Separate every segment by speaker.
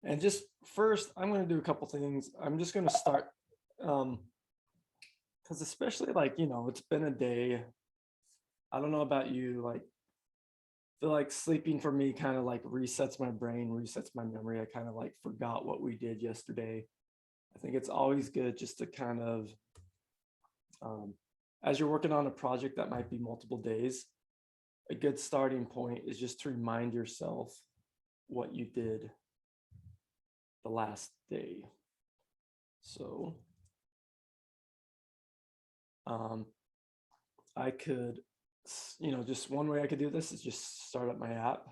Speaker 1: And just first, I'm going to do a couple things. I'm just going to start, because especially like, it's been a day. I don't know about you, like, feel like sleeping for me kind of like resets my brain, resets my memory. I kind of like forgot what we did yesterday. I think it's always good just to kind of, as you're working on a project that might be multiple days, a good starting point is just to remind yourself what you did the last day. So I could, just one way I could do this is just start up my app.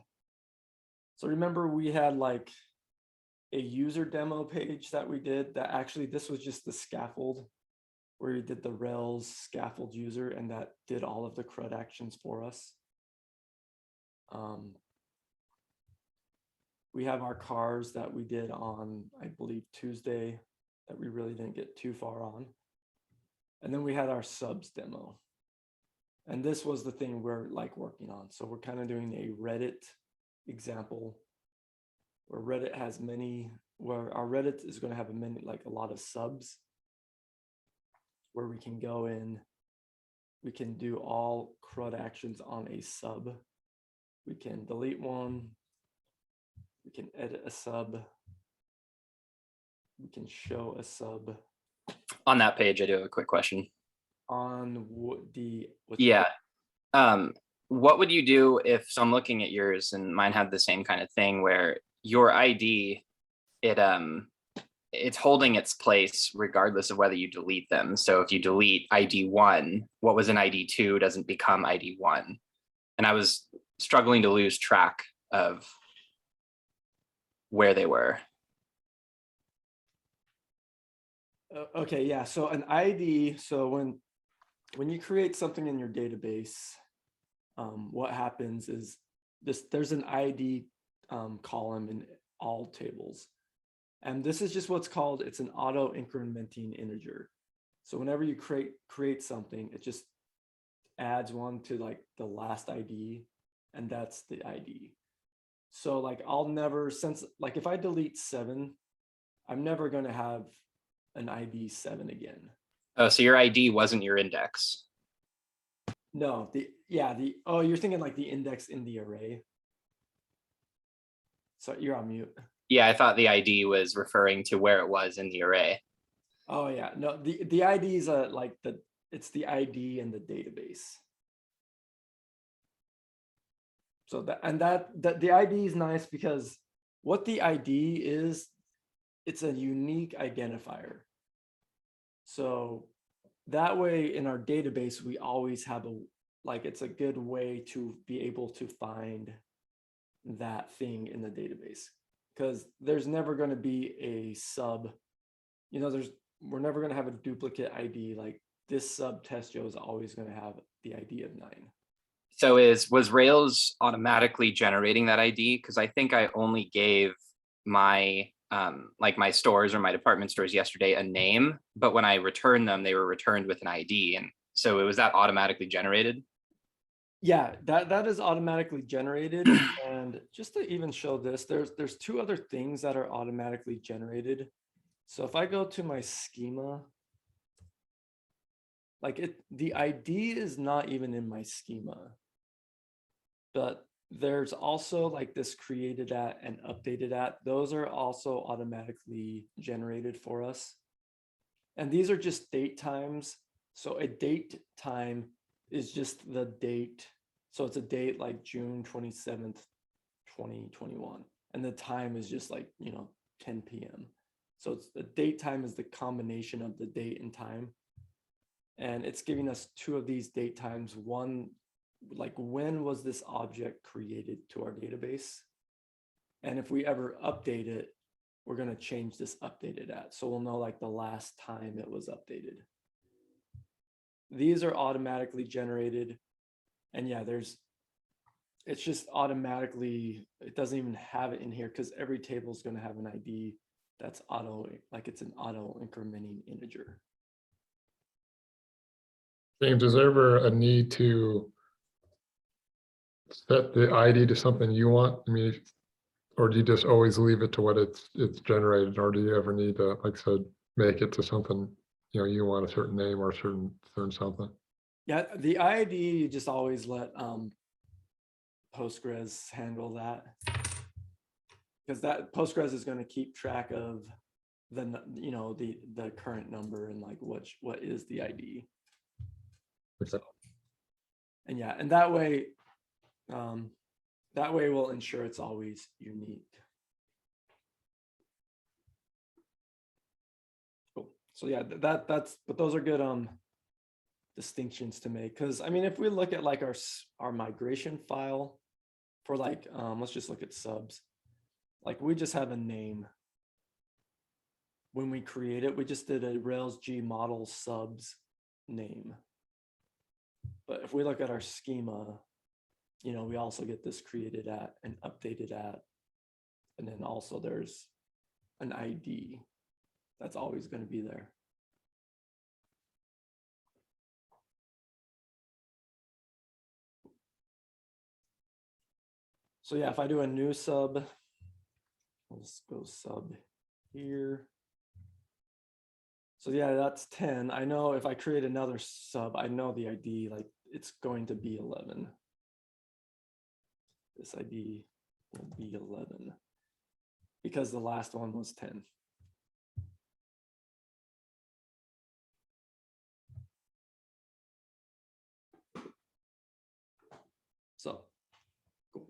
Speaker 1: So remember we had like a user demo page that we did that actually, this was just the scaffold where we did the Rails scaffold user and that did all of the CRUD actions for us. We have our cars that we did on, I believe, Tuesday that we really didn't get too far on. And then we had our subs demo. And this was the thing we're like working on. So we're kind of doing a Reddit example where Reddit has where our Reddit is going to have a lot of subs where we can go in, we can do all CRUD actions on a sub. We can delete one, we can edit a sub, we can show a sub.
Speaker 2: On that page, I do have a quick question.
Speaker 1: On
Speaker 2: what would you do if, so I'm looking at yours and mine had the same kind of thing where your ID, it's holding its place regardless of whether you delete them. So if you delete ID 1, what was in ID 2 doesn't become ID 1. And I was struggling to lose track of where they were.
Speaker 1: Okay, yeah. So an ID, so when you create something in your database, what happens is there's an ID column in all tables. And this is just what's called, it's an auto incrementing integer. So whenever you create something, it just adds one to like the last ID, and that's the ID. So like I'll never, like if I delete 7, I'm never going to have an ID 7 again.
Speaker 2: Oh, so your ID wasn't your index.
Speaker 1: No, you're thinking like the index in the array. So you're on mute.
Speaker 2: Yeah, I thought the ID was referring to where it was in the array.
Speaker 1: Oh yeah, no, the ID is it's the ID in the database. So the ID is nice because what the ID is, it's a unique identifier. So that way in our database, we always have it's a good way to be able to find that thing in the database, because there's never going to be a sub, we're never going to have a duplicate ID. Like this sub test Joe is always going to have the ID of 9.
Speaker 2: So was Rails automatically generating that ID? Because I think I only gave my my stores or my department stores yesterday a name, but when I returned them, they were returned with an ID. And so was that automatically generated?
Speaker 1: Yeah, that is automatically generated. And just to even show this, there's 2 other things that are automatically generated. So if I go to my schema, the ID is not even in my schema, but there's also like this created at and updated at. Those are also automatically generated for us. And these are just date times. So a date time is just the date. So it's a date like June 27th, 2021. And the time is just 10 p.m. So it's the date time is the combination of the date and time. And it's giving us 2 of these date times. One, like when was this object created to our database? And if we ever update it, we're going to change this updated at. So we'll know like the last time it was updated. These are automatically generated. And yeah, it's just automatically, it doesn't even have it in here because every table is going to have an ID that's it's an auto incrementing integer.
Speaker 3: James, is there ever a need to set the ID to something you want? I mean, Or do you just always leave it to what it's generated, or do you ever need to, like I said, make it to something, you want a certain name or a certain something?
Speaker 1: Yeah, the ID, you just always let Postgres handle that. Because that Postgres is going to keep track of the current number and like what is the ID.
Speaker 3: Okay.
Speaker 1: So, and yeah, and that way we'll ensure it's always unique. Cool. So yeah, but those are good distinctions to make, because I mean, if we look at like our migration file for like let's just look at subs. Like we just have a name. When we create it, we just did a Railsg model subs name. But if we look at our schema, we also get this created at and updated at, and then also there's an ID that's always going to be there. So yeah, if I do a new sub, let's go sub here. So yeah, that's 10. I know if I create another sub, I know the ID, like it's going to be 11. This ID will be 11 because the last one was 10. So cool.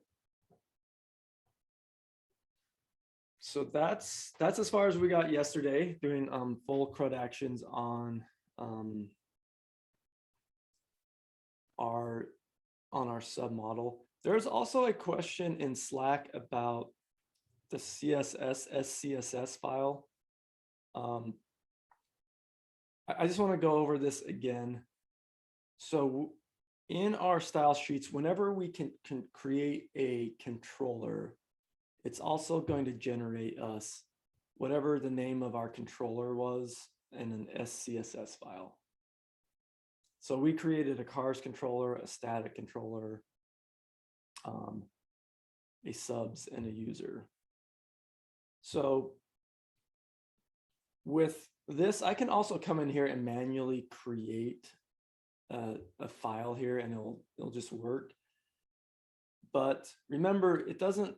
Speaker 1: So that's as far as we got yesterday, doing full CRUD actions on our submodel. There's also a question in Slack about the CSS SCSS file. I just want to go over this again. So in our style sheets, whenever we can create a controller, it's also going to generate us whatever the name of our controller was in an SCSS file. So we created a cars controller, a static controller, a subs, and a user. So with this, I can also come in here and manually create a file here, and it'll just work. But remember,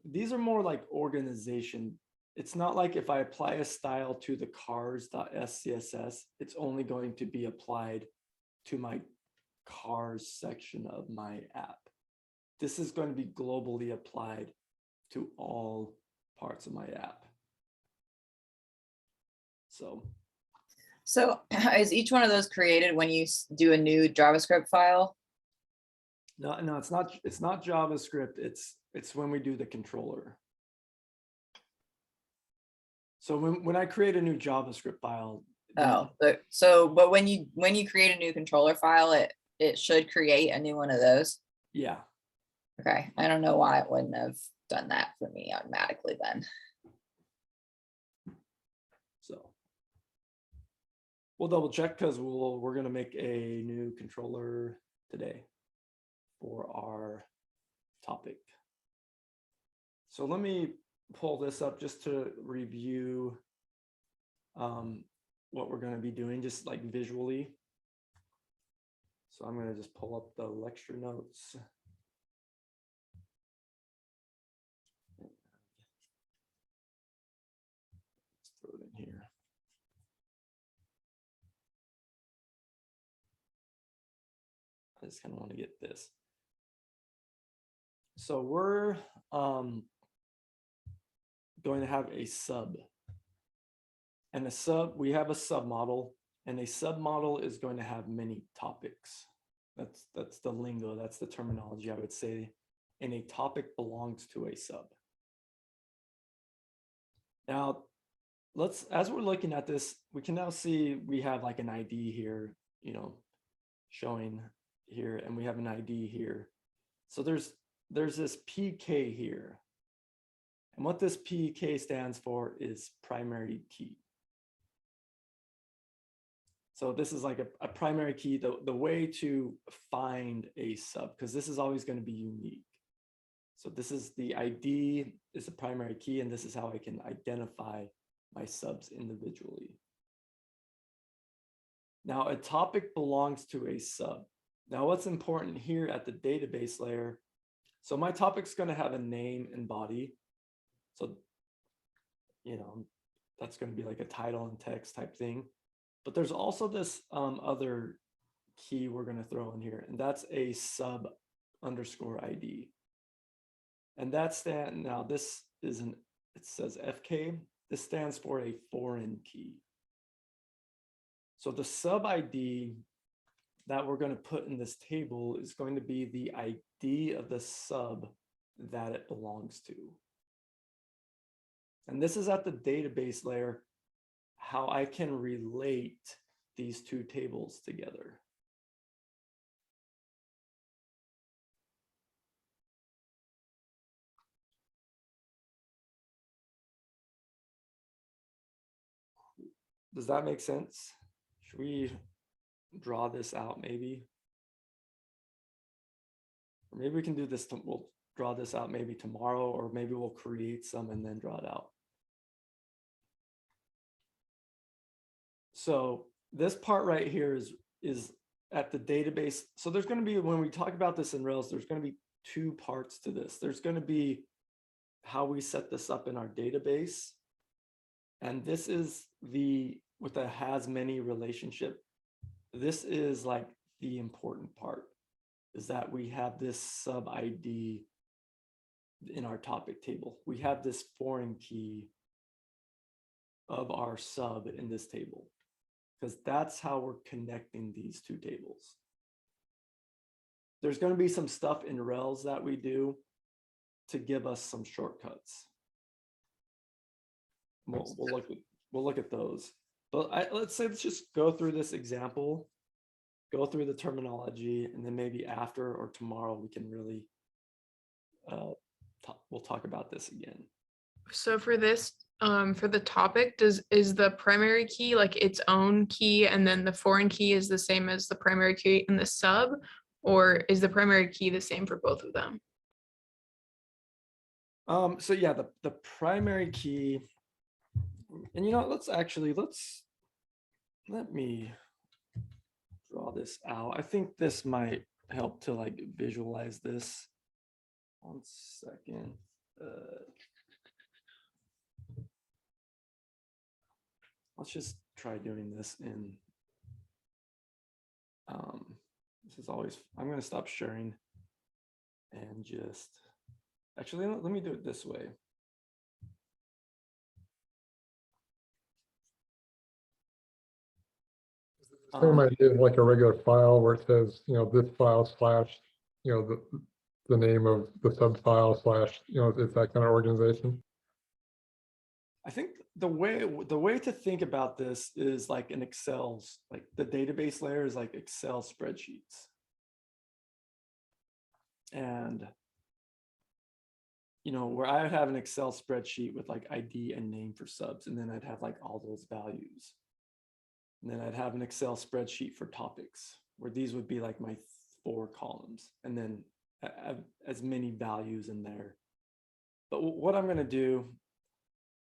Speaker 1: these are more like organization. It's not like if I apply a style to the cars.scss, it's only going to be applied to my cars section of my app. This is going to be globally applied to all parts of my app. So
Speaker 4: is each one of those created when you do a new JavaScript file?
Speaker 1: no, it's not JavaScript. It's when we do the controller. So when I create a new JavaScript file.
Speaker 4: But when you create a new controller file, it should create a new one of those.
Speaker 1: Yeah.
Speaker 4: Okay. I don't know why it wouldn't have done that for me automatically then.
Speaker 1: So we'll double check, because we're going to make a new controller today for our topic. So let me pull this up just to review what we're going to be doing, just like visually. So I'm going to just pull up the lecture notes. Let's throw it in here. I just kind of want to get this. So we're going to have a sub. And we have a submodel, and a submodel is going to have many topics. That's the lingo, that's the terminology I would say. And a topic belongs to a sub. Now, as we're looking at this, we can now see we have like an ID here, showing here, and we have an ID here. So there's this PK here. And what this PK stands for is primary key. So this is like a primary key, the way to find a sub, because this is always going to be unique. So this is the ID is the primary key, and this is how I can identify my subs individually. Now a topic belongs to a sub. Now what's important here at the database layer, so my topic's going to have a name and body. So, you know, that's going to be like a title and text type thing. But there's also this other key we're going to throw in here, and that's a sub underscore ID. And that's that. Now this isn't, it says FK. This stands for a foreign key. So the sub ID that we're going to put in this table is going to be the ID of the sub that it belongs to. And this is at the database layer, how I can relate these two tables together. Does that make sense? Should we draw this out maybe? Or maybe we can do this, we'll draw this out maybe tomorrow, or maybe we'll create some and then draw it out. So this part right here is at the database. So there's going to be, when we talk about this in Rails, there's going to be two parts to this. There's going to be how we set this up in our database. And this is with the has many relationship. This is like the important part, is that we have this sub ID in our topic table. We have this foreign key of our sub in this table, because that's how we're connecting these two tables. There's going to be some stuff in Rails that we do to give us some shortcuts. We'll look at those. But let's just go through this example, go through the terminology, and then maybe after or tomorrow we can really we'll talk about this again.
Speaker 5: So for this, for the topic, is the primary key like its own key, and then the foreign key is the same as the primary key in the sub, or is the primary key the same for both of them?
Speaker 1: So yeah, the primary key, and you know, let me draw this out. I think this might help to like visualize this. 1 second. Let's just try doing this in, this is always, I'm going to stop sharing and just, actually, let me do it this way.
Speaker 3: Same idea, like a regular file where it says, you know, this file slash, you know, the name of the sub file slash, you know, it's that kind of organization.
Speaker 1: I think the way to think about this is like an Excel's, like the database layer is like Excel spreadsheets. And, you know, where I would have an Excel spreadsheet with like ID and name for subs, and then I'd have like all those values. And then I'd have an Excel spreadsheet for topics, where these would be like my 4 columns, and then as many values in there. But what I'm going to do,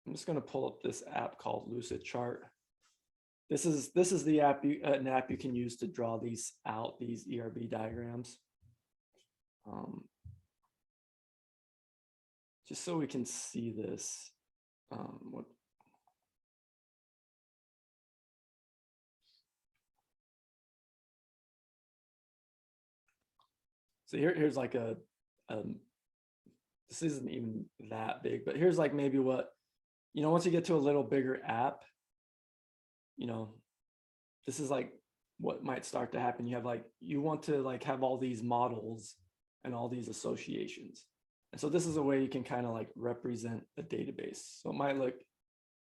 Speaker 1: I'm just going to pull up this app called Lucid Chart. This is the app, an app you can use to draw these out, these ERB diagrams. Just so we can see this. So here's like this isn't even that big, but here's like maybe what, you know, once you get to a little bigger app, you know, this is like what might start to happen. You have like, you want to like have all these models and all these associations. And so this is a way you can kind of like represent the database. So it might look,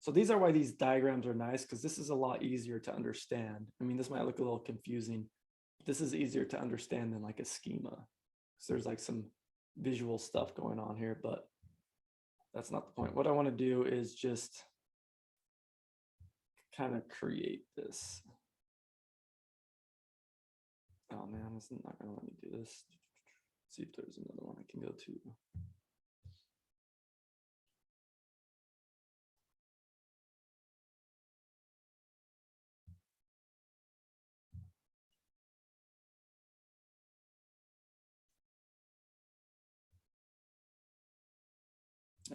Speaker 1: so these are why these diagrams are nice, because this is a lot easier to understand. I mean, this might look a little confusing. This is easier to understand than like a schema. So there's like some visual stuff going on here, but that's not the point. What I want to do is just kind of create this. Oh man, it's not going to let me do this. Let's see if there's another one I can go to.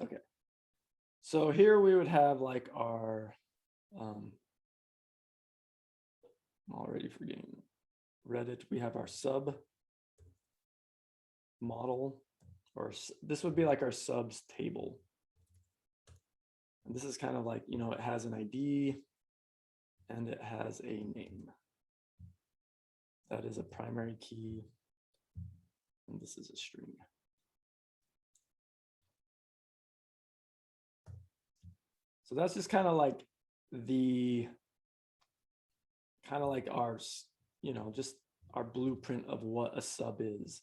Speaker 1: Okay. So here we would have like our, I'm already forgetting Reddit. We have our sub model, or this would be like our subs table. And this is kind of like, you know, it has an ID and it has a name. That is a primary key. And this is a string. So that's just kind of like our, you know, just our blueprint of what a sub is.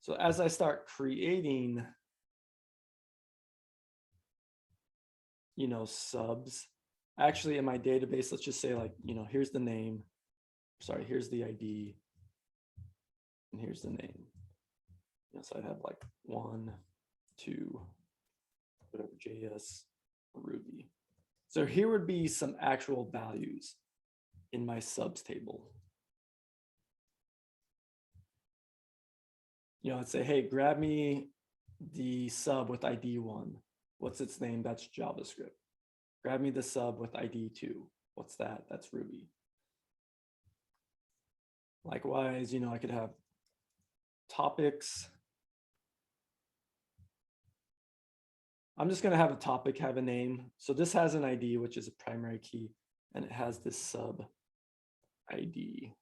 Speaker 1: So as I start creating, you know, subs, actually in my database, let's just say like, you know, here's the name, sorry, here's the ID, and here's the name. You know, so I'd have like 1, 2, whatever, JS, Ruby. So here would be some actual values in my subs table. You know, I'd say, hey, grab me the sub with ID 1. What's its name? That's JavaScript. Grab me the sub with ID 2. What's that? That's Ruby. Likewise, you know, I could have topics. I'm just going to have a topic have a name. So this has an ID, which is a primary key, and it has this sub ID,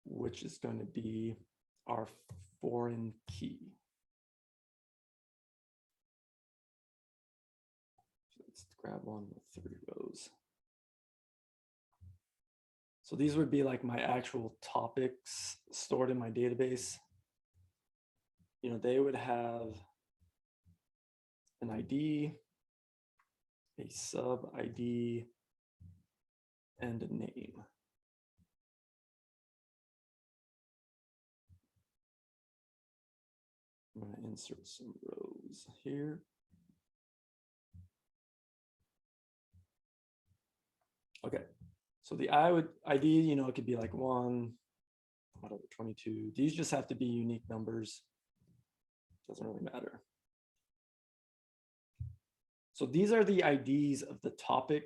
Speaker 1: which is going to be our foreign key. So let's grab one with 3 rows. So these would be like my actual topics stored in my database. You know, they would have an ID, a sub ID, and a name. I'm going to insert some rows here. Okay, so the ID, you know, it could be like 1, whatever, 22. These just have to be unique numbers. Doesn't really matter. So these are the IDs of the topic.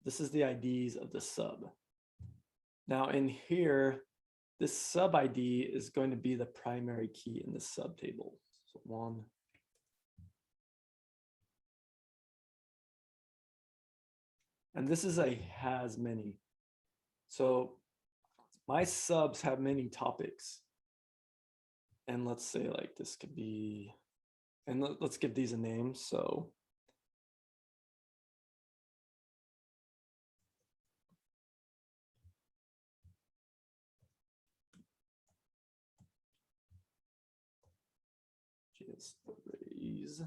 Speaker 1: This is the IDs of the sub. Now in here, this sub ID is going to be the primary key in the sub table. So 1. And this is a has many. So my subs have many topics. And let's say like this could be, and let's give these a name. So just raise.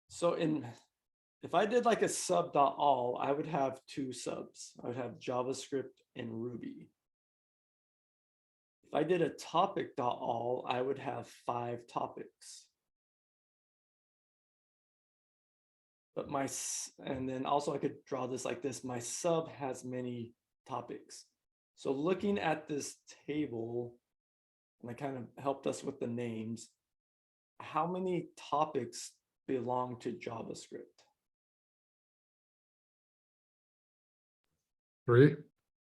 Speaker 1: So if I did like a sub.all, I would have 2 subs. I would have JavaScript and Ruby. If I did a topic.all, I would have 5 topics. But and then also I could draw this like this. My sub has many topics. So looking at this table, and I kind of helped us with the names, how many topics belong to JavaScript?
Speaker 3: 3.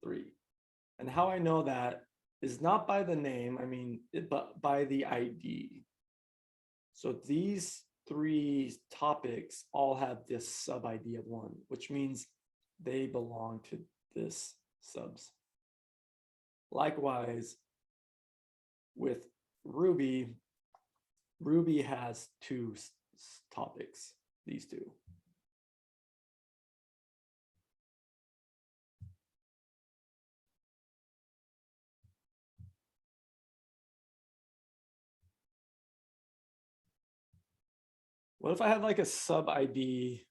Speaker 1: 3. And how I know that is not by the name, but by the ID. So these 3 topics all have this sub ID of 1, which means they belong to this subs. Likewise, with Ruby, Ruby has 2 topics, these 2. What if I had like a sub ID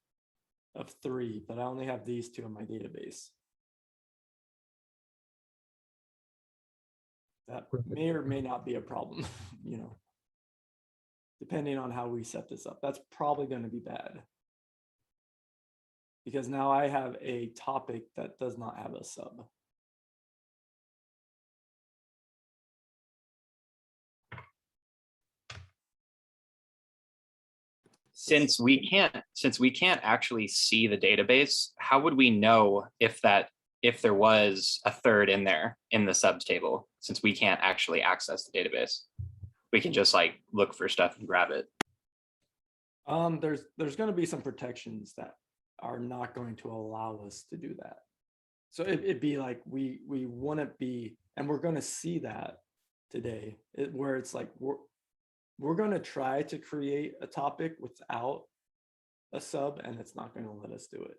Speaker 1: of 3, but I only have these 2 in my database? That may or may not be a problem, you know, depending on how we set this up. That's probably going to be bad. Because now I have a topic that does not have a sub.
Speaker 2: Since we can't actually see the database, how would we know if there was a third in there in the subs table, since we can't actually access the database? We can just like look for stuff and grab it.
Speaker 1: There's going to be some protections that are not going to allow us to do that. So it'd be like we wouldn't be, and we're going to see that today, where it's like we're going to try to create a topic without a sub, and it's not going to let us do it.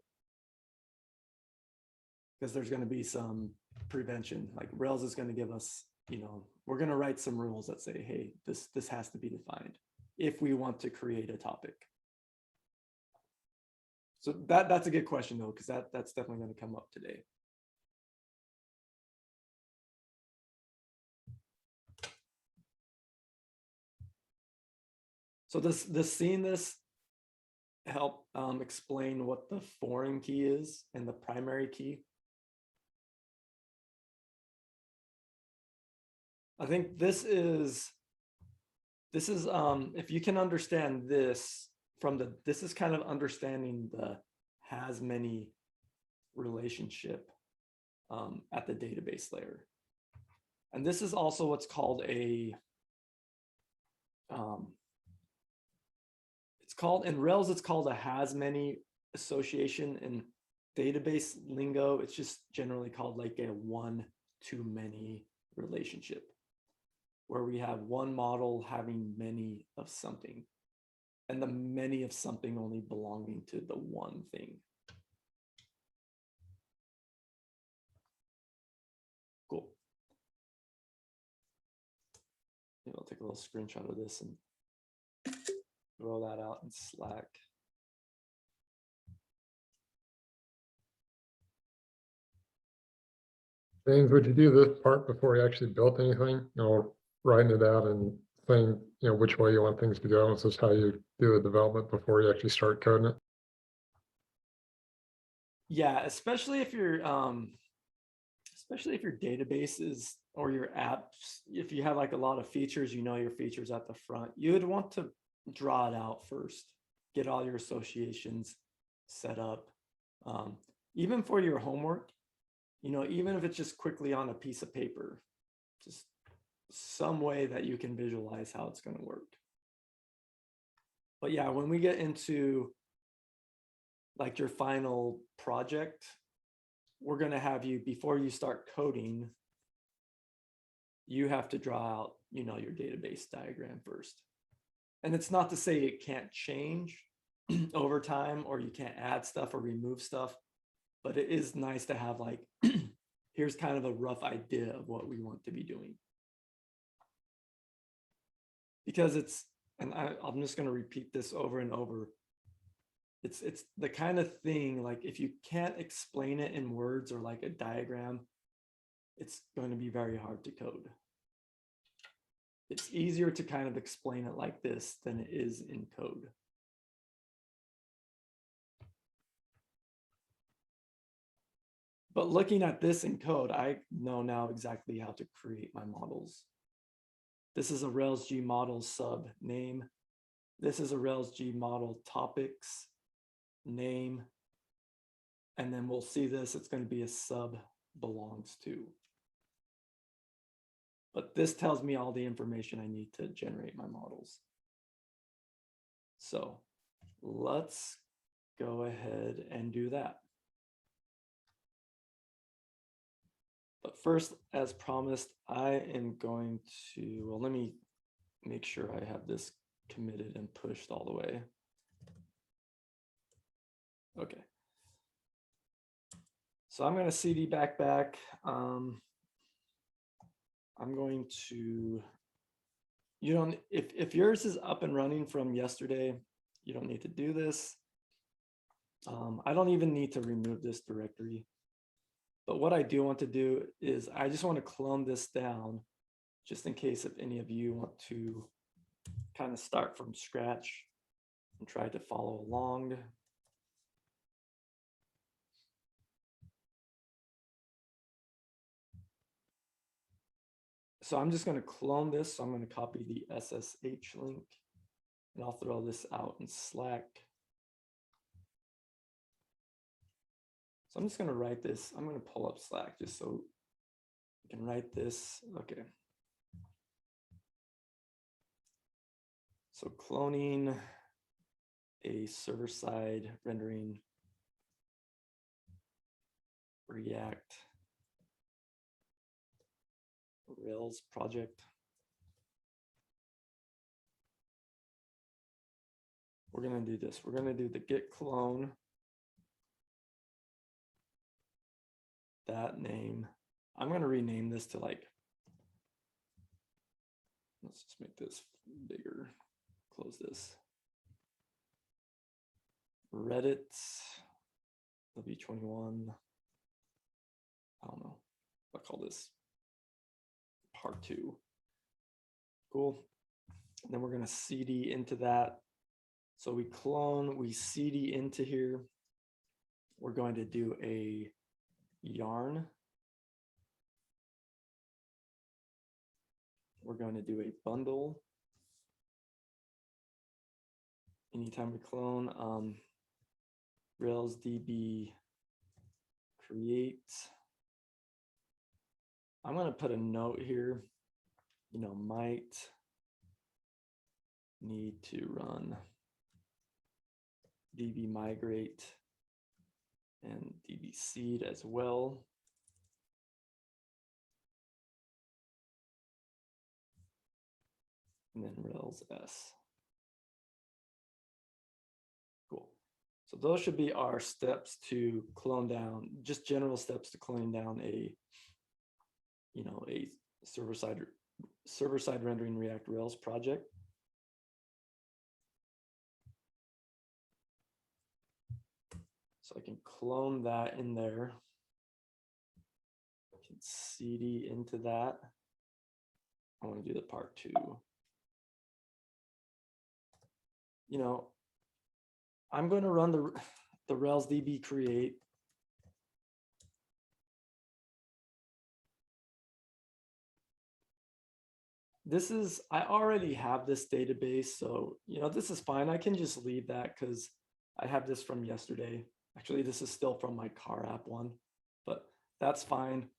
Speaker 1: Because there's going to be some prevention, like Rails is going to give us, we're going to write some rules that say, hey, this has to be defined if we want to create a topic. So that's a good question though, because that's definitely going to come up today. So seeing this help explain what the foreign key is and the primary key. I think this is if you can understand this this is kind of understanding the has many relationship at the database layer. And this is also what's called a in Rails, it's called a has many association. In database lingo, it's just generally called like a one to many relationship, where we have one model having many of something, and the many of something only belonging to the one thing. Cool. Maybe I'll take a little screenshot of this and throw that out in Slack.
Speaker 3: James, would you do this part before you actually built anything? Writing it out and saying, which way you want things to go. This is how you do the development before you actually start coding it.
Speaker 1: Yeah, especially if your database is, or your apps, if you have like a lot of features, your features at the front, you would want to draw it out first, get all your associations set up. Even for your homework, even if it's just quickly on a piece of paper, just some way that you can visualize how it's going to work. But yeah, when we get into like your final project, we're going to have you, before you start coding, you have to draw out, your database diagram first. And it's not to say it can't change over time, or you can't add stuff or remove stuff, but it is nice to have like, here's kind of a rough idea of what we want to be doing. Because I'm just going to repeat this over and over. It's the kind of thing, like if you can't explain it in words or like a diagram, it's going to be very hard to code. It's easier to kind of explain it like this than it is in code. But looking at this in code, I know now exactly how to create my models. This is a Rails G model sub name. This is a Rails G model topics name. And then we'll see this, it's going to be a sub belongs to. But this tells me all the information I need to generate my models. So let's go ahead and do that. But first, as promised, I am going to, well, let me make sure I have this committed and pushed all the way. Okay. So I'm going to CD back. I'm going to, if yours is up and running from yesterday, you don't need to do this. I don't even need to remove this directory. But what I do want to do is I just want to clone this down just in case if any of you want to kind of start from scratch and try to follow along. So I'm just going to clone this. So I'm going to copy the SSH link and I'll throw this out in Slack. So I'm just going to write this. I'm going to pull up Slack just so you can write this. Okay. So cloning a server-side rendering React Rails project. We're going to do this. We're going to do the git clone, that name. I'm going to rename this to like, let's just make this bigger, close this. Reddit W21. I don't know. I'll call this part 2. Cool. And then we're going to cd into that. So we clone, we cd into here. We're going to do a yarn. We're going to do a bundle. Anytime we clone, Railsdb create. I'm going to put a note here, might need to run DB migrate and DB seed as well. And then Rails S. Cool. So those should be our steps to clone down, just general steps to clone down a server-side rendering React Rails project. So I can clone that in there. I can cd into that. I want to do the part 2. I'm going to run the Railsdb create. I already have this database, so, this is fine. I can just leave that because I have this from yesterday. Actually, this is still from my car app one, but that's fine.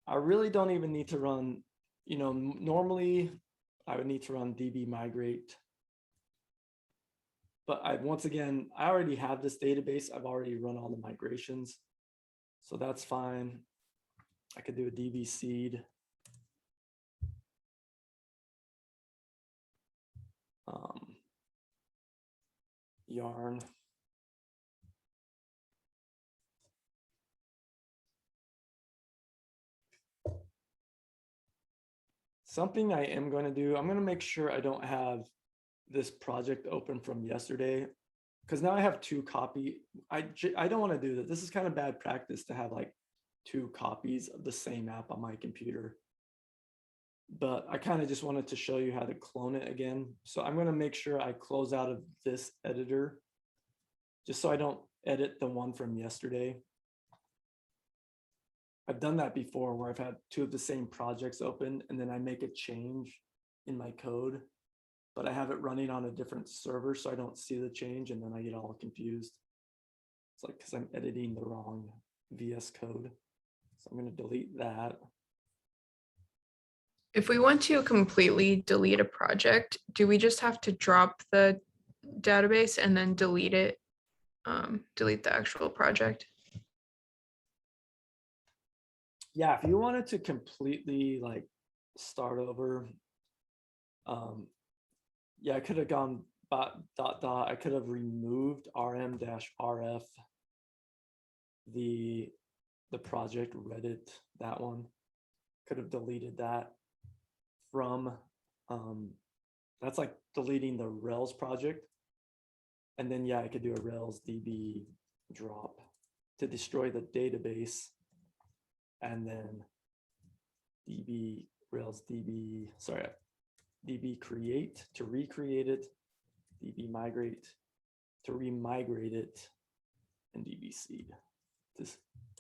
Speaker 1: I really don't even need to run, normally I would need to run DB migrate. But once again, I already have this database. I've already run all the migrations. So that's fine. I could do a DB seed. Yarn. Something I am going to do, I'm going to make sure I don't have this project open from yesterday, because now I have 2 copies. I don't want to do that. This is kind of bad practice to have like 2 copies of the same app on my computer. But I kind of just wanted to show you how to clone it again. So I'm going to make sure I close out of this editor, just so I don't edit the one from yesterday. I've done that before where I've had 2 of the same projects open and then I make a change in my code, but I have it running on a different server so I don't see the change and then I get all confused. It's like because I'm editing the wrong VS Code. So I'm going to delete that.
Speaker 5: If we want to completely delete a project, do we just have to drop the database and then delete it, delete the actual project?
Speaker 1: Yeah, if you wanted to completely like start over, yeah, I could have gone dot. I could have removed rm-rf, the project Reddit, that one. Could have deleted that from, that's like deleting the Rails project. And then, yeah, I could do a Railsdb drop to destroy the database. And then Railsdb, sorry, DB create to recreate it, DB migrate to remigrate it, and DB seed to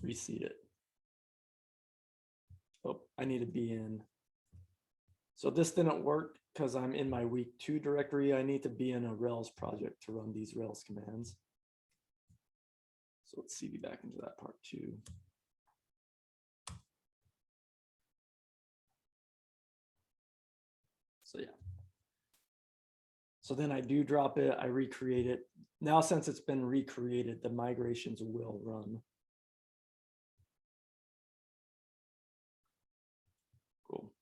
Speaker 1: reseed it. Oh, I need to be in. So this didn't work because I'm in my week 2 directory. I need to be in a Rails project to run these Rails commands. So let's cd back into that part too. So yeah. So then I do drop it, I recreate it. Now, since it's been recreated, the migrations will run. Cool.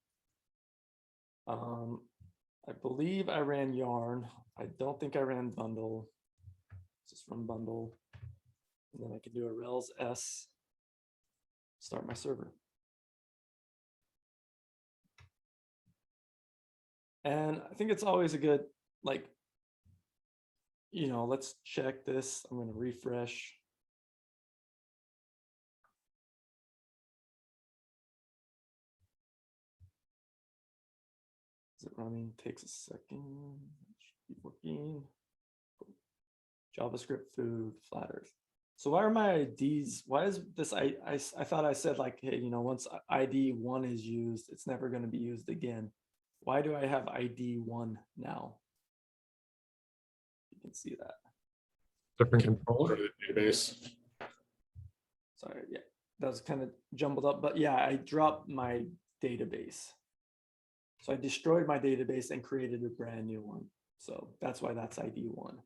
Speaker 1: I believe I ran yarn. I don't think I ran bundle. Just run bundle. And then I can do a Rails S, start my server. And I think it's always a good, like, let's check this. I'm going to refresh. Is it running? Takes a second. Should be working. Cool. JavaScript food flat earth. So why are my IDs? Why is this? I thought I said like, hey, once ID 1 is used, it's never going to be used again. Why do I have ID 1 now? You can see that.
Speaker 3: Different controller.
Speaker 6: Database.
Speaker 1: Sorry, yeah, that was kind of jumbled up, but yeah, I dropped my database. So I destroyed my database and created a brand new one. So that's why that's ID 1.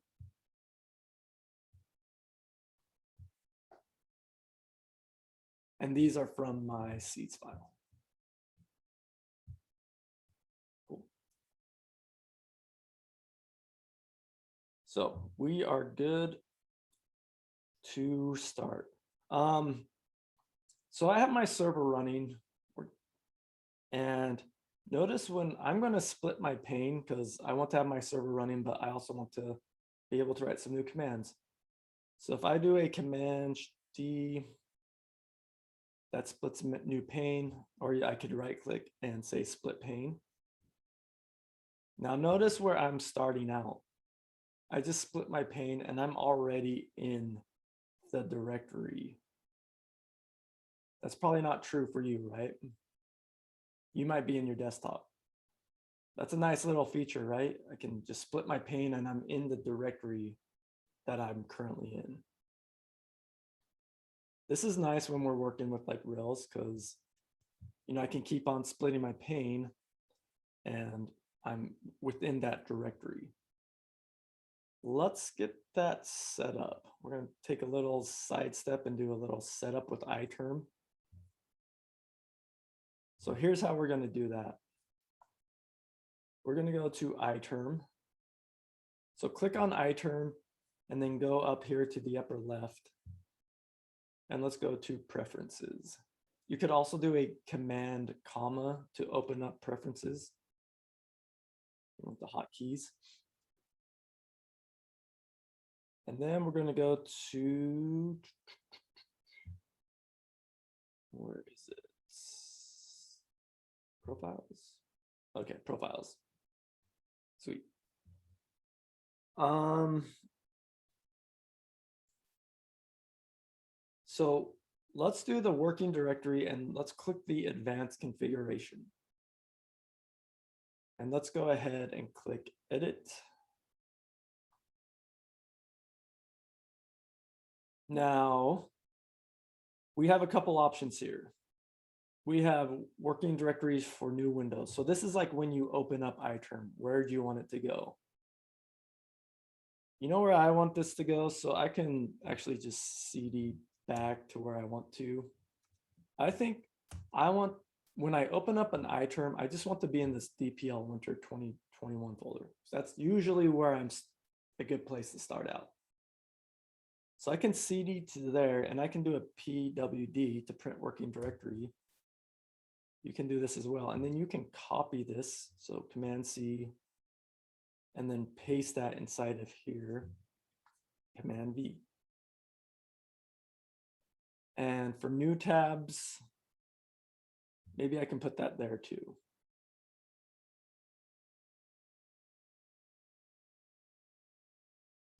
Speaker 1: And these are from my seeds file. Cool. So we are good to start. So I have my server running, and notice when I'm going to split my pane because I want to have my server running, but I also want to be able to write some new commands. So if I do a command D, that splits new pane, or I could right click and say split pane. Now notice where I'm starting out. I just split my pane and I'm already in the directory. That's probably not true for you, right? You might be in your desktop. That's a nice little feature, right? I can just split my pane and I'm in the directory that I'm currently in. This is nice when we're working with like Rails because, I can keep on splitting my pane and I'm within that directory. Let's get that set up. We're going to take a little sidestep and do a little setup with iTerm. So here's how we're going to do that. We're going to go to iTerm. So click on iTerm and then go up here to the upper left. And let's go to preferences. You could also do a command comma to open up preferences with the hotkeys. And then we're going to go to, where is it? Profiles. Okay, profiles. Sweet. So let's do the working directory and let's click the advanced configuration. And let's go ahead and click edit. Now, we have a couple options here. We have working directories for new windows. So this is like when you open up iTerm, where do you want it to go? You know where I want this to go? So I can actually just cd back to where I want to. I think I want, when I open up an iTerm, I just want to be in this DPL winter 2021 folder. So that's usually where I'm a good place to start out. So I can cd to there and I can do a pwd to print working directory. You can do this as well. And then you can copy this. So Command C, and then paste that inside of here, Command V. And for new tabs, maybe I can put that there too.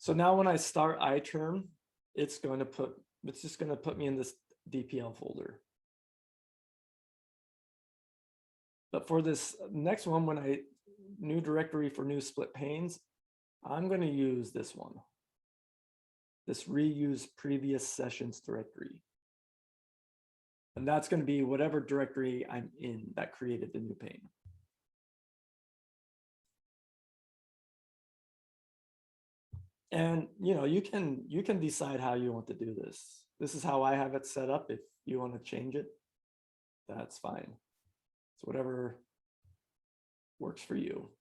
Speaker 1: So now when I start iTerm, it's just going to put me in this DPL folder. But for this next one, when I new directory for new split panes, I'm going to use this one, this reuse previous sessions directory. And that's going to be whatever directory I'm in that created the new pane. And you can decide how you want to do this. This is how I have it set up. If you want to change it, that's fine. It's whatever works for you.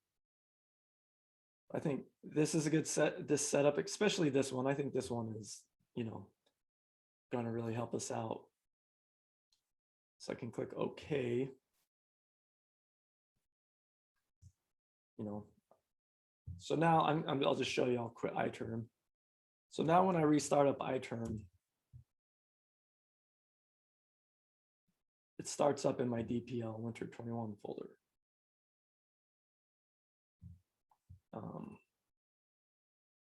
Speaker 1: I think this is a good this setup, especially this one. I think this one is, going to really help us out. So I can click OK. So now I'll just show you. I'll quit iTerm. So now when I restart up iTerm, it starts up in my DPL Winter 21 folder.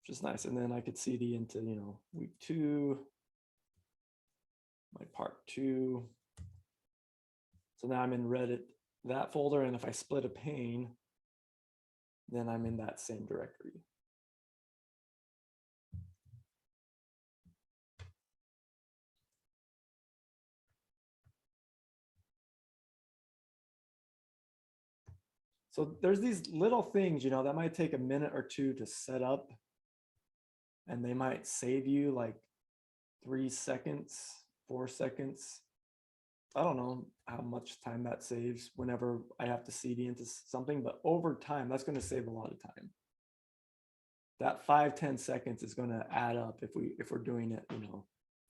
Speaker 1: Which is nice. And then I could CD into, week 2, my part 2. So now I'm in Reddit, that folder. And if I split a pane, then I'm in that same directory. So there's these little things, that might take a minute or two to set up. And they might save you like 3 seconds, 4 seconds. I don't know how much time that saves whenever I have to CD into something, but over time, that's going to save a lot of time. That 5-10 seconds is going to add up if we're doing it,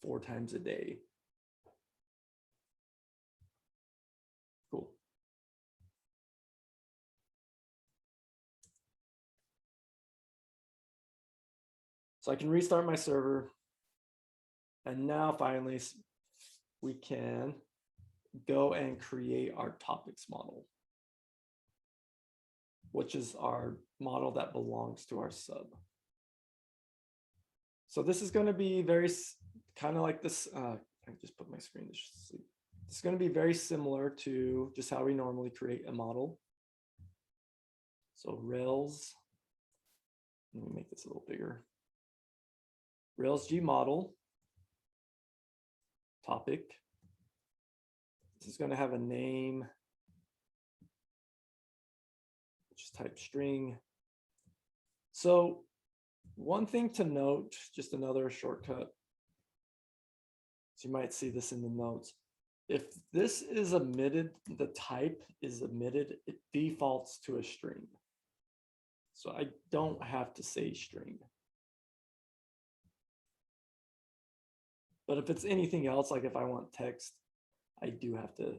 Speaker 1: 4 times a day. Cool. So I can restart my server. And now finally, we can go and create our topics model, which is our model that belongs to our sub. So this is going to be very kind of like this. I just put my screen to sleep. It's going to be very similar to just how we normally create a model. So Rails, let me make this a little bigger. Railsg model topic. This is going to have a name, which is type string. So one thing to note, just another shortcut. So you might see this in the notes. If this is omitted, the type is omitted, it defaults to a string. So I don't have to say string. But if it's anything else, like if I want text, I do have to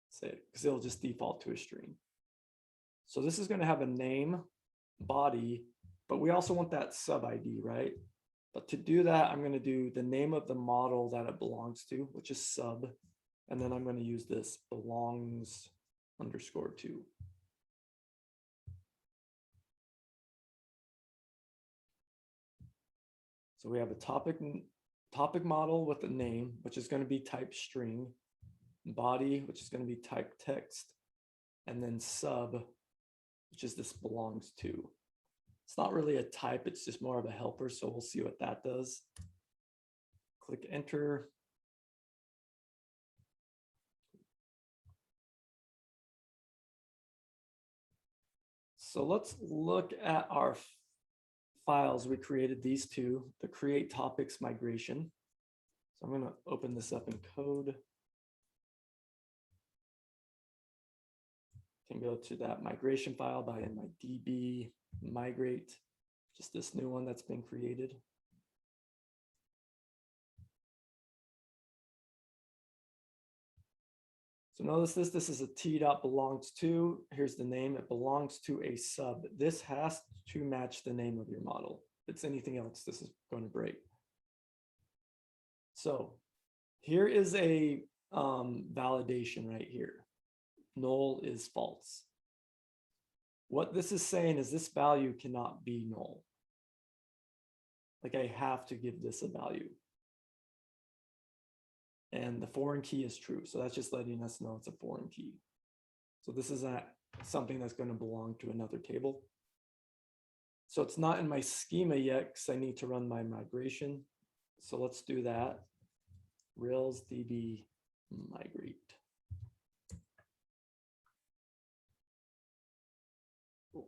Speaker 1: say it because it'll just default to a string. So this is going to have a name, body, but we also want that sub ID, right? But to do that, I'm going to do the name of the model that it belongs to, which is sub. And then I'm going to use this belongs _to. So we have a topic model with a name, which is going to be type string, body, which is going to be type text, and then sub, which is this belongs to. It's not really a type, it's just more of a helper. So we'll see what that does. Click enter. So let's look at our files. We created these two, the create topics migration. So I'm going to open this up in code. Can go to that migration file by DB Migrate, just this new one that's been created. So notice this is a t.belongs to. Here's the name. It belongs to a sub. This has to match the name of your model. If it's anything else, this is going to break. So here is a validation right here. Null is false. What this is saying is this value cannot be null. Like I have to give this a value. And the foreign key is true. So that's just letting us know it's a foreign key. So this is something that's going to belong to another table. So it's not in my schema yet because I need to run my migration. So let's do that. Railsdb Migrate. Cool.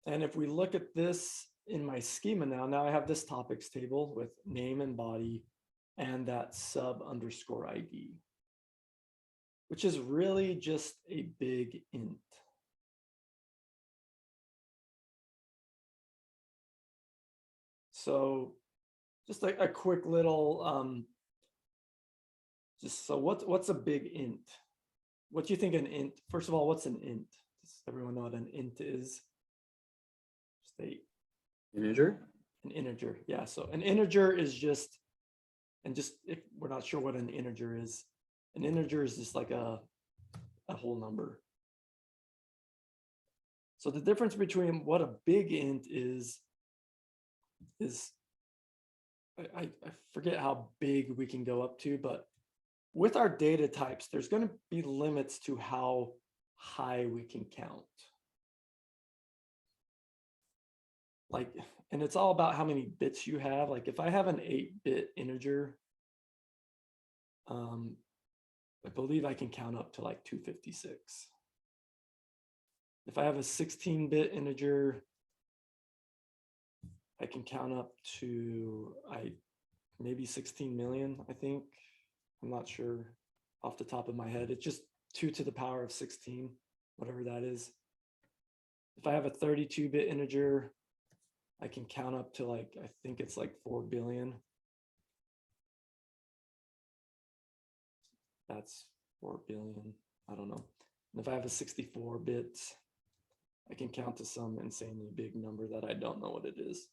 Speaker 1: And if we look at this in my schema now I have this topics table with name and body and that sub underscore ID, which is really just a big int. So just a quick little, so what's a big int? What do you think an int? First of all, what's an int? Does everyone know what an int is? Just
Speaker 6: Integer?
Speaker 1: an integer. Yeah, so an integer is just, and just if we're not sure what an integer is just like a whole number. So the difference between what a big int is I forget how big we can go up to, but with our data types, there's going to be limits to how high we can count. Like, and it's all about how many bits you have. Like if I have an 8-bit integer, I believe I can count up to like 256. If I have a 16-bit integer, I can count up to maybe 16 million, I think. I'm not sure off the top of my head. It's just 2 to the power of 16, whatever that is. If I have a 32-bit integer, I can count up to like, I think it's like 4 billion. That's 4 billion, I don't know. And if I have a 64-bit, I can count to some insanely big number that I don't know what it is.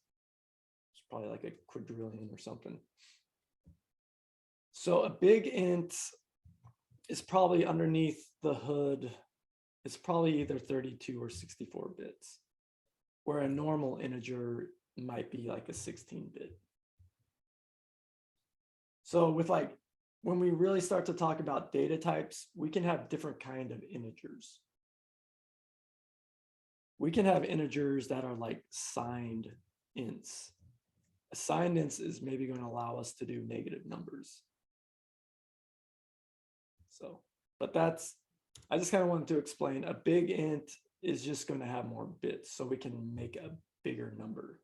Speaker 1: It's probably like a quadrillion or something. So a big int is probably underneath the hood. It's probably either 32 or 64 bits, where a normal integer might be like a 16-bit. So with like, when we really start to talk about data types, we can have different kind of integers. We can have integers that are like signed ints. A signed int is maybe going to allow us to do negative numbers. So, but that's, I just kind of wanted to explain, a big int is just going to have more bits, so we can make a bigger number.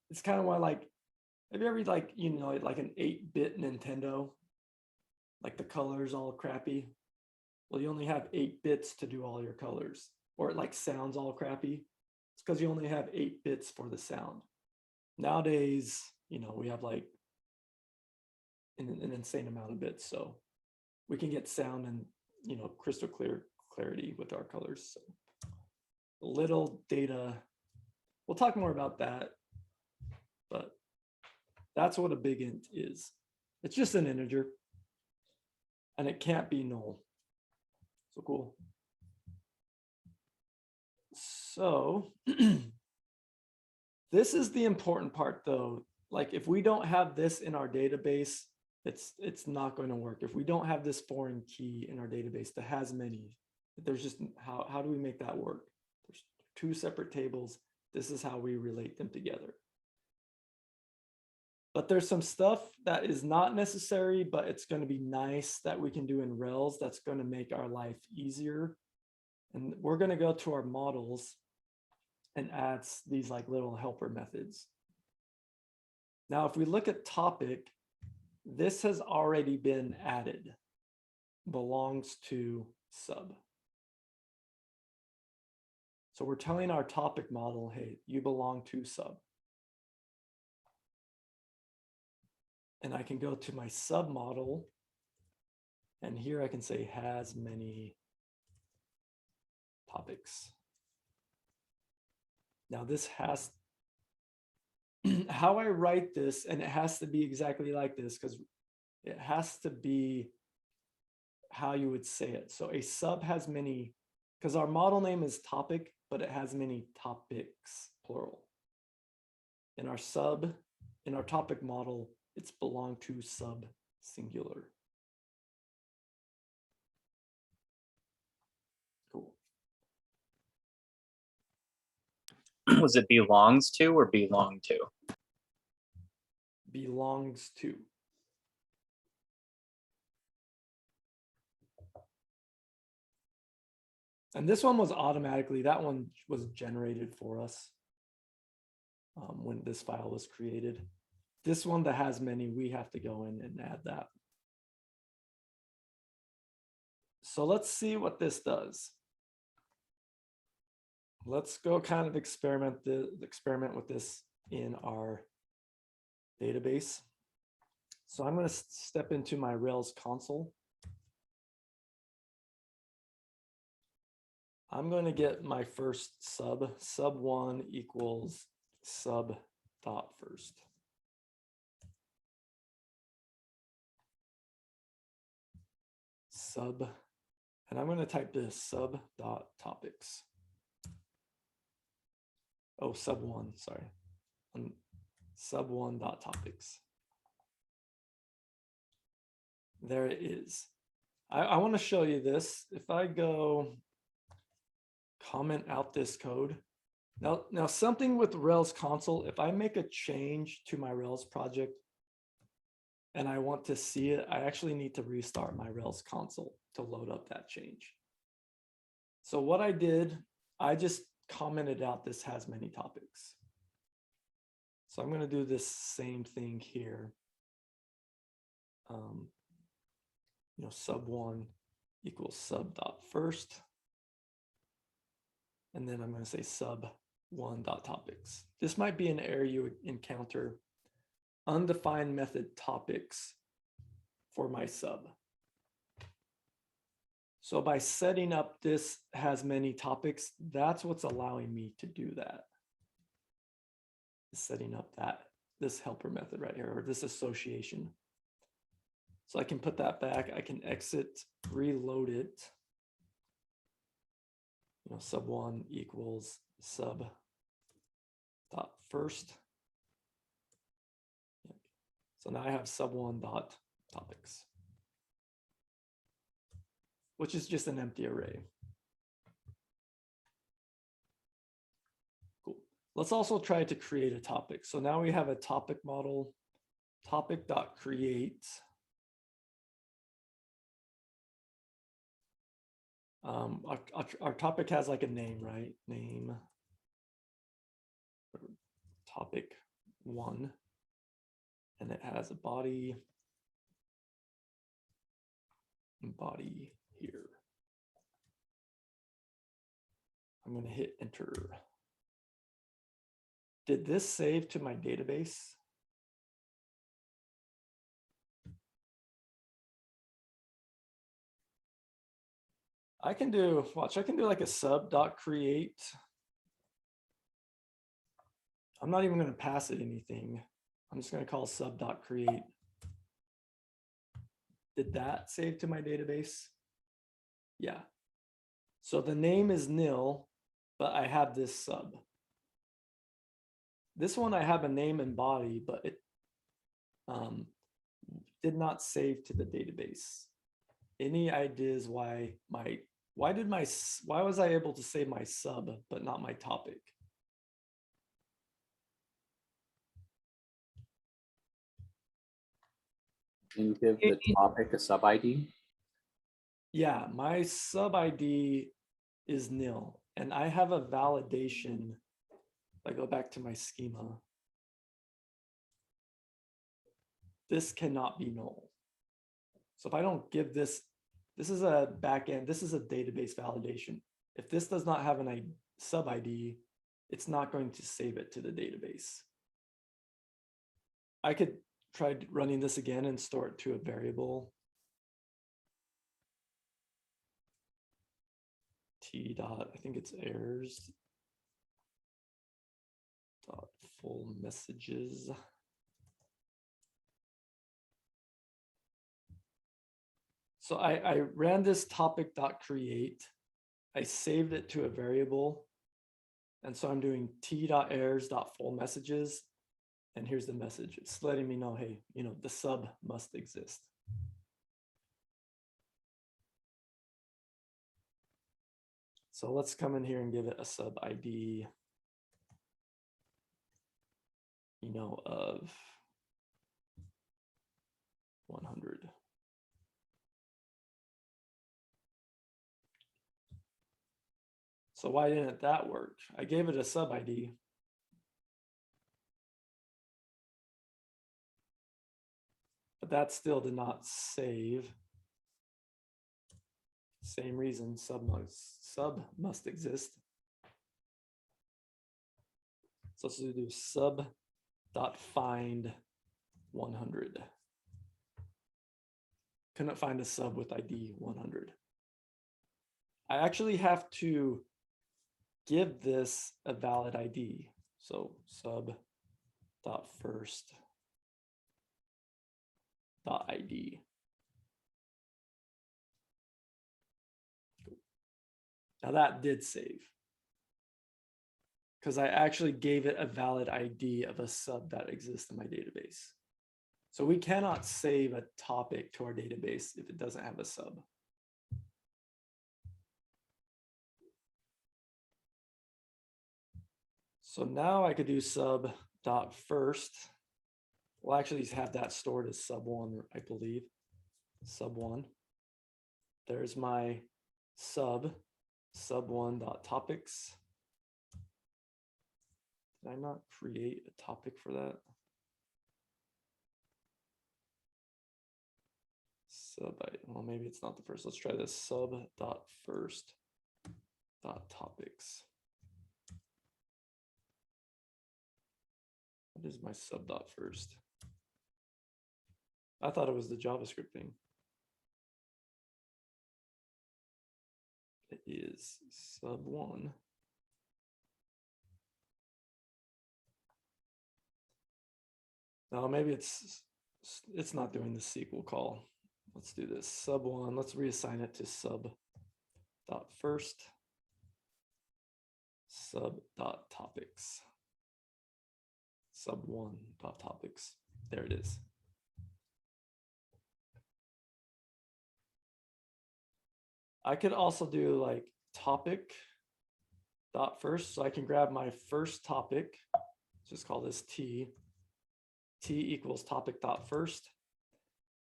Speaker 1: It's kind of why, like, have you ever like, you know, like an 8-bit Nintendo, like the colors all crappy? Well, you only have 8 bits to do all your colors, or it like sounds all crappy. It's because you only have 8 bits for the sound. Nowadays, you know, we have like an insane amount of bits, so we can get sound and, you know, crystal clear clarity with our colors. So little data, we'll talk more about that, but that's what a big int is. It's just an integer and it can't be null. So cool. So this is the important part though. Like if we don't have this in our database, it's not going to work. If we don't have this foreign key in our database that has many, there's just, how do we make that work? There's 2 separate tables. This is how we relate them together. But there's some stuff that is not necessary, but it's going to be nice that we can do in Rails that's going to make our life easier. And we're going to go to our models and add these like little helper methods. Now, if we look at topic, this has already been added, belongs to sub. So we're telling our topic model, hey, you belong to sub. And I can go to my sub model, and here I can say has many topics. Now this has, how I write this, and it has to be exactly like this because it has to be how you would say it. So a sub has many, because our model name is topic, but it has many topics, plural. In our topic model, it's belong to sub singular. Cool.
Speaker 2: Was it belongs to or belong to?
Speaker 1: Belongs to. And this one was automatically, that one was generated for us when this file was created. This one that has many, we have to go in and add that. So let's see what this does. Let's go kind of experiment with this in our database. So I'm going to step into my Rails console. I'm going to get my first sub1 equals sub dot first. Sub, and I'm going to type this sub dot topics. Oh, sub1, sorry. Sub1 dot topics. There it is. I want to show you this. If I go comment out this code. Now something with Rails console, if I make a change to my Rails project and I want to see it, I actually need to restart my Rails console to load up that change. So what I did, I just commented out this has many topics. So I'm going to do this same thing here. Sub1 equals sub dot first. And then I'm going to say sub1 dot topics. This might be an error you would encounter. Undefined method topics for my sub. So by setting up this has many topics, that's what's allowing me to do that. Setting up this helper method right here, or this association. So I can put that back, I can exit, reload it. Sub1 equals sub dot first. So now I have sub1 dot topics, which is just an empty array. Cool. Let's also try to create a topic. So now we have a topic model, topic.create. Our topic has like a name, right? Name, topic 1, and it has a body and body here. I'm going to hit enter. Did this save to my database? I can do, watch, I can do like a sub.create. I'm not even going to pass it anything. I'm just going to call sub.create. Did that save to my database? Yeah. So the name is nil, but I have this sub. This one I have a name and body, but it did not save to the database. Any ideas why was I able to save my sub but not my topic?
Speaker 6: Can you give the topic a sub ID?
Speaker 1: Yeah, my sub ID is nil, and I have a validation. If I go back to my schema, this cannot be null. So if I don't give this, this is a backend, this is a database validation. If this does not have an sub ID, it's not going to save it to the database. I could try running this again and store it to a variable. T dot, I think it's errors. dot full messages. So I ran this topic.create. I saved it to a variable. And so I'm doing t.errors.fullMessages. And here's the message. It's letting me know, hey, the sub must exist. So let's come in here and give it a sub ID, of 100. So why didn't that work? I gave it a sub ID. But that still did not save. Same reason, sub must exist. So let's do sub.find 100. Couldn't find a sub with ID 100. I actually have to give this a valid ID. So sub.first.id. Now that did save, because I actually gave it a valid ID of a sub that exists in my database. So we cannot save a topic to our database if it doesn't have a sub. So now I could do sub.first. We'll actually have that stored as sub1, I believe. Sub1. There's my sub1.topics. Did I not create a topic for that? Well, maybe it's not the first. Let's try this sub.first.topics. What is my sub.first? I thought it was the JavaScript thing. It is sub1. No, maybe it's not doing the SQL call. Let's do this sub1. Let's reassign it to sub.first sub.topics. Sub1.topics. There it is. I could also do like topic.first. So I can grab my first topic. Just call this T. T equals topic.first.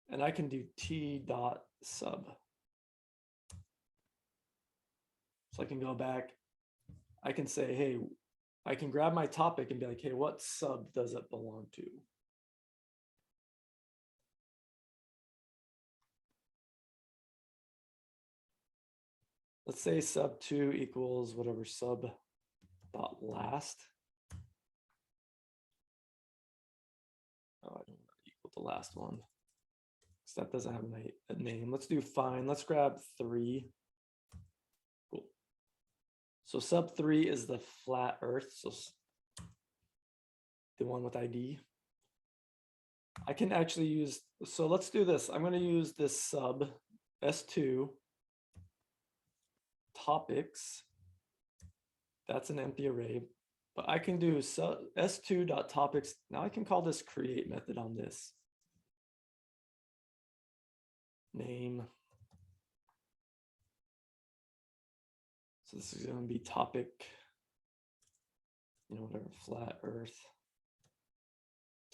Speaker 1: And I can do t.sub. So I can go back. I can say, hey, I can grab my topic and be like, hey, what sub does it belong to? Let's say sub2 equals whatever sub.last. Oh, I don't want to equal the last one. So that doesn't have a name. Let's do fine. Let's grab 3. Cool. So sub3 is the flat earth. So the one with ID. I can actually use, so let's do this. I'm going to use this sub S2 topics. That's an empty array, but I can do sub S2.topics. Now I can call this create method on this. Name. So this is going to be topic, whatever, flat earth,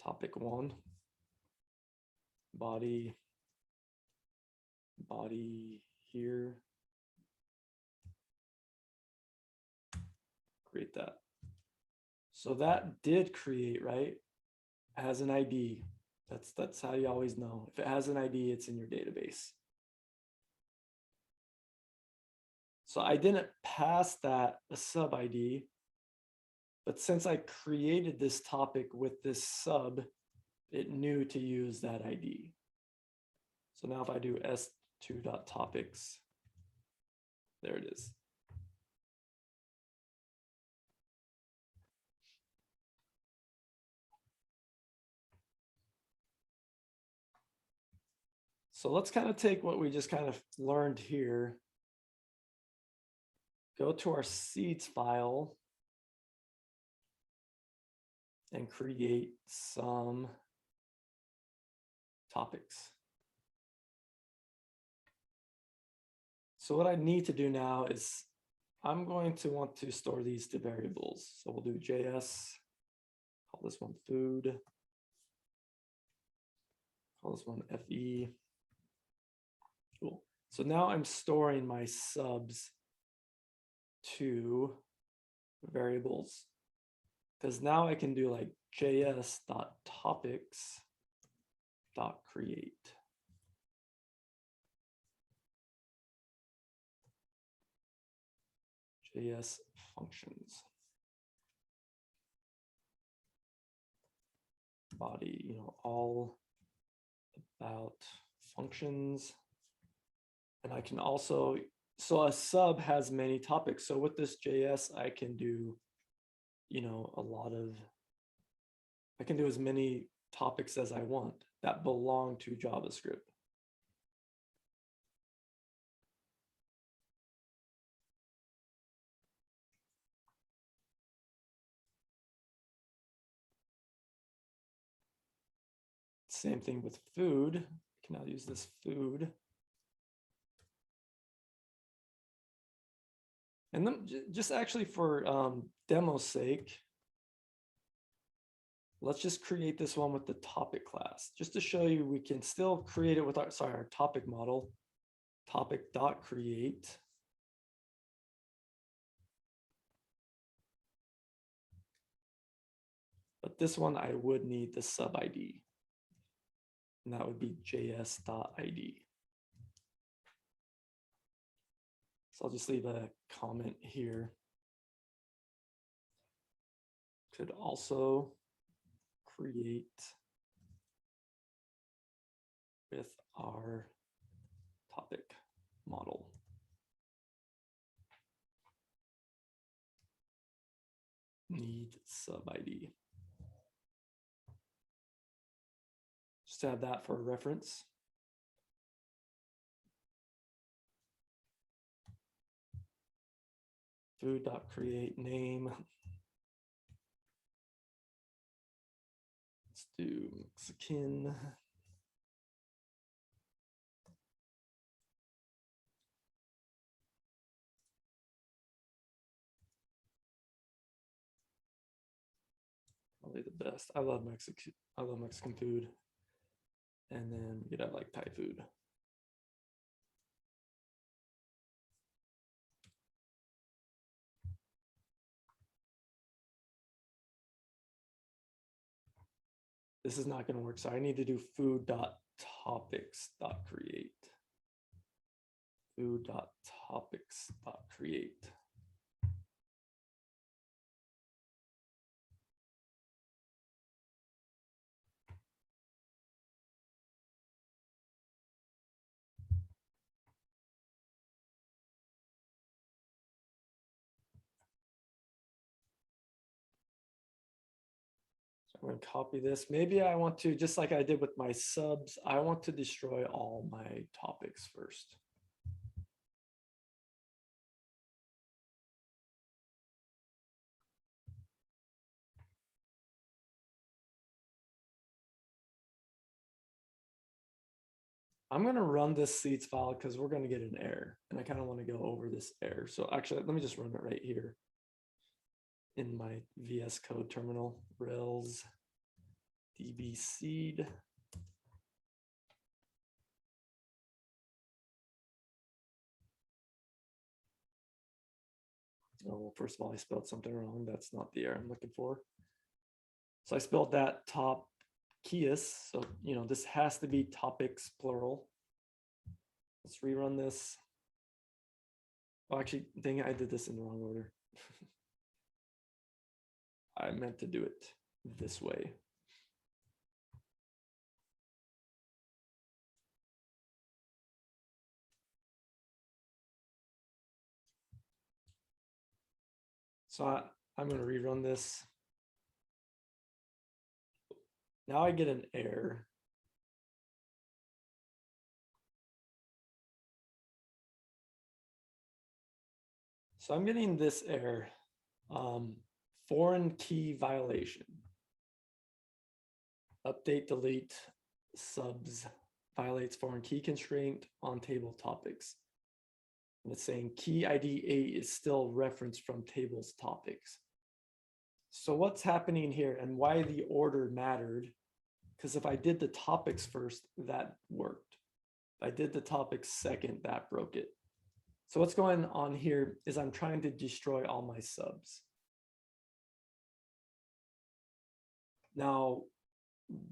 Speaker 1: topic 1, body here, create that. So that did create, right? It has an ID. That's how you always know. If it has an ID, it's in your database. So I didn't pass that a sub ID, but since I created this topic with this sub, it knew to use that ID. So now if I do s2.topics, there it is. So let's kind of take what we just kind of learned here. Go to our seeds file and create some topics. So what I need to do now is I'm going to want to store these to variables. So we'll do JS, call this one food, call this one FE. Cool. So now I'm storing my subs to variables, because now I can do like js.topics.create. JS functions. Body, all about functions. And I can also, so a sub has many topics. So with this JS, I can do, I can do as many topics as I want that belong to JavaScript. Same thing with food. I can now use this food. And then just actually for demo's sake, let's just create this one with the topic class, just to show you we can still create it with our topic model, topic.create. But this one, I would need the sub ID. And that would be js.id. So I'll just leave a comment here. Could also create with our topic model. Need sub ID. Just add that for reference. Food.create name. Let's do Mexican. Probably the best. I love Mexican food. And then you could have like Thai food. This is not going to work. So I need to do food.topics.create. Food.topics.create. I'm going to copy this. Maybe I want to, just like I did with my subs, I want to destroy all my topics first. I'm going to run this seeds file because we're going to get an error. And I kind of want to go over this error. So actually, let me just run it right here in my VS Code terminal, Railsdb seed. Oh, well, first of all, I spelled something wrong. That's not the error I'm looking for. So I spelled that top Kias. So, this has to be topics plural. Let's rerun this. Oh, actually, dang it, I did this in the wrong order. I meant to do it this way. So I'm going to rerun this. Now I get an error. So I'm getting this error, foreign key violation. Update, delete, subs violates foreign key constraint on table topics. And it's saying key ID 8 is still referenced from tables topics. So what's happening here and why the order mattered? Because if I did the topics first, that worked. If I did the topics second, that broke it. So what's going on here is I'm trying to destroy all my subs. Now,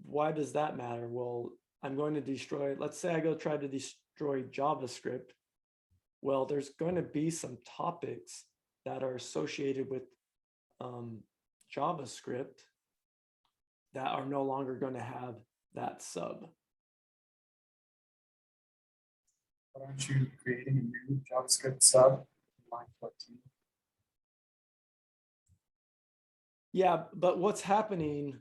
Speaker 1: why does that matter? Well, I'm going to destroy, let's say I go try to destroy JavaScript. Well, there's going to be some topics that are associated with JavaScript that are no longer going to have that sub.
Speaker 7: Why aren't you creating a new JavaScript sub in line 14?
Speaker 1: Yeah, but what's happening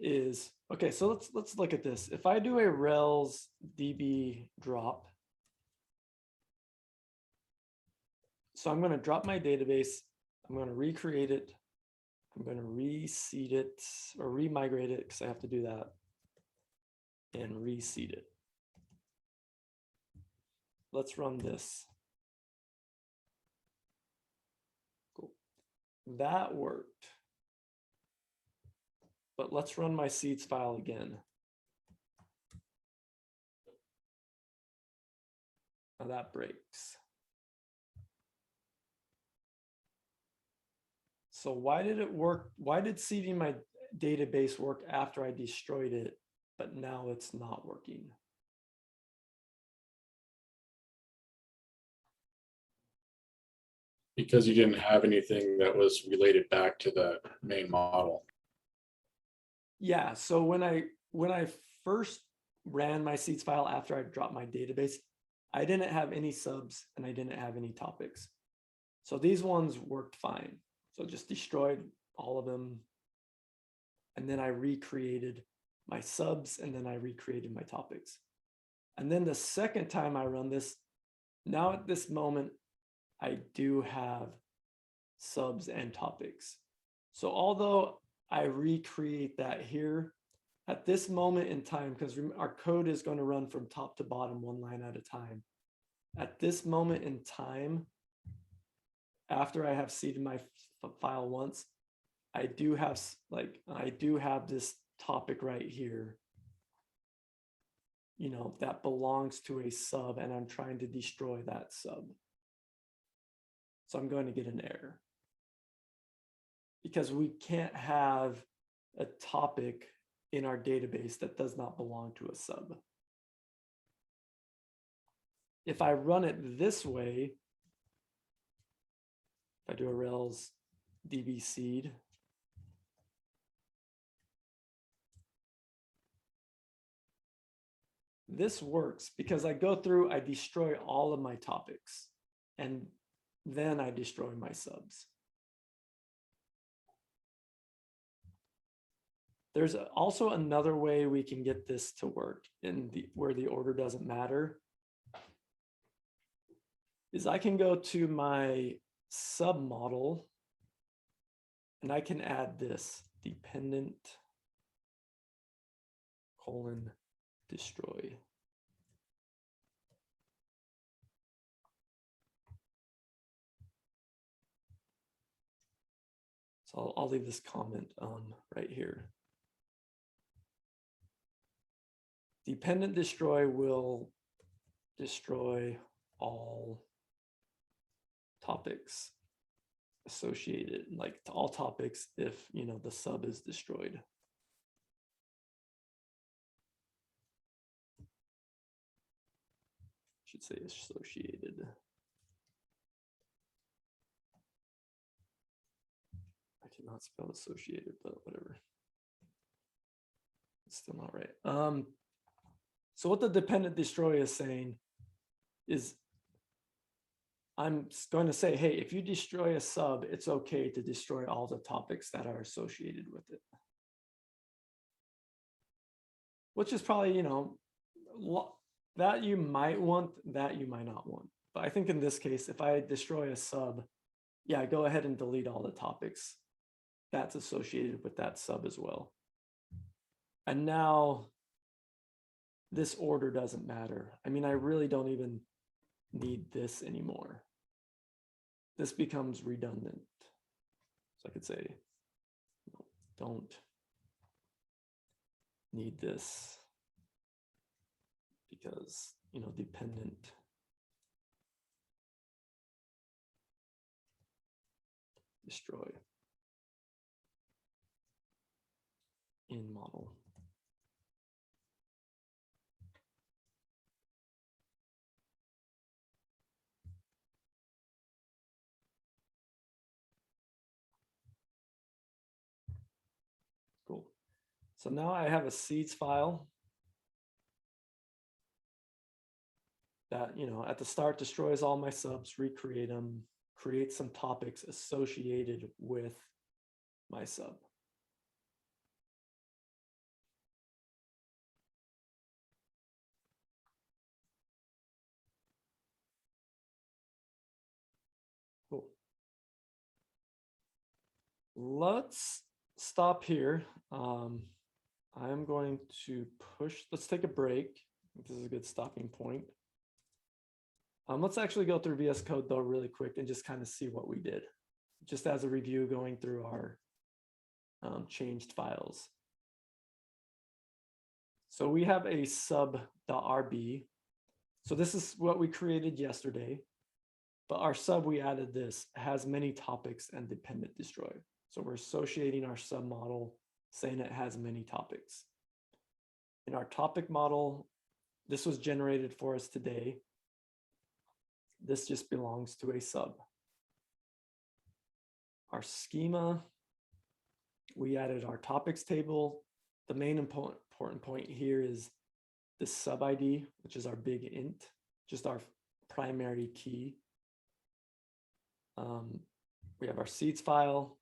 Speaker 1: is, okay, so let's look at this. If I do a Railsdb drop, so I'm going to drop my database, I'm going to recreate it, I'm going to reseed it or remigrate it because I have to do that, and reseed it. Let's run this. Cool. That worked. But let's run my seeds file again. Now that breaks. So why did it work? Why did seeding my database work after I destroyed it, but now it's not working?
Speaker 8: Because you didn't have anything that was related back to the main model.
Speaker 1: Yeah, so when I first ran my seeds file after I dropped my database, I didn't have any subs and I didn't have any topics. So these ones worked fine. So just destroyed all of them. And then I recreated my subs and then I recreated my topics. And then the second time I run this, now at this moment, I do have subs and topics. So although I recreate that here, at this moment in time, because our code is going to run from top to bottom one line at a time. At this moment in time, after I have seeded my file once, I do have this topic right here, you know, that belongs to a sub, and I'm trying to destroy that sub. So I'm going to get an error because we can't have a topic in our database that does not belong to a sub. If I run it this way, if I do a Railsdb seed, this works because I go through, I destroy all of my topics, and then I destroy my subs. There's also another way we can get this to work where the order doesn't matter, is I can go to my sub model and I can add this dependent : destroy. So I'll leave this comment right here. Dependent destroy will destroy all topics associated, like all topics if, you know, the sub is destroyed. Should say associated. I cannot spell associated, but whatever. It's still not right. So what the dependent destroy is saying is I'm going to say, hey, if you destroy a sub, it's okay to destroy all the topics that are associated with it. Which is probably, you know, that you might want, that you might not want. But I think in this case, if I destroy a sub, yeah, go ahead and delete all the topics that's associated with that sub as well. And now this order doesn't matter. I mean, I really don't even need this anymore. This becomes redundant. So I could say, don't need this because, you know, dependent. Destroy in model. Cool. So now I have a seeds file that, you know, at the start destroys all my subs, recreate them, create some topics associated with my sub. Cool. Let's stop here. I'm going to push, let's take a break. This is a good stopping point. Let's actually go through VS Code though really quick and just kind of see what we did. Just as a review going through our changed files. So we have a sub.rb. So this is what we created yesterday, but our sub, we added this, has many topics and dependent destroy. So we're associating our sub model saying it has many topics. In our topic model, this was generated for us today. This just belongs to a sub. Our schema, we added our topics table. The main important point here is the sub ID, which is our big int, just our primary key. We have our seeds file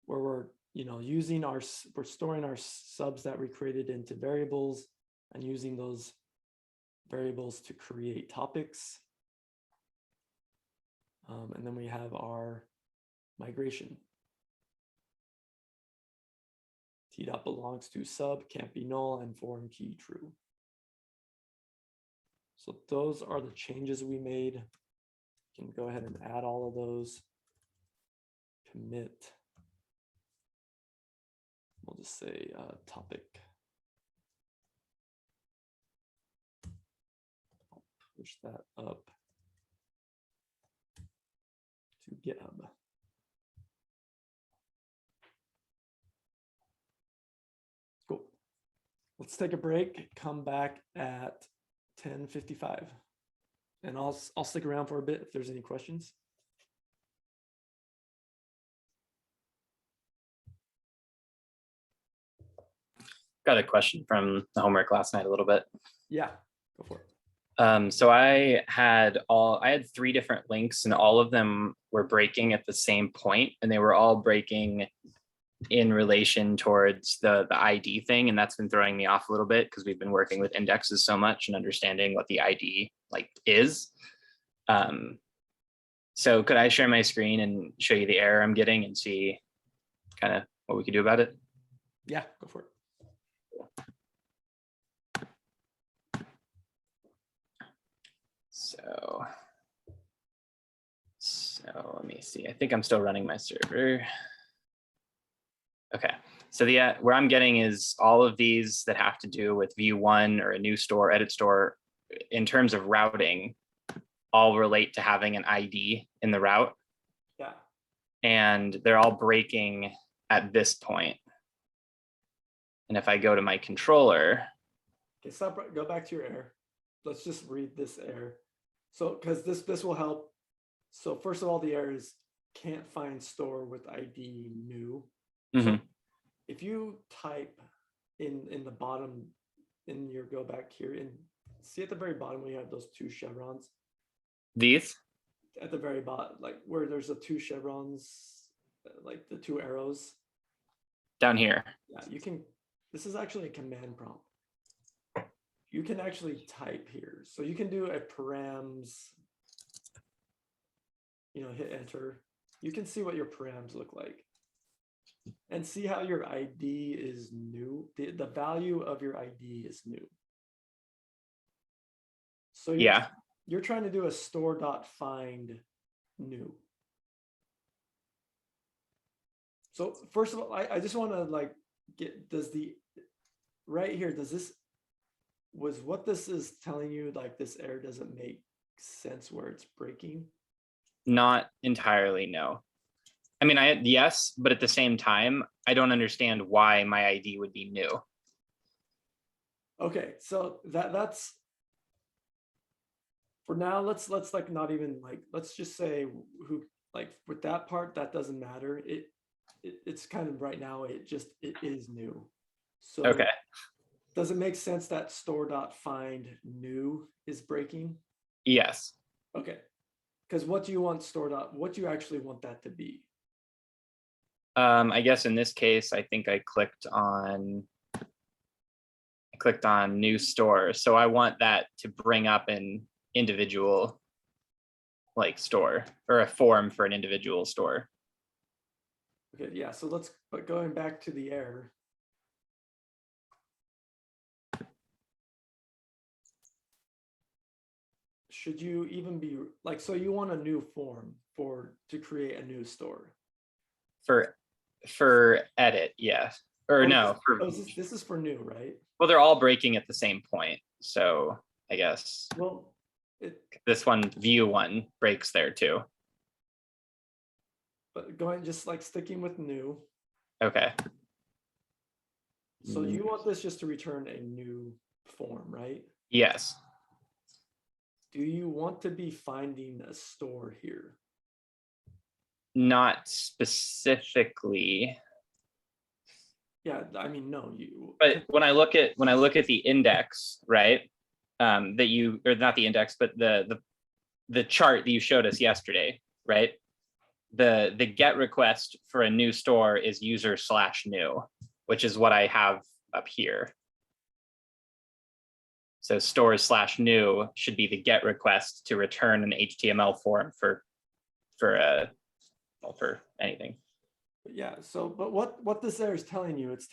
Speaker 1: where we're, you know, using our, we're storing our subs that we created into variables and using those variables to create topics. And then we have our migration. T dot belongs to sub, can't be null, and foreign key true. So those are the changes we made. You can go ahead and add all of those. Commit. We'll just say topic. I'll push that up to GitHub. Cool. Let's take a break, come back at 10:55. And I'll stick around for a bit if there's any questions.
Speaker 2: Got a question from the homework last night a little bit.
Speaker 1: Yeah, go for it.
Speaker 2: So I had 3 different links and all of them were breaking at the same point, and they were all breaking in relation towards the ID thing. And that's been throwing me off a little bit because we've been working with indexes so much and understanding what the ID like is. So could I share my screen and show you the error I'm getting and see kind of what we could do about it?
Speaker 1: Yeah, go for it.
Speaker 2: So let me see. I think I'm still running my server. Okay, so where I'm getting is all of these that have to do with view 1 or a new store, edit store, in terms of routing, all relate to having an ID in the route.
Speaker 1: Yeah.
Speaker 2: And they're all breaking at this point. And if I go to my controller.
Speaker 1: Okay, stop, go back to your error. Let's just read this error. So, because this will help. So first of all, the error is can't find store with ID new.
Speaker 2: Mm-hmm.
Speaker 1: So if you type in the bottom, in your go back here, and see at the very bottom when you have those 2 chevrons.
Speaker 2: These?
Speaker 1: At the very bottom, like where there's the 2 chevrons, like the 2 arrows.
Speaker 2: Down here.
Speaker 1: Yeah, you can, this is actually a command prompt. you can actually type here. So you can do a params, hit enter. You can see what your params look like and see how your ID is new. The value of your ID is new. So you're trying to do a store.find new. So first of all, I just want to like right here, was what this is telling you, like this error doesn't make sense where it's breaking?
Speaker 2: Not entirely, no. I mean, yes, but at the same time, I don't understand why my ID would be new.
Speaker 1: Okay, so that's for now. Let's like not even like, let's just say who, like with that part, that doesn't matter. It's kind of right now, it is new. So
Speaker 2: Okay.
Speaker 1: does it make sense that store.find new is breaking?
Speaker 2: Yes.
Speaker 1: Okay. Because what do you want what do you actually want that to be?
Speaker 2: I guess in this case, I think I clicked on new store. So I want that to bring up an individual like store or a form for an individual store.
Speaker 1: Okay, yeah, so but going back to the error. Should you even be like, so you want a new form to create a new store?
Speaker 2: For edit, yes. Or no.
Speaker 1: This is for new, right?
Speaker 2: Well, they're all breaking at the same point. So I guess
Speaker 1: well,
Speaker 2: this one, view one, breaks there too.
Speaker 1: But just like sticking with new.
Speaker 2: Okay.
Speaker 1: So you want this just to return a new form, right?
Speaker 2: Yes.
Speaker 1: Do you want to be finding a store here?
Speaker 2: Not specifically.
Speaker 1: Yeah, I mean, no,
Speaker 2: But when I look at the index, right? That you, or not the index, but the chart that you showed us yesterday, right? The get request for a new store is user/new, which is what I have up here. So stores/new should be the get request to return an HTML form for anything.
Speaker 1: Yeah, so but what this error is telling you, it's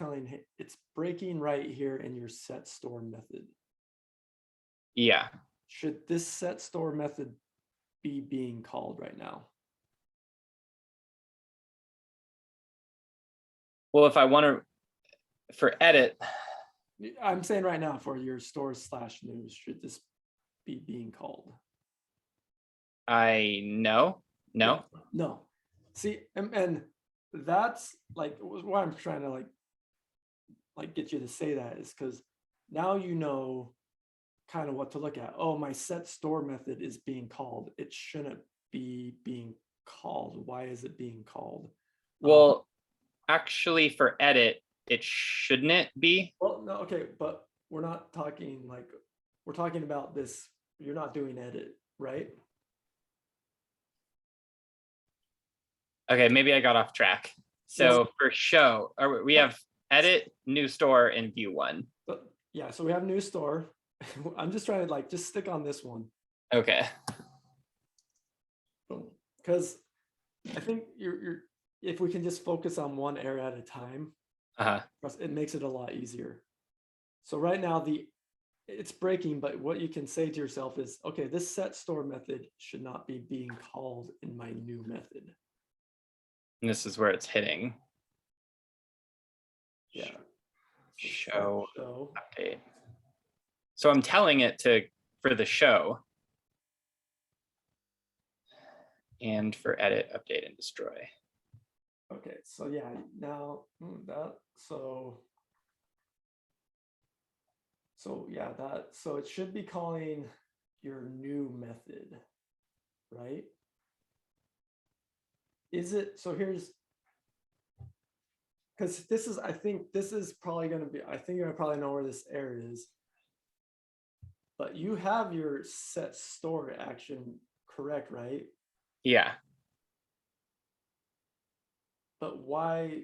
Speaker 1: breaking right here in your set store method.
Speaker 2: Yeah.
Speaker 1: Should this set store method be being called right now?
Speaker 2: Well, if I want to, for edit,
Speaker 1: I'm saying right now for your stores/news, should this be being called?
Speaker 2: no.
Speaker 1: No. See, and that's like why I'm trying to like get you to say that is because now you know kind of what to look at. Oh, my set store method is being called. It shouldn't be being called. Why is it being called?
Speaker 2: Well, actually for edit, it shouldn't it be?
Speaker 1: Well, no, okay, but we're not talking like, we're talking about this. You're not doing edit, right?
Speaker 2: Okay, maybe I got off track. So for show, we have edit, new store, and view one.
Speaker 1: But yeah, so we have new store. I'm just trying to like just stick on this one.
Speaker 2: Okay.
Speaker 1: Because I think you're if we can just focus on one error at a time, it makes it a lot easier. So right now it's breaking, but what you can say to yourself is, okay, this set store method should not be being called in my new method.
Speaker 2: And this is where it's hitting.
Speaker 1: Yeah.
Speaker 2: Show update. So I'm telling it for the show and for edit, update, and destroy.
Speaker 1: Okay, so yeah, now so yeah, so it should be calling your new method, right? Is it, so here's, because I think this is probably going to be, I think I probably know where this error is. But you have your set store action correct, right?
Speaker 2: Yeah.
Speaker 1: But why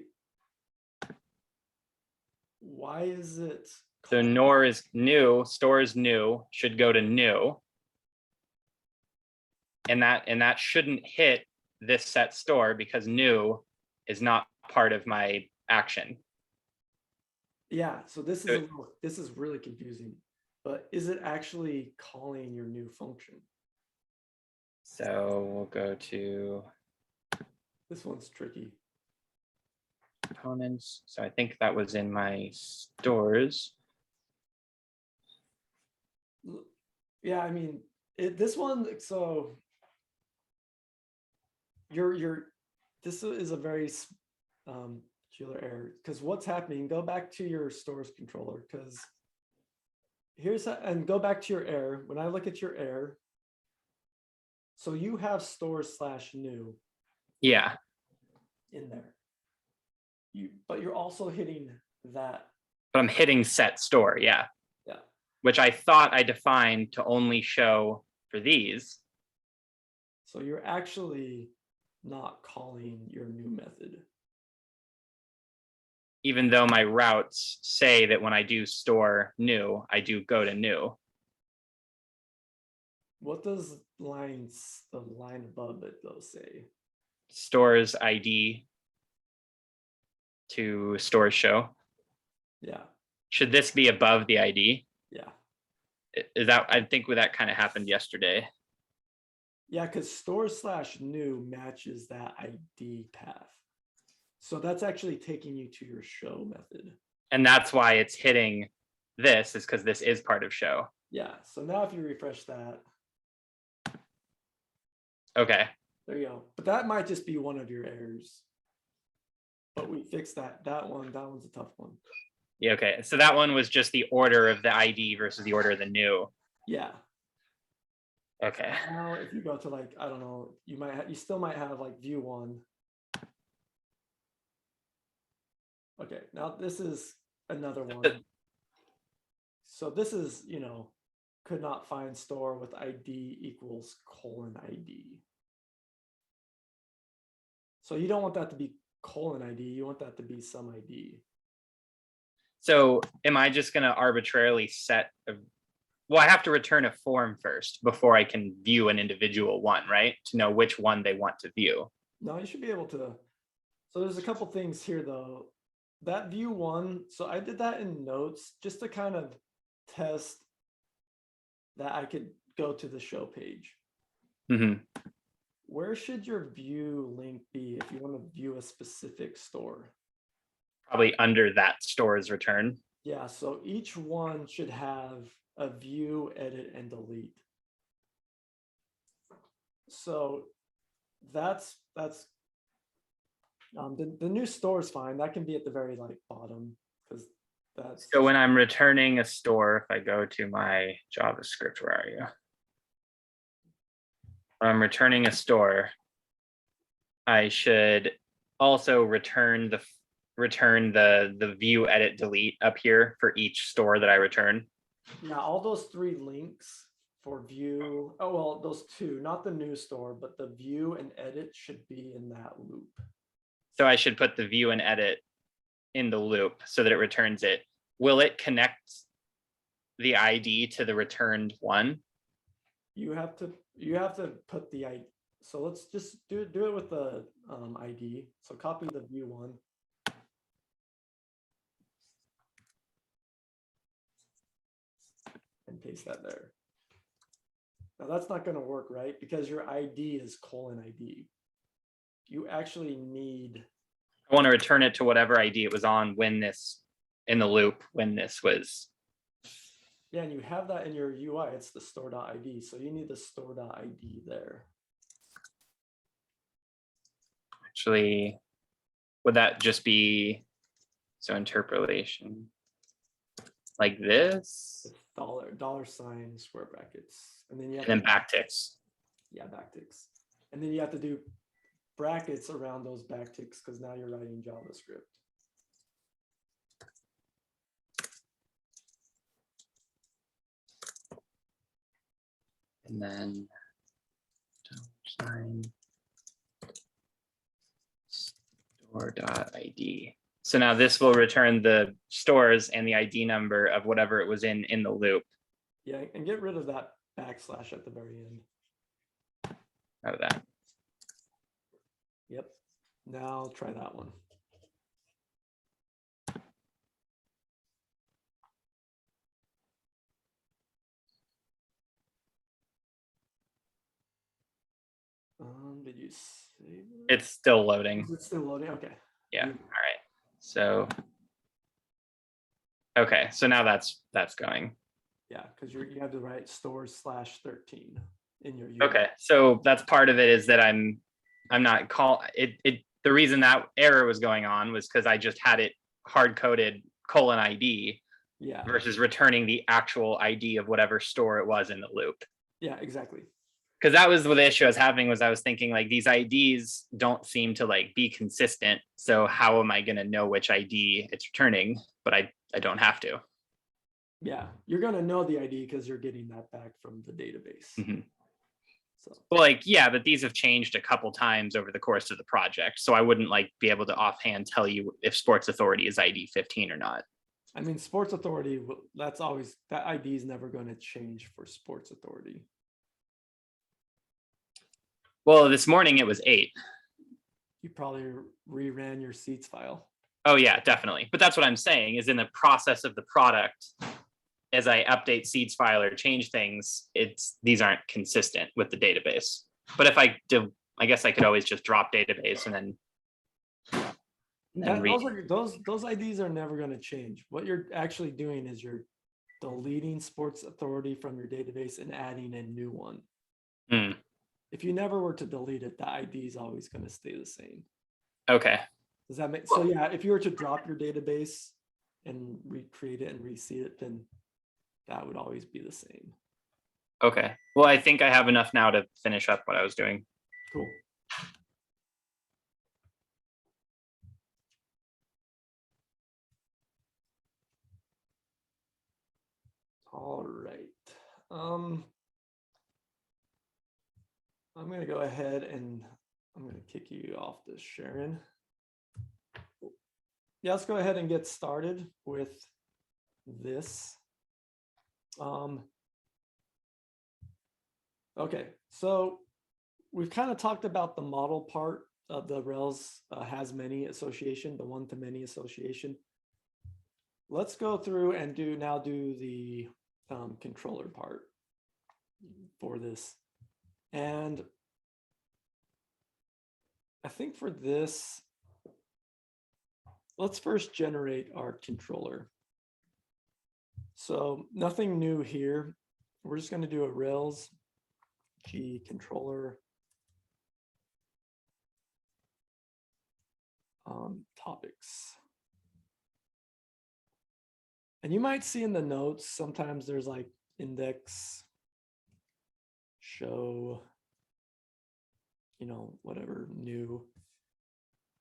Speaker 1: is it
Speaker 2: So nor is new, stores new should go to new. And that shouldn't hit this set store because new is not part of my action.
Speaker 1: Yeah, so this is this is really confusing, but is it actually calling your new function?
Speaker 2: So we'll go to
Speaker 1: This one's tricky.
Speaker 2: components. So I think that was in my stores.
Speaker 1: Yeah, I mean, this one, so this is a very peculiar error, because what's happening, go back to your stores controller, because and go back to your error. When I look at your error, so you have stores/new
Speaker 2: Yeah.
Speaker 1: in there. But you're also hitting that.
Speaker 2: But I'm hitting set store, yeah.
Speaker 1: Yeah.
Speaker 2: Which I thought I defined to only show for these.
Speaker 1: So you're actually not calling your new method.
Speaker 2: Even though my routes say that when I do store new, I do go to new.
Speaker 1: What does the line above it though say?
Speaker 2: Stores ID to stores show.
Speaker 1: Yeah.
Speaker 2: Should this be above the ID?
Speaker 1: Yeah.
Speaker 2: Is that, I think that kind of happened yesterday.
Speaker 1: Yeah, because store/new matches that ID path. So that's actually taking you to your show method.
Speaker 2: And that's why it's hitting this, is because this is part of show.
Speaker 1: Yeah, so now if you refresh that,
Speaker 2: Okay.
Speaker 1: there you go. But that might just be one of your errors. But we fixed that. That one's a tough one.
Speaker 2: Yeah, okay. So that one was just the order of the ID versus the order of the new.
Speaker 1: Yeah.
Speaker 2: Okay.
Speaker 1: Now if you go to like, I don't know, you still might have like view one. Okay, now this is another one. So this is, could not find store with ID equals :ID. So you don't want that to be :ID, you want that to be some ID.
Speaker 2: So am I just going to arbitrarily set well, I have to return a form first before I can view an individual one, right? To know which one they want to view.
Speaker 1: No, you should be able to. So there's a couple things here though. That view one, so I did that in notes just to kind of test that I could go to the show page.
Speaker 2: Mm-hmm.
Speaker 1: Where should your view link be if you want to view a specific store?
Speaker 2: Probably under that store's return.
Speaker 1: Yeah, so each one should have a view, edit, and delete. So that's the new store is fine. That can be at the very bottom, because that's.
Speaker 2: So when I'm returning a store, if I go to my JavaScript, where are you? When I'm returning a store, I should also return the view, edit, delete up here for each store that I return.
Speaker 1: Yeah, all those three links for view. Oh, well, those two, not the new store, but the view and edit should be in that loop.
Speaker 2: So I should put the view and edit in the loop so that it returns it. Will it connect the ID to the returned one?
Speaker 1: You have to put the ID. So let's just do it with the ID. So copy the view one. And paste that there. Now that's not going to work, right? Because your ID is :ID. You actually need.
Speaker 2: I want to return it to whatever ID it was on when this in the loop, when this was.
Speaker 1: Yeah, and you have that in your UI. It's the store.id. So you need the store.id there.
Speaker 2: Actually, would that just be so interpolation like this?
Speaker 1: It's $, square brackets, and then you have
Speaker 2: And then backticks.
Speaker 1: Yeah, backticks, and then you have to do brackets around those backticks because now you're writing JavaScript.
Speaker 2: And then $sign store.id. So now this will return the stores and the ID number of whatever it was in the loop.
Speaker 1: Yeah, and get rid of that backslash at the very end.
Speaker 2: Out of that.
Speaker 1: Yep. Now try that one. Did you save it?
Speaker 2: It's still loading.
Speaker 1: Is it still loading? Okay.
Speaker 2: Yeah. All right. So. Okay. So now that's going.
Speaker 1: Yeah, because you have the right stores/13 in your
Speaker 2: Okay. So that's part of it is that I'm not the reason that error was going on was because I just had it hard coded :ID.
Speaker 1: Yeah.
Speaker 2: Versus returning the actual ID of whatever store it was in the loop.
Speaker 1: Yeah, exactly.
Speaker 2: Because that was the issue I was having was I was thinking like these IDs don't seem to like be consistent. So how am I going to know which ID it's returning? But I don't have to.
Speaker 1: Yeah, you're going to know the ID because you're getting that back from the database.
Speaker 2: Mhm.
Speaker 1: So,
Speaker 2: Well, like, yeah, but these have changed a couple times over the course of the project. So I wouldn't like be able to offhand tell you if Sports Authority is ID 15 or not.
Speaker 1: I mean, Sports Authority, that ID is never going to change for Sports Authority.
Speaker 2: Well, this morning it was 8.
Speaker 1: You probably reran your seats file.
Speaker 2: Oh yeah, definitely. But that's what I'm saying is in the process of the product, as I update seeds file or change things, these aren't consistent with the database. But if I do, I guess I could always just drop database and then
Speaker 1: Those IDs are never going to change. What you're actually doing is you're deleting Sports Authority from your database and adding a new one.
Speaker 2: Hmm.
Speaker 1: If you never were to delete it, the ID is always going to stay the same.
Speaker 2: Okay.
Speaker 1: Does that make so? Yeah, if you were to drop your database and recreate it and reseed it, then that would always be the same.
Speaker 2: Okay. Well, I think I have enough now to finish up what I was doing.
Speaker 1: Cool. All right. I'm going to go ahead and I'm going to kick you off this, Sharon. Yeah, let's go ahead and get started with this. Okay, so we've kind of talked about the model part of the Rails has many association, the one-to-many association. Let's go through and do the controller part for this. And I think for this, let's first generate our controller. So nothing new here. We're just going to do a Rails G controller topics. And you might see in the notes, sometimes there's like index, show, whatever new.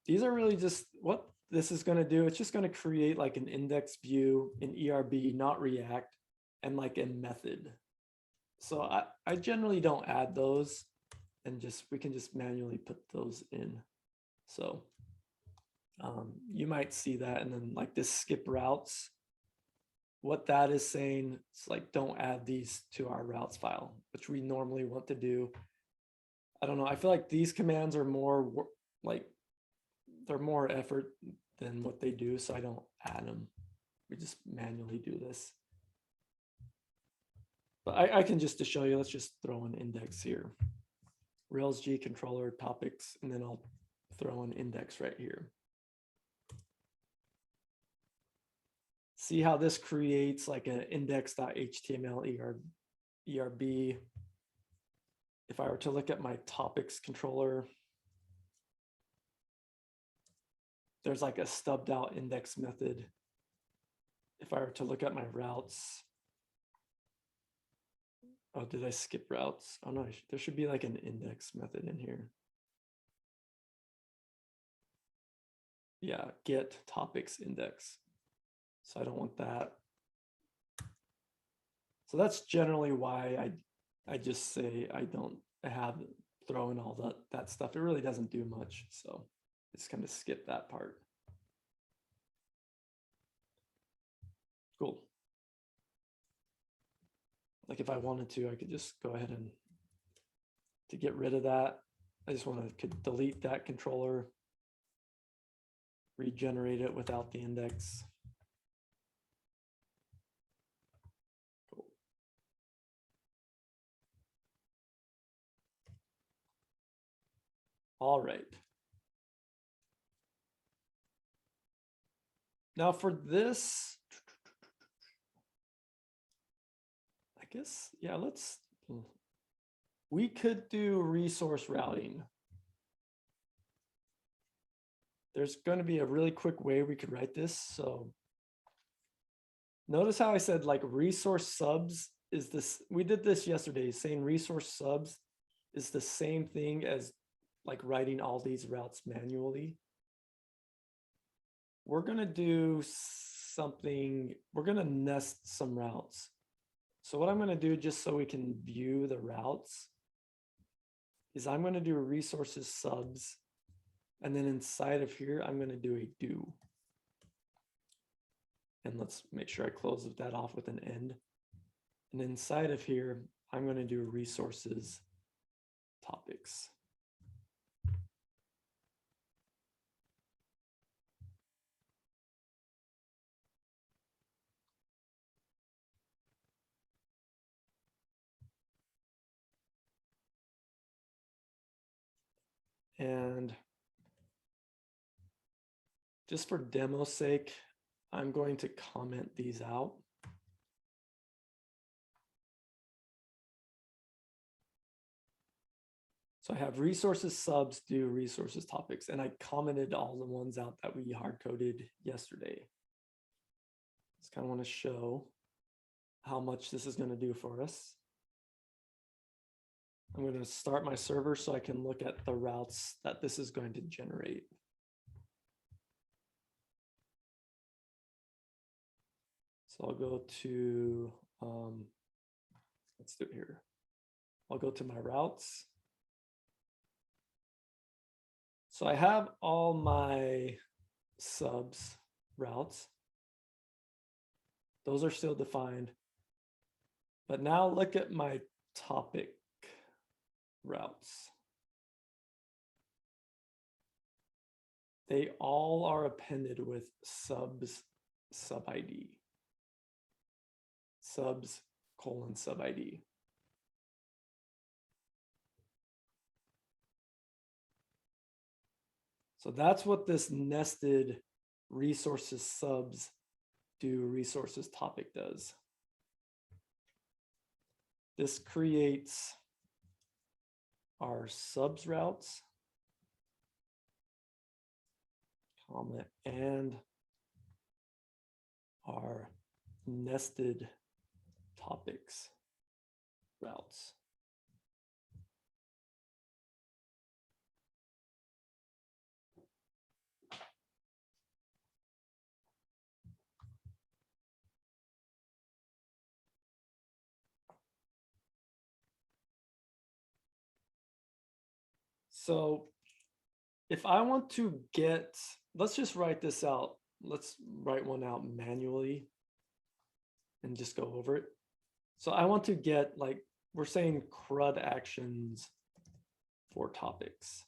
Speaker 1: These are really just what this is going to do. It's just going to create like an index view in ERB, not React, and like a method. So I generally don't add those, and we can just manually put those in. So you might see that, and then like this skip routes. What that is saying, it's like don't add these to our routes file, which we normally want to do. I don't know. I feel like these commands are more like they're more effort than what they do, so I don't add them. We just manually do this. But I can just to show you, let's just throw an index here. Rails G controller topics, and then I'll throw an index right here. See how this creates like an index.html ERB. If I were to look at my topics controller, there's like a stubbed out index method. If I were to look at my routes, oh, did I skip routes? Oh no, there should be like an index method in here. Yeah, get topics index. So I don't want that. So that's generally why I just say I have throw in all that stuff. It really doesn't do much. So just kind of skip that part. Cool. Like if I wanted to, I could just go ahead and to get rid of that. I just want to delete that controller, regenerate it without the index. Cool. All right. Now for this, I guess, yeah, we could do resource routing. There's going to be a really quick way we could write this. So notice how I said like resource subs is this, we did this yesterday, saying resource subs is the same thing as like writing all these routes manually. We're going to do something, we're going to nest some routes. So what I'm going to do, just so we can view the routes, is I'm going to do resources subs. And then inside of here, I'm going to do a do. And let's make sure I close that off with an end. And inside of here, I'm going to do resources topics. And just for demo's sake, I'm going to comment these out. So I have resources subs do resources topics, and I commented all the ones out that we hard coded yesterday. Just kind of want to show how much this is going to do for us. I'm going to start my server so I can look at the routes that this is going to generate. So I'll go to, let's do it here. I'll go to my routes. So I have all my subs routes. Those are still defined. But now look at my topic routes. They all are appended with subs sub ID. Subs : sub ID. So that's what this nested resources subs do resources topic does. This creates our subs routes, comma, and our nested topics routes. So if I want to get, let's just write this out. Let's write one out manually and just go over it. So I want to get, like, we're saying CRUD actions for topics.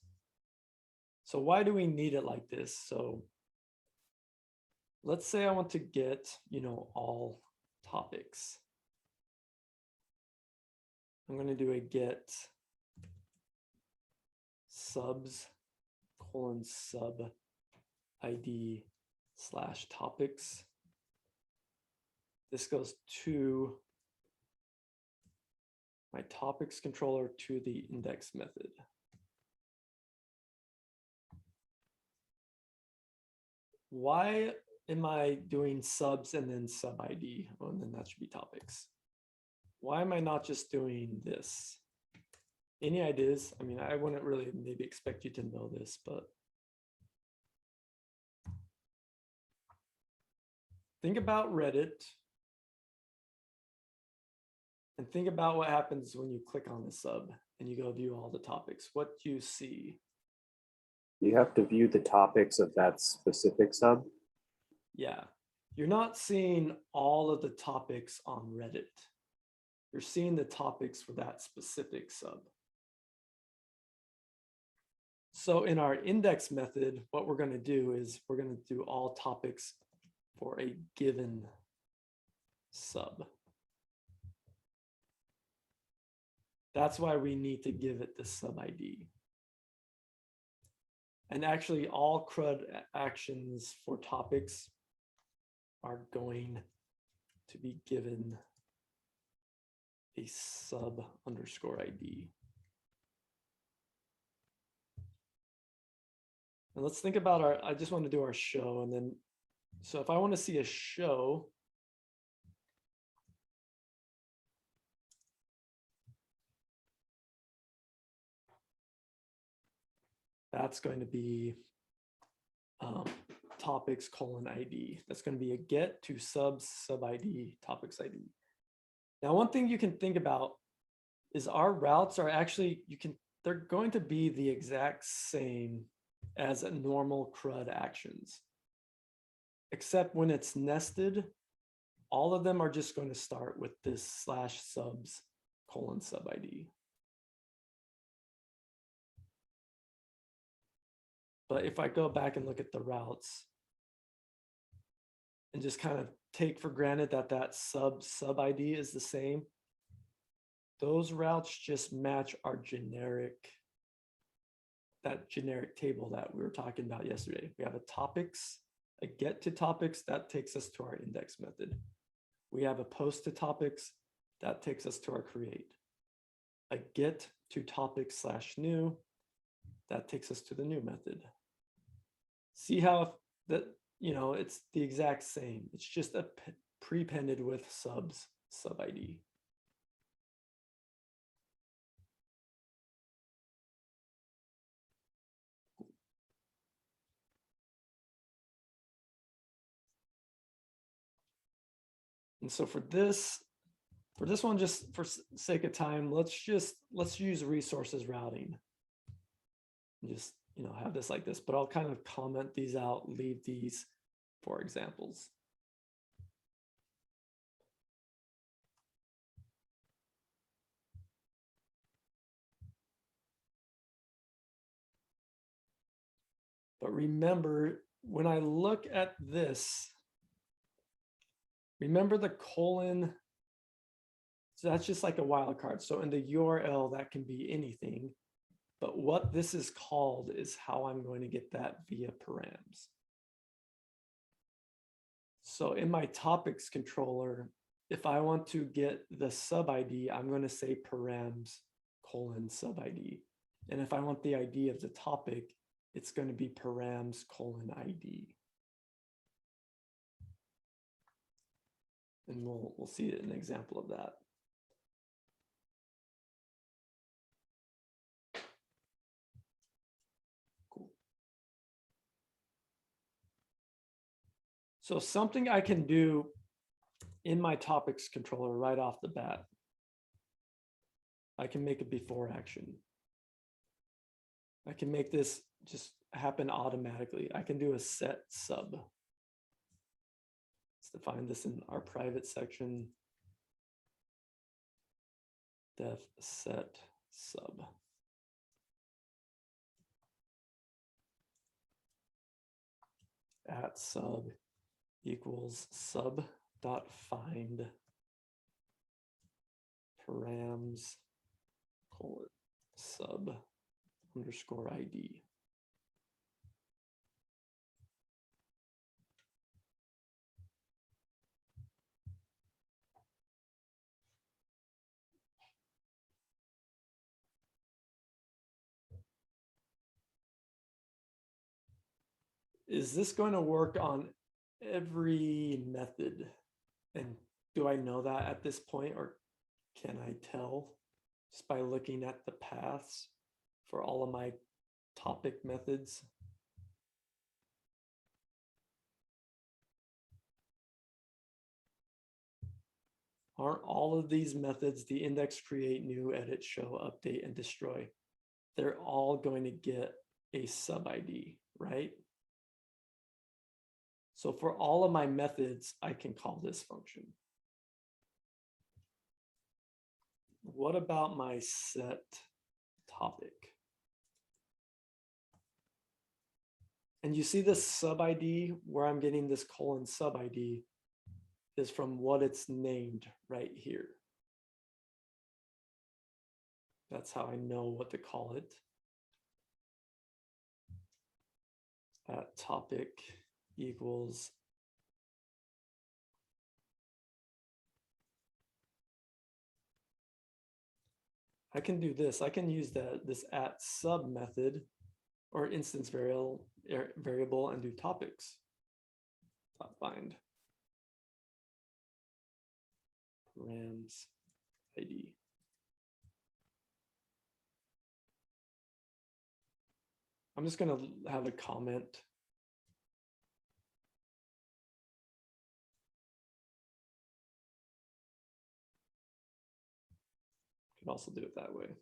Speaker 1: So why do we need it like this? So let's say I want to get, all topics. I'm going to do a get subs : sub ID / topics. This goes to my topics controller to the index method. Why am I doing subs and then sub ID? Oh, and then that should be topics. Why am I not just doing this? Any ideas? I mean, I wouldn't really maybe expect you to know this, but think about Reddit and think about what happens when you click on the sub and you go view all the topics. What do you see?
Speaker 6: You have to view the topics of that specific sub.
Speaker 1: Yeah. you're not seeing all of the topics on Reddit. You're seeing the topics for that specific sub. So in our index method, what we're going to do is we're going to do all topics for a given sub. That's why we need to give it the sub ID. And actually all CRUD actions for topics are going to be given a sub underscore ID. And let's think about our, I just want to do our show. And then, so if I want to see a show, that's going to be topics : ID. That's going to be a get to subs sub ID topics ID. Now, one thing you can think about is our routes are actually, they're going to be the exact same as a normal CRUD actions, except when it's nested, all of them are just going to start with this /subs : sub ID. But if I go back and look at the routes and just kind of take for granted that that sub ID is the same, those routes just match our generic, that generic table that we were talking about yesterday. We have a topics, a get to topics, that takes us to our index method. We have a post to topics, that takes us to our create. A get to topics /new, that takes us to the new method. See how that, it's the exact same. It's just a prepended with subs sub ID. And so for this one, just for sake of time, let's use resources routing. Just, have this like this, but I'll kind of comment these out, leave these for examples. But remember, when I look at this, remember the colon, so that's just like a wildcard. So in the URL, that can be anything. But what this is called is how I'm going to get that via params. So in my topics controller, if I want to get the sub ID, I'm going to say params : sub ID. And if I want the ID of the topic, it's going to be params : ID. And we'll see an example of that. Cool. So something I can do in my topics controller right off the bat, I can make a before action. I can make this just happen automatically. I can do a set sub. Let's define this in our private section. Def set sub. At sub equals sub dot find params : sub underscore ID. Is this going to work on every method? And do I know that at this point, or can I tell just by looking at the paths for all of my topic methods? Aren't all of these methods, the index, create, new, edit, show, update, and destroy, they're all going to get a sub ID, right? So for all of my methods, I can call this function. What about my set topic? And you see this sub ID where I'm getting this colon sub ID is from what it's named right here. That's how I know what to call it. At topic equals I can do this. I can use this at sub method or instance variable and do topics. Find params ID. I'm just going to have a comment. Could also do it that way.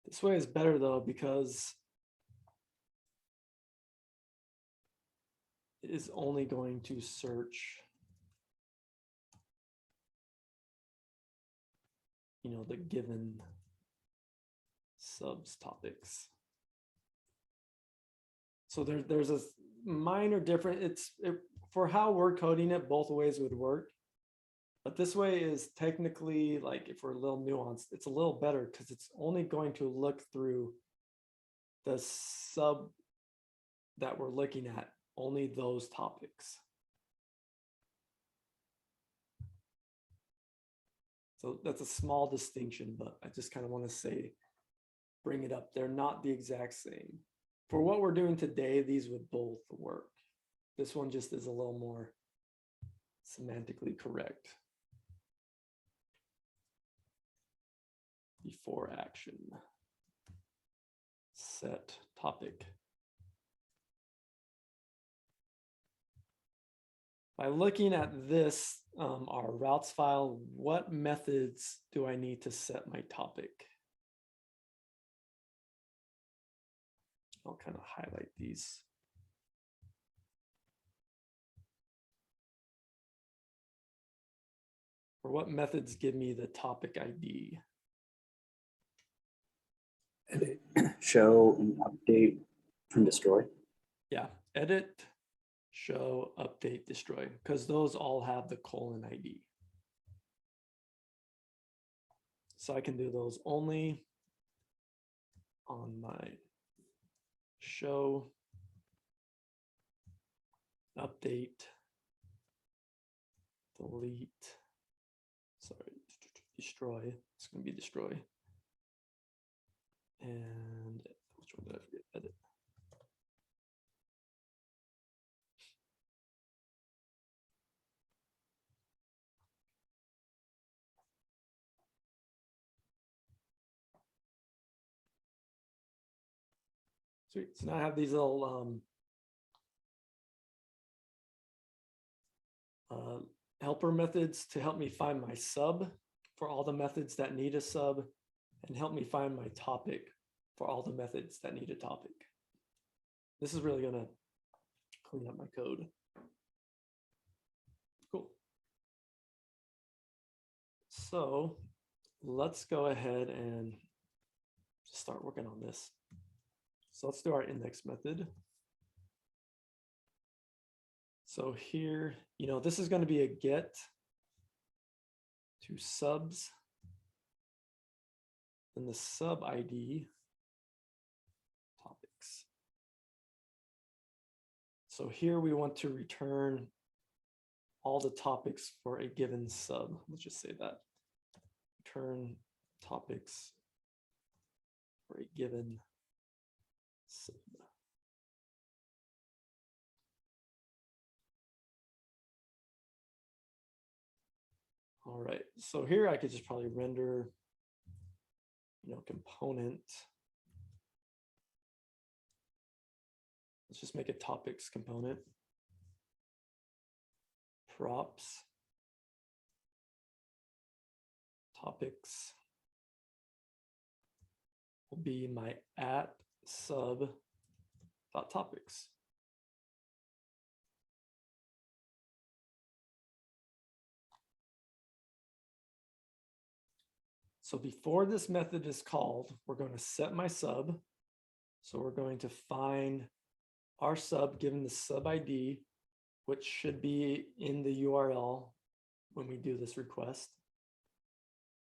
Speaker 1: This way is better though, because it is only going to search, the given subs topics. So there's a minor difference. For how we're coding it, both ways would work. But this way is technically, like, if we're a little nuanced, it's a little better because it's only going to look through the sub that we're looking at, only those topics. So that's a small distinction, but I just kind of want to bring it up. They're not the exact same. For what we're doing today, these would both work. This one just is a little more semantically correct. Before action, set topic. By looking at this, our routes file, what methods do I need to set my topic? I'll kind of highlight these. Or what methods give me the topic ID?
Speaker 6: Edit, show, and update, and destroy.
Speaker 1: Yeah, edit, show, update, destroy, because those all have the colon ID. So I can do those only on my show, update, delete, destroy. It's going to be destroy. And which one did I forget? Edit. Sweet. So now I have these little helper methods to help me find my sub for all the methods that need a sub, and help me find my topic for all the methods that need a topic. This is really going to clean up my code. Cool. So let's go ahead and start working on this. So let's do our index method. So here, this is going to be a get to subs. And the sub ID topics. So here we want to return all the topics for a given sub. Let's just say that. Return topics for a given sub. All right, so here I could just probably render, component Let's just make a topics component. Props. Topics will be my @sub dot topics. So before this method is called, we're going to set my sub. So we're going to find our sub given the sub ID, which should be in the URL when we do this request.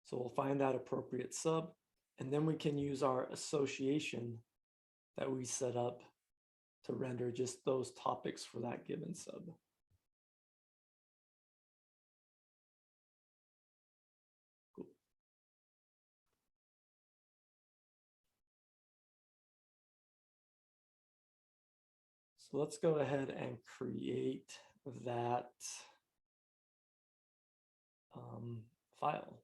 Speaker 1: So we'll find that appropriate sub, and then we can use our association that we set up to render just those topics for that given sub. Cool. So let's go ahead and create that file.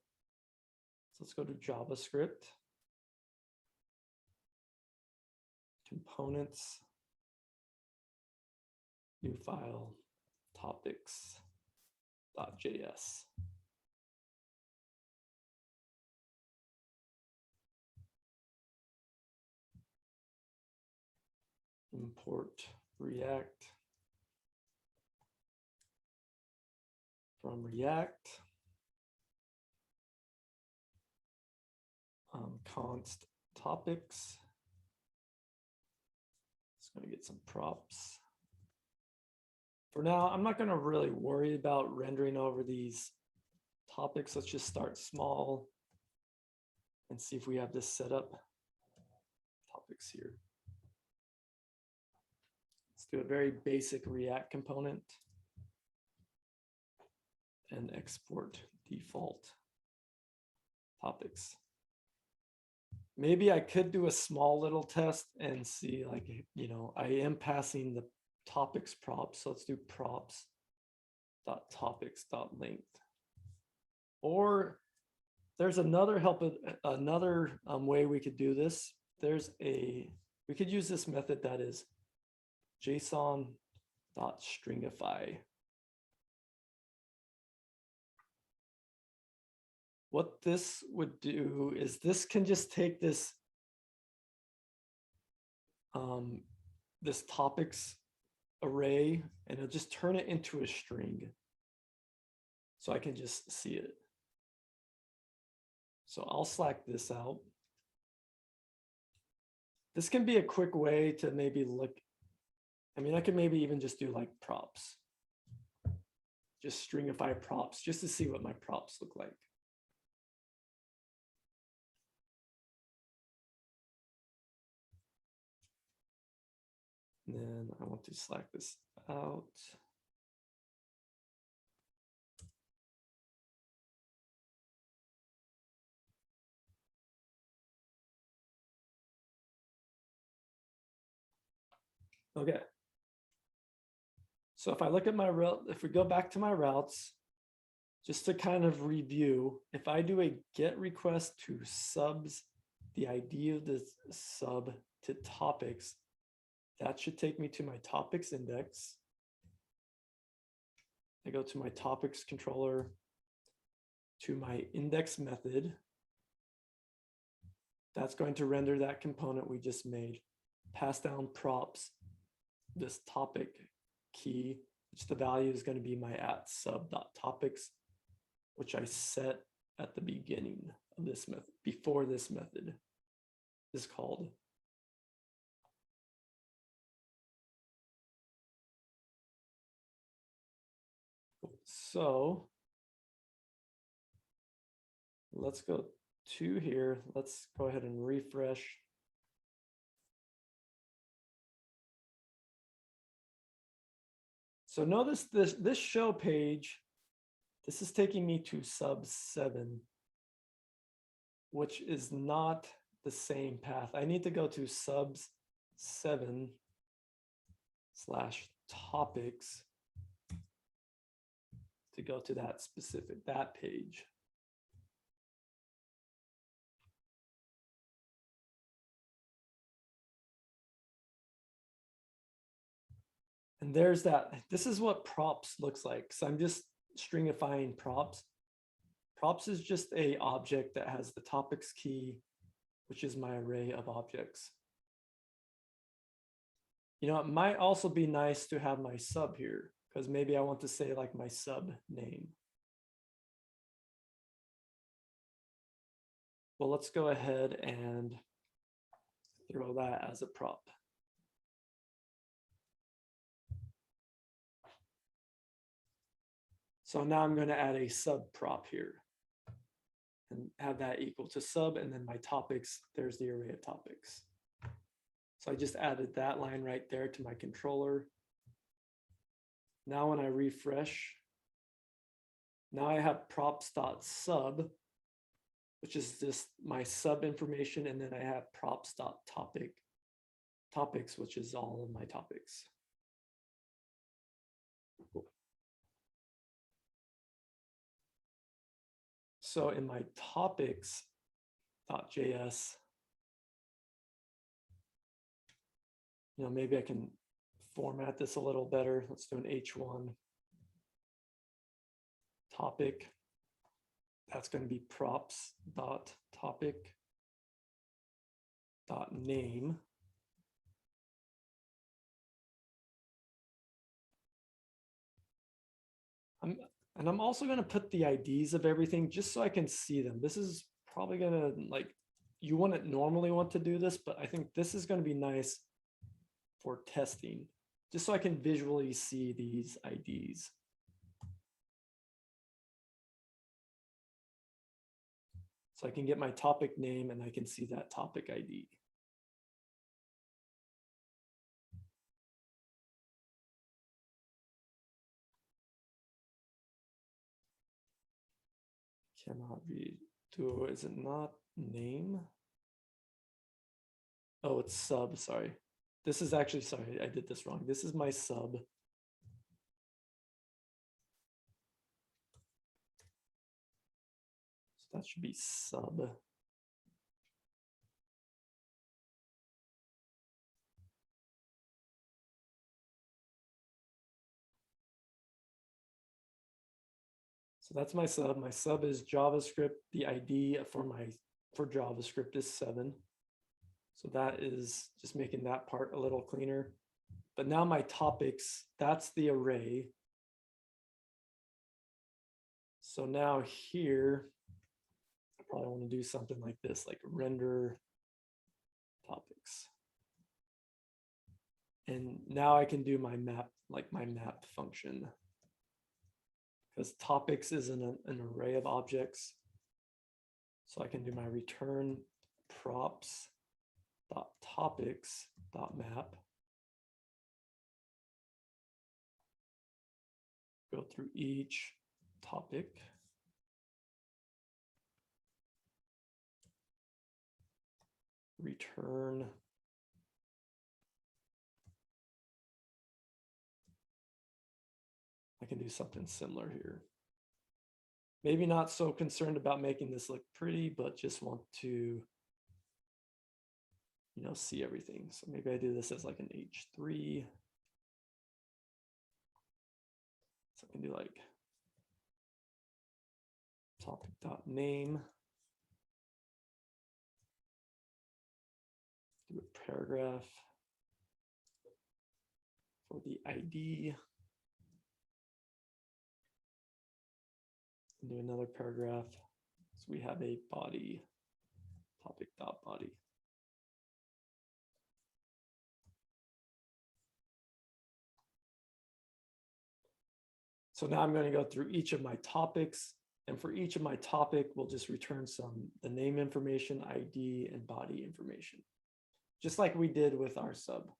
Speaker 1: So let's go to JavaScript, components, new file, topics.js. Import React from React. Const topics. It's going to get some props. For now, I'm not going to really worry about rendering over these topics. Let's just start small and see if we have this set up. Topics here. Let's do a very basic React component and export default topics. Maybe I could do a small little test and see, like, you know, I am passing the topics props. So let's do props.topics.length. Or there's another way we could do this. We could use this method that is Json.Stringify. What this would do is this can just take this this topics array and it'll just turn it into a string. So I can just see it. So I'll slack this out. This can be a quick way to maybe look. I mean, I could maybe even just do like props. Just stringify props just to see what my props look like. And then I want to slack this out. Okay. So if I look at my route, if we go back to my routes, just to kind of review, if I do a GET request to subs, the ID of the sub to topics, that should take me to my topics index. I go to my topics controller, to my index method. That's going to render that component we just made. Pass down props, this topic key, which the value is going to be my @sub.topics, which I set at the beginning of this method, before this method is called. So let's go to here. Let's go ahead and refresh. So notice this show page, this is taking me to sub 7, which is not the same path. I need to go to subs 7/topics to go to that page. And there's that. This is what props looks like. So I'm just stringifying props. Props is just a object that has the topics key, which is my array of objects. You know, it might also be nice to have my sub here, because maybe I want to say like my sub name. Well, let's go ahead and throw that as a prop. So now I'm going to add a sub prop here and have that equal to sub, and then my topics, there's the array of topics. So I just added that line right there to my controller. Now when I refresh, now I have props.sub, which is just my sub information, and then I have props.topics, which is all of my topics. Cool. So in my topics.js, you know, maybe I can format this a little better. Let's do an H1 topic. That's going to be props.topic.name. And I'm also going to put the IDs of everything just so I can see them. This is probably going to, like, you wouldn't normally want to do this, but I think this is going to be nice for testing, just so I can visually see these IDs. So I can get my topic name and I can see that topic ID. Cannot be do, is it not name? Oh, it's sub, sorry. This is actually, sorry, I did this wrong. This is my sub. So that should be sub. So that's my sub. My sub is JavaScript. The ID for JavaScript is 7. So that is just making that part a little cleaner. But now my topics, that's the array. So now here, I probably want to do something like this, like render topics. And now I can do my map, like my map function. Because topics is an array of objects. So I can do my return props.topics.map. Go through each topic. Return I can do something similar here. Maybe not so concerned about making this look pretty, but just want to, you know, see everything. So maybe I do this as like an H3. So I can do like topic.name. Do a paragraph for the ID. Do another paragraph. So we have a body, topic.body. So now I'm going to go through each of my topics, and for each of my topic, we'll just return the name information, ID, and body information, just like we did with our sub.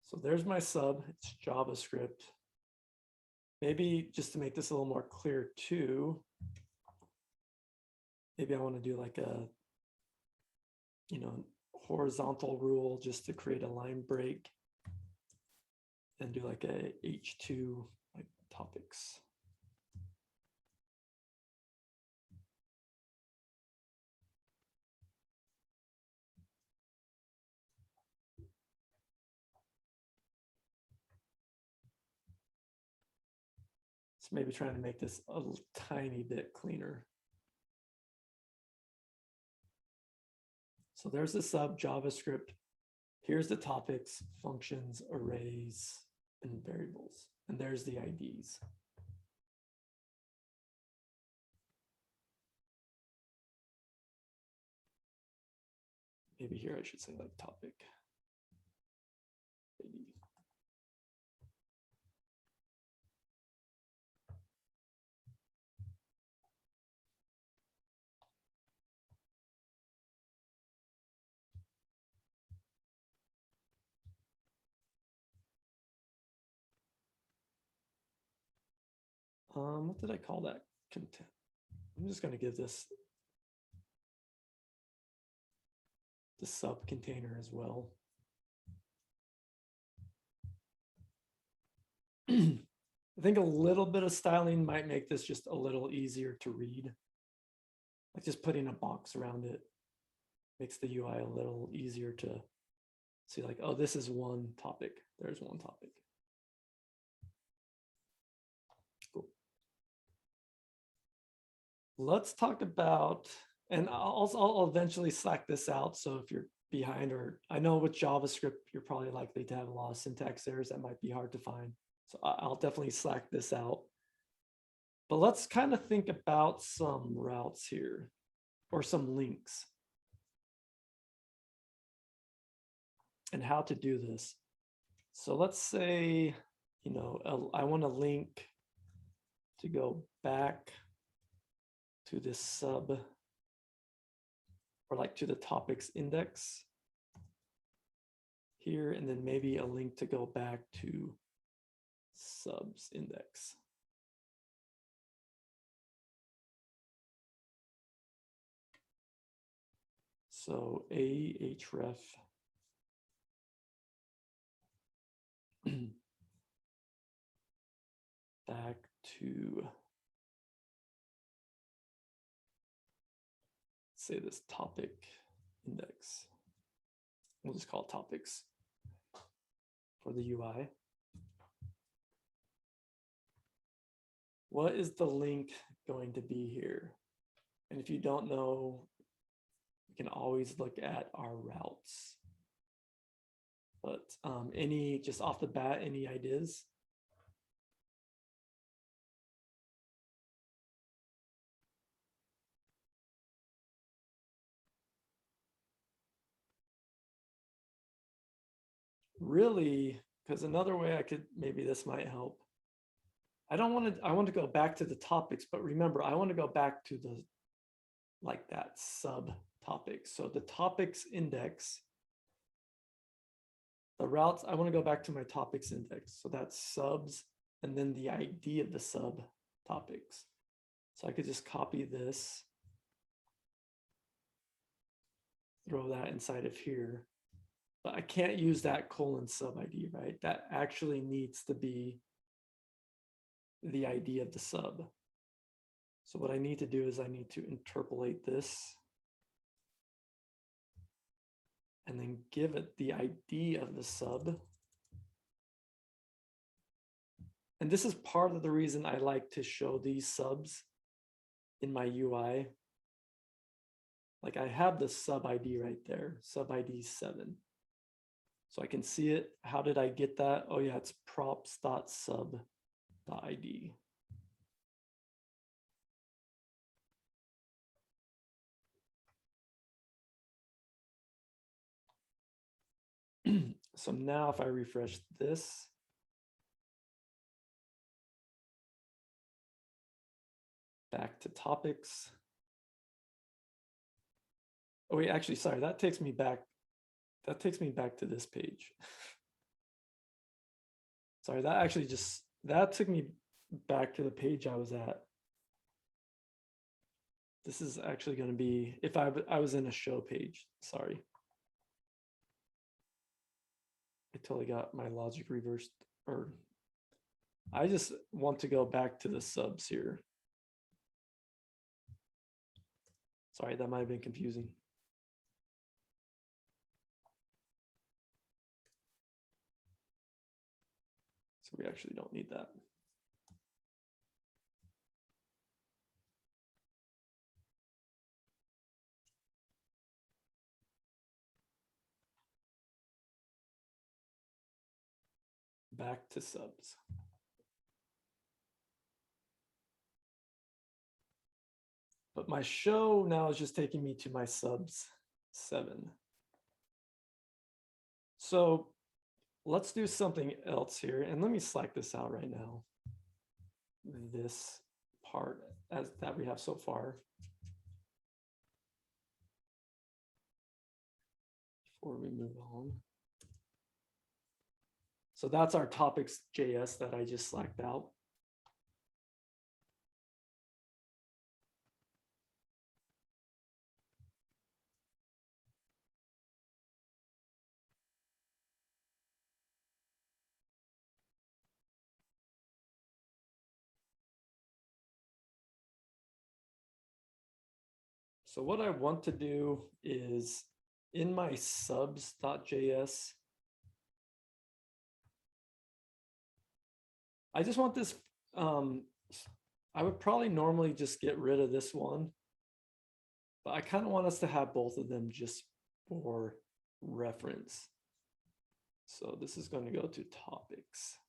Speaker 1: So there's my sub, it's JavaScript. Maybe just to make this a little more clear too, maybe I want to do like a, you know, horizontal rule just to create a line break and do like a H2 like topics. So maybe trying to make this a tiny bit cleaner. So there's the sub JavaScript. Here's the topics, functions, arrays, and variables. And there's the IDs. Maybe here I should say like topic. ID. What did I call that content? I'm just going to give this the sub container as well. I think a little bit of styling might make this just a little easier to read. Like just putting a box around it makes the UI a little easier to see, like, oh, this is one topic. There's one topic. Cool. Let's talk about, and I'll eventually Slack this out. So if you're behind, or I know with JavaScript, you're probably likely to have a lot of syntax errors that might be hard to find. So I'll definitely Slack this out. But let's kind of think about some routes here or some links and how to do this. So let's say, you know, I want a link to go back to this sub, or like to the topics index here, and then maybe a link to go back to subs index. So ahref back to, say, this topic index. We'll just call it topics for the UI. What is the link going to be here? And if you don't know, you can always look at our routes. But any, just off the bat, any ideas? Really, because another way I could, maybe this might help. I want to go back to the topics, but remember, I want to go back to the, like that sub topic. So the topics index, the routes, I want to go back to my topics index. So that's subs and then the ID of the sub topics. So I could just copy this, throw that inside of here, but I can't use that colon sub ID, right? That actually needs to be the ID of the sub. So what I need to do is I need to interpolate this and then give it the ID of the sub. And this is part of the reason I like to show these subs in my UI. Like I have the sub ID right there, sub ID 7. So I can see it. How did I get that? Oh yeah, it's props.sub.id. So now if I refresh this, back to topics. Oh wait, actually, sorry, that takes me back to this page. Sorry, that actually just, that took me back to the page I was at. This is actually going to be, if I was in a show page, sorry. I totally got my logic reversed, or I just want to go back to the subs here. Sorry, that might have been confusing. So we actually don't need that. back to subs. But my show now is just taking me to my subs 7. So let's do something else here. And let me select this out right now. This part as that we have so far. Before we move on. So that's our topics.js that I just selected out. So what I want to do is in my subs.js, I just want this, I would probably normally just get rid of this one, but I kind of want us to have both of them just for reference. So this is going to go to topics.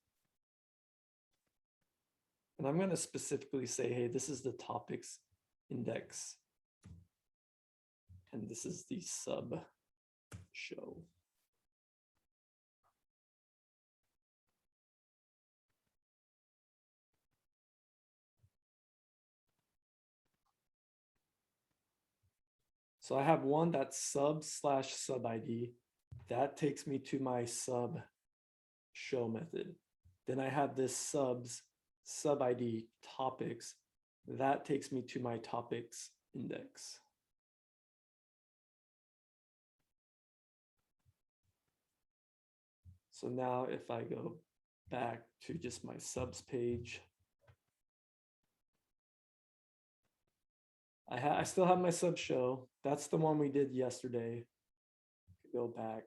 Speaker 1: And I'm going to specifically say, hey, this is the topics index. And this is the sub show. So I have one that's sub/sub ID. That takes me to my sub show method. Then I have this subs sub ID topics. That takes me to my topics index. So now if I go back to just my subs page, I still have my sub show. That's the one we did yesterday. Go back.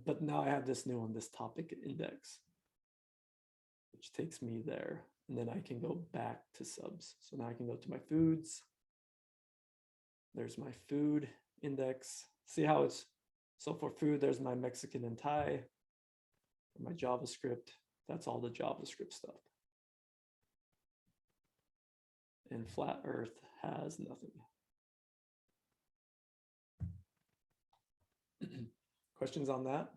Speaker 1: But now I have this new one, this topic index, which takes me there. And then I can go back to subs. So now I can go to my foods. There's my food index. See how it's, so for food, there's my Mexican and Thai, my JavaScript. That's all the JavaScript stuff. And Flat Earth has nothing. Questions on that?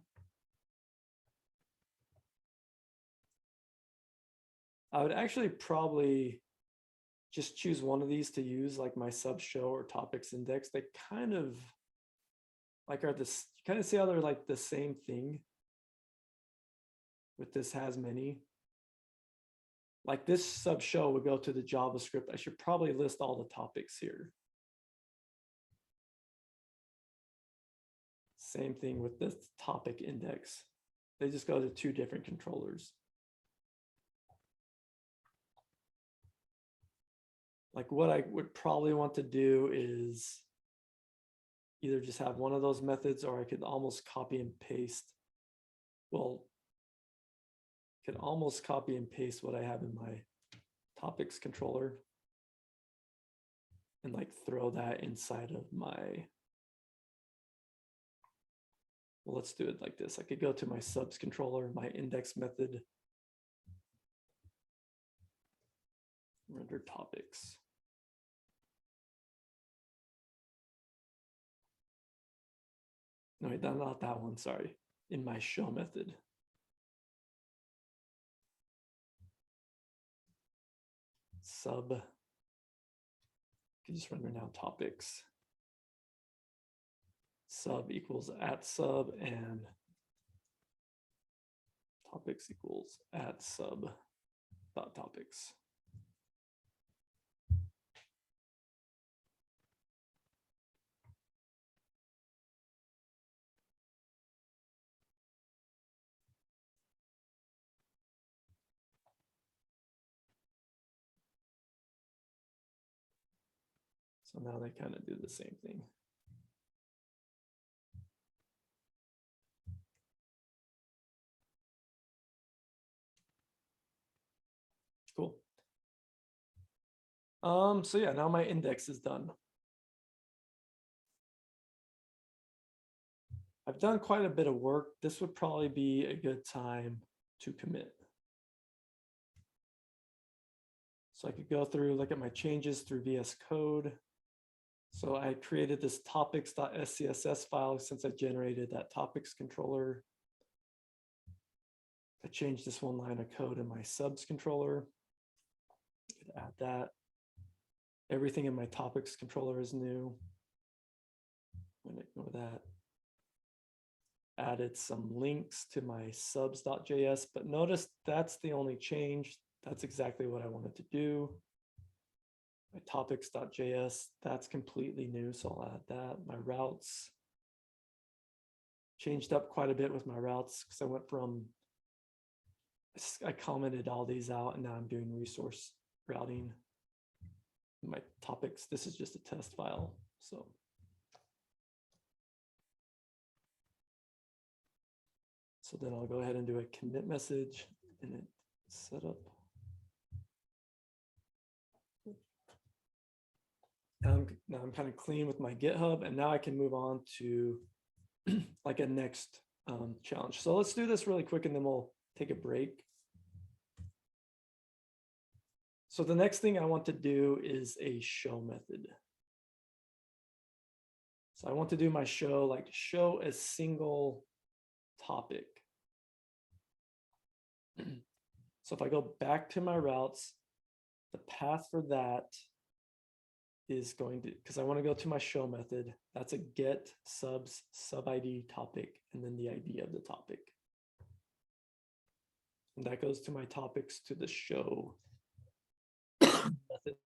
Speaker 1: I would actually probably just choose one of these to use, like my sub show or topics index. They kind of like are this, you kind of see how they're like the same thing with this has many. Like this sub show would go to the JavaScript. I should probably list all the topics here. Same thing with this topic index. They just go to 2 different controllers. Like what I would probably want to do is either just have one of those methods, or I could almost copy and paste. Well, could almost copy and paste what I have in my topics controller and like throw that inside of my, well, let's do it like this. I could go to my subs controller, my index method, render topics. No, wait, not that one, sorry. In my show method. Sub, you can just render now topics. Sub equals @sub and topics equals @sub dot topics. So now they kind of do the same thing. Cool. So yeah, now my index is done. I've done quite a bit of work. This would probably be a good time to commit. So I could go through, look at my changes through VS Code. So I created this topics.scss file since I generated that topics controller. I changed this one line of code in my subs controller. I could add that. Everything in my topics controller is new. I'm going to ignore that. Added some links to my subs.js, but notice that's the only change. That's exactly what I wanted to do. My topics.js, that's completely new, so I'll add that. My routes, changed up quite a bit with my routes because I went from, I commented all these out and now I'm doing resource routing. My topics, this is just a test file, so. So then I'll go ahead and do a commit message and it set up. Now I'm kind of clean with my GitHub, and now I can move on to like a next challenge. So let's do this really quick and then we'll take a break. So the next thing I want to do is a show method. So I want to do my show, like show a single topic. So if I go back to my routes, the path for that is going to, because I want to go to my show method, that's a get subs sub ID topic and then the ID of the topic. And that goes to my topics to the show method.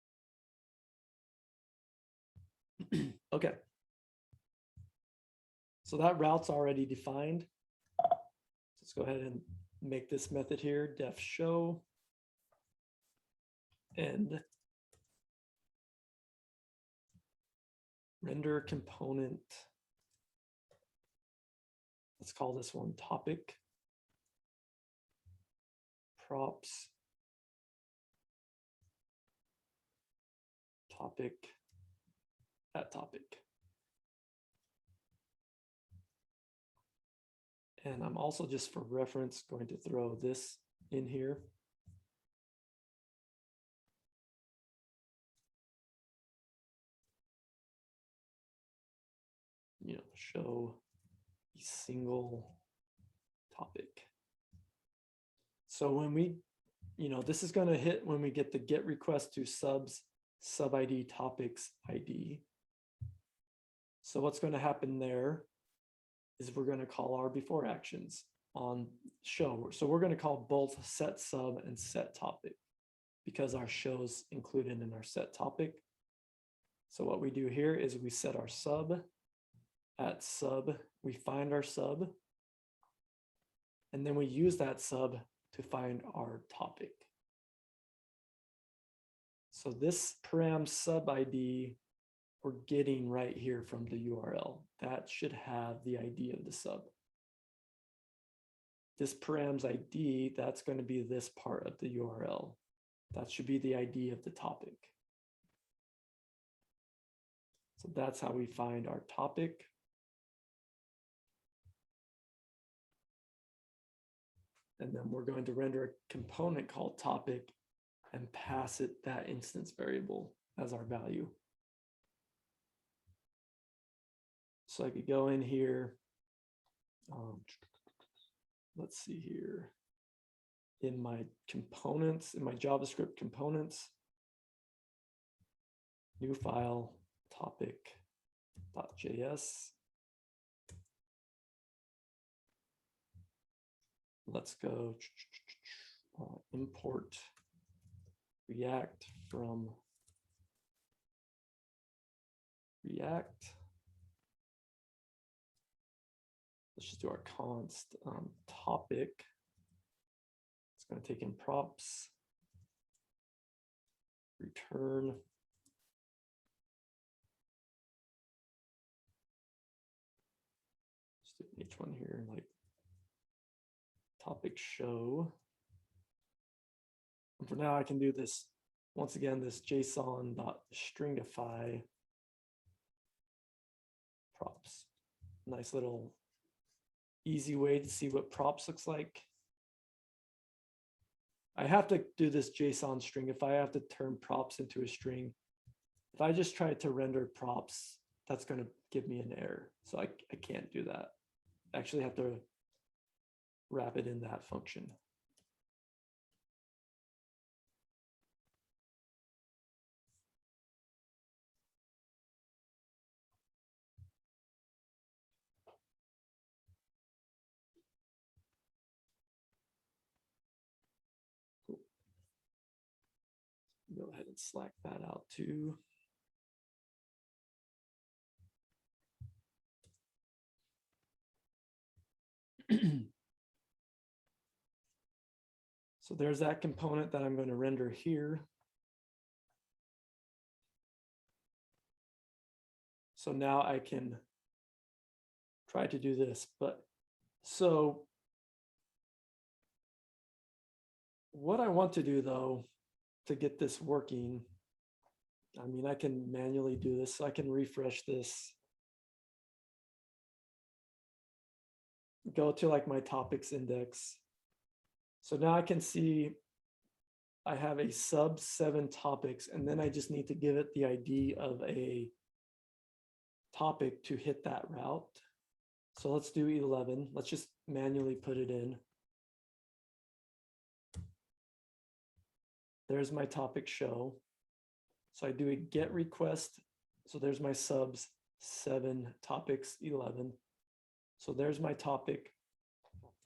Speaker 1: Okay. So that route's already defined. Let's go ahead and make this method here, def show and render component. Let's call this one topic. Props. Topic. At topic. And I'm also, just for reference, going to throw this in here. You know, show a single topic. So when we, you know, this is going to hit when we get the get request to subs sub ID topics ID. So what's going to happen there is we're going to call our before actions on show. So we're going to call both set sub and set topic because our show's included in our set topic. So what we do here is we set our sub at sub, we find our sub, and then we use that sub to find our topic. So this param sub ID we're getting right here from the URL. That should have the ID of the sub. This params ID, that's going to be this part of the URL. That should be the ID of the topic. So that's how we find our topic. And then we're going to render a component called topic and pass it that instance variable as our value. So I could go in here. Let's see here. In my components, in my JavaScript components, new file, topic.js. Let's go import React from React. Let's just do our const topic. It's going to take in props, return. Just do each one here, like topic show. And for now, I can do this once again, this Json.Stringify props. Nice little easy way to see what props looks like. I have to do this JSON string. If I have to turn props into a string, if I just try to render props, that's going to give me an error. So I can't do that. I actually have to wrap it in that function. Cool. Go ahead and slack that out too. So there's that component that I'm going to render here. So now I can try to do this, but so what I want to do though, to get this working, I mean, I can manually do this. So I can refresh this. Go to like my topics index. So now I can see I have a sub 7 topics, and then I just need to give it the ID of a topic to hit that route. So let's do 11. Let's just manually put it in. There's my topic show. So I do a get request. So there's my subs 7 topics 11. So there's my topic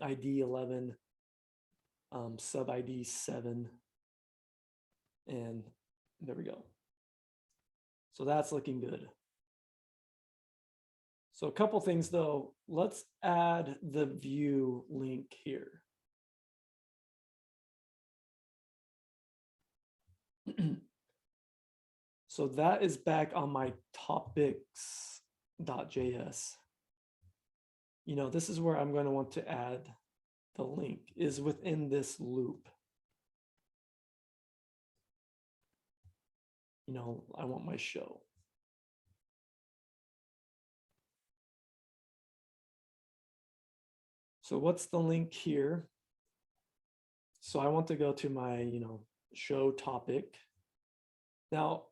Speaker 1: ID 11, sub ID 7. And there we go. So that's looking good. So a couple things though, let's add the view link here. So that is back on my topics.js. You know, this is where I'm going to want to add the link, is within this loop. You know, I want my show. So what's the link here? So I want to go to my, show topic. Now,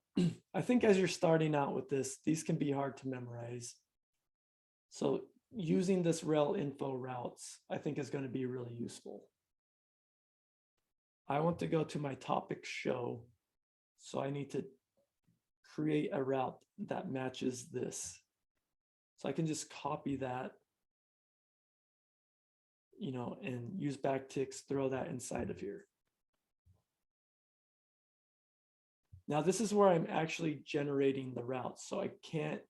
Speaker 1: I think as you're starting out with this, these can be hard to memorize. So using this rel info routes, I think is going to be really useful. I want to go to my topic show. So I need to create a route that matches this. So I can just copy that, and use backticks, throw that inside of here. Now this is where I'm actually generating the route. So I can't,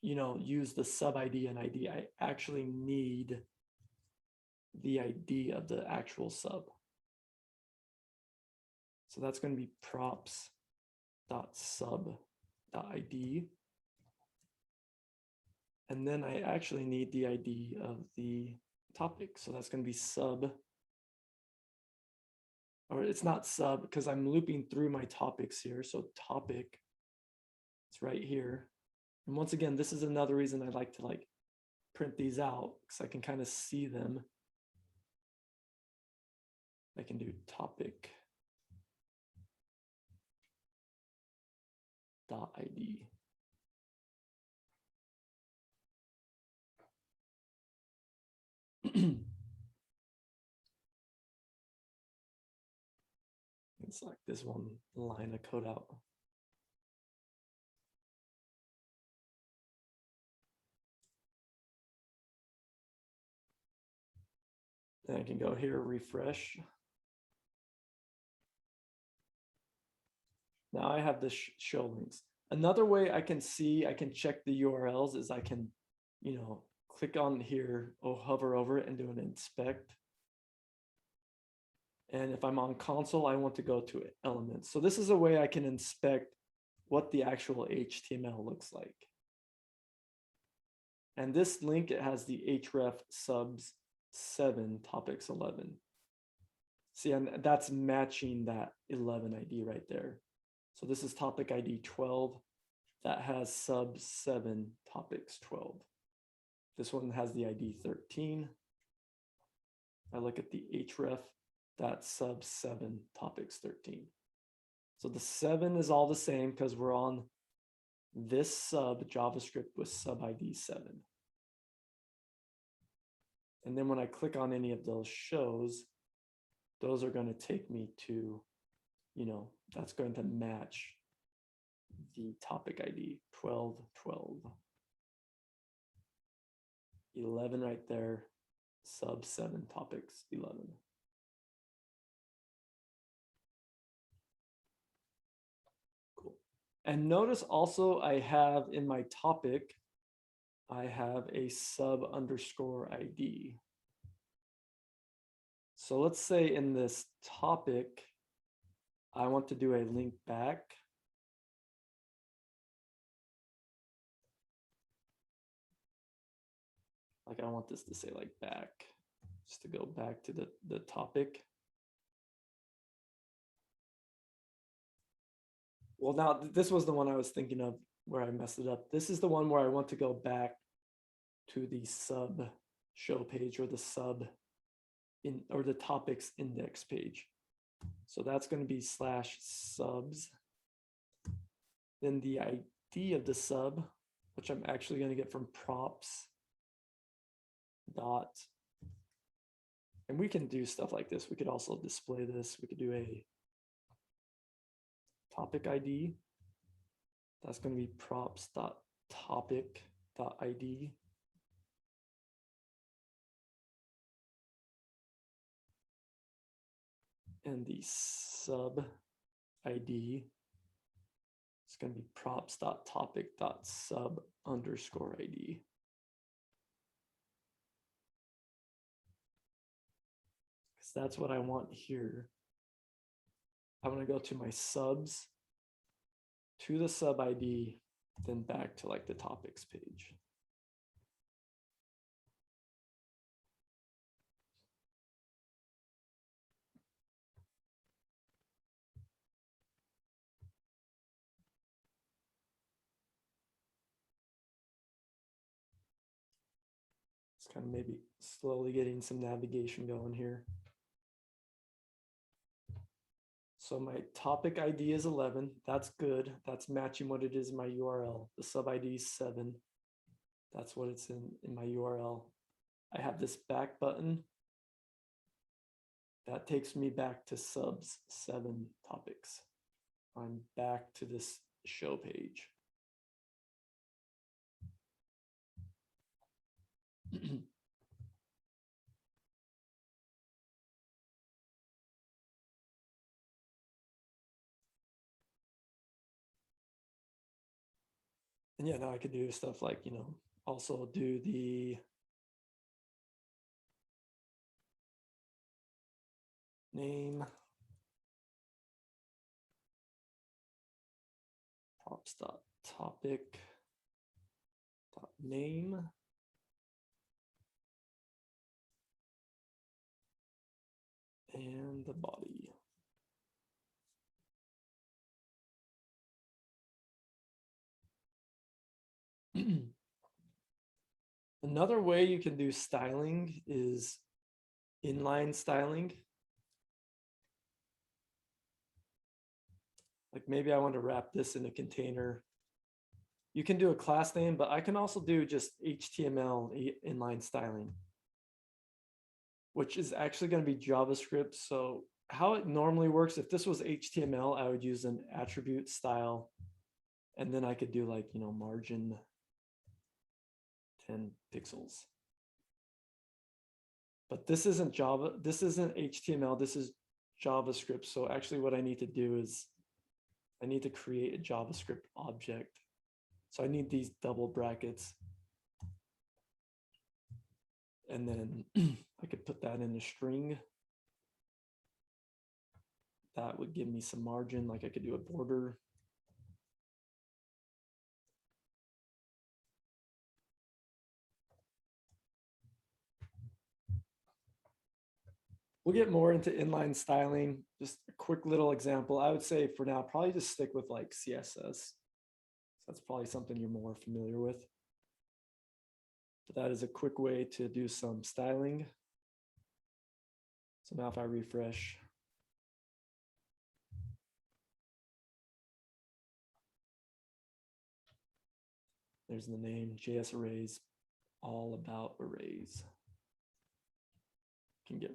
Speaker 1: use the sub ID and ID. I actually need the ID of the actual sub. So that's going to be props.sub.id. And then I actually need the ID of the topic. So that's going to be sub, or it's not sub because I'm looping through my topics here. So topic, it's right here. And once again, this is another reason I like to print these out because I can kind of see them. I can do topic .id. It's like this one line of code out. Then I can go here, refresh. Now I have the show links. Another way I can check the URLs is I can, click on here or hover over it and do an inspect. And if I'm on console, I want to go to elements. So this is a way I can inspect what the actual HTML looks like. And this link, it has the href subs 7 topics 11. See, and that's matching that 11 ID right there. So this is topic ID 12 that has sub 7 topics 12. This one has the ID 13. I look at the href, that's sub 7 topics 13. So the 7 is all the same because we're on this sub JavaScript with sub ID 7. And then when I click on any of those shows, those are going to take me to, that's going to match the topic ID 12, 12. 11 right there, sub 7 topics 11. Cool. And notice also I have in my topic, I have a sub underscore ID. So let's say in this topic, I want to do a link back. Like I want this to say like back, just to go back to the topic. Well, now this was the one I was thinking of where I messed it up. This is the one where I want to go back to the sub show page or the sub or the topics index page. So that's going to be /subs. Then the ID of the sub, which I'm actually going to get from props dot. And we can do stuff like this. We could also display this. We could do a topic ID. That's going to be props dot topic dot ID. And the sub ID is going to be props dot topic dot sub underscore ID. Because that's what I want here. I want to go to my subs, to the sub ID, then back to like the topics page. It's kind of maybe slowly getting some navigation going here. So my topic ID is 11. That's good. That's matching what it is in my URL. The sub ID is 7. That's what it's in my URL. I have this back button. That takes me back to subs 7 topics. I'm back to this show page. And yeah, now I could do stuff like, also do the name, props dot topic dot name, and the body. Another way you can do styling is inline styling. Like maybe I want to wrap this in a container. You can do a class name, but I can also do just HTML inline styling, which is actually going to be JavaScript. So how it normally works, if this was HTML, I would use an attribute style, and then I could do like, margin 10 pixels. But this isn't Java, this isn't HTML, this is JavaScript. So actually what I need to do is I need to create a JavaScript object. So I need these double brackets. And then I could put that in a string. That would give me some margin, like I could do a border. We'll get more into inline styling. Just a quick little example. I would say for now, probably just stick with like CSS. That's probably something you're more familiar with. But that is a quick way to do some styling. So now if I refresh, there's the name, JS Arrays, all about arrays. Can get,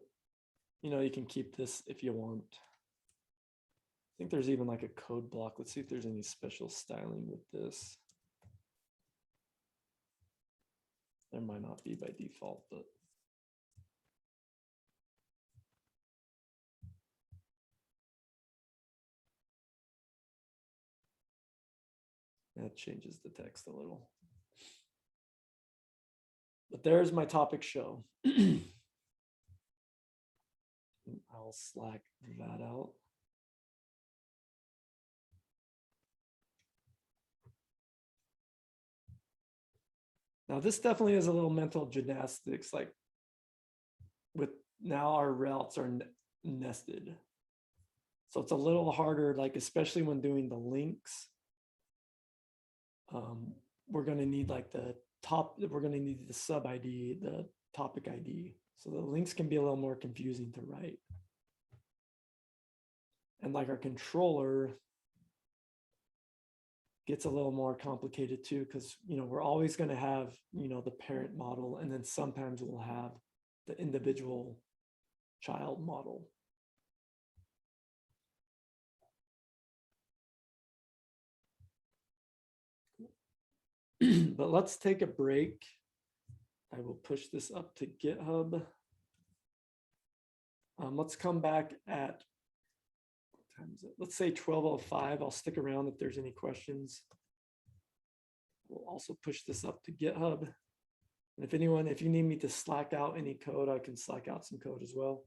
Speaker 1: you can keep this if you want. I think there's even like a code block. Let's see if there's any special styling with this. There might not be by default, but that changes the text a little. But there's my topic show. I'll slack that out. Now this definitely is a little mental gymnastics, like with now our routes are nested. So it's a little harder, like especially when doing the links. We're gonna need like we're gonna need the sub ID, the topic ID. So the links can be a little more confusing to write. And like our controller gets a little more complicated too, because we're always going to have the parent model, and then sometimes we'll have the individual child model. But let's take a break. I will push this up to GitHub. Let's come back at, what time is it? Let's say 12:05. I'll stick around if there's any questions. We'll also push this up to GitHub. And if you need me to slack out any code, I can slack out some code as well.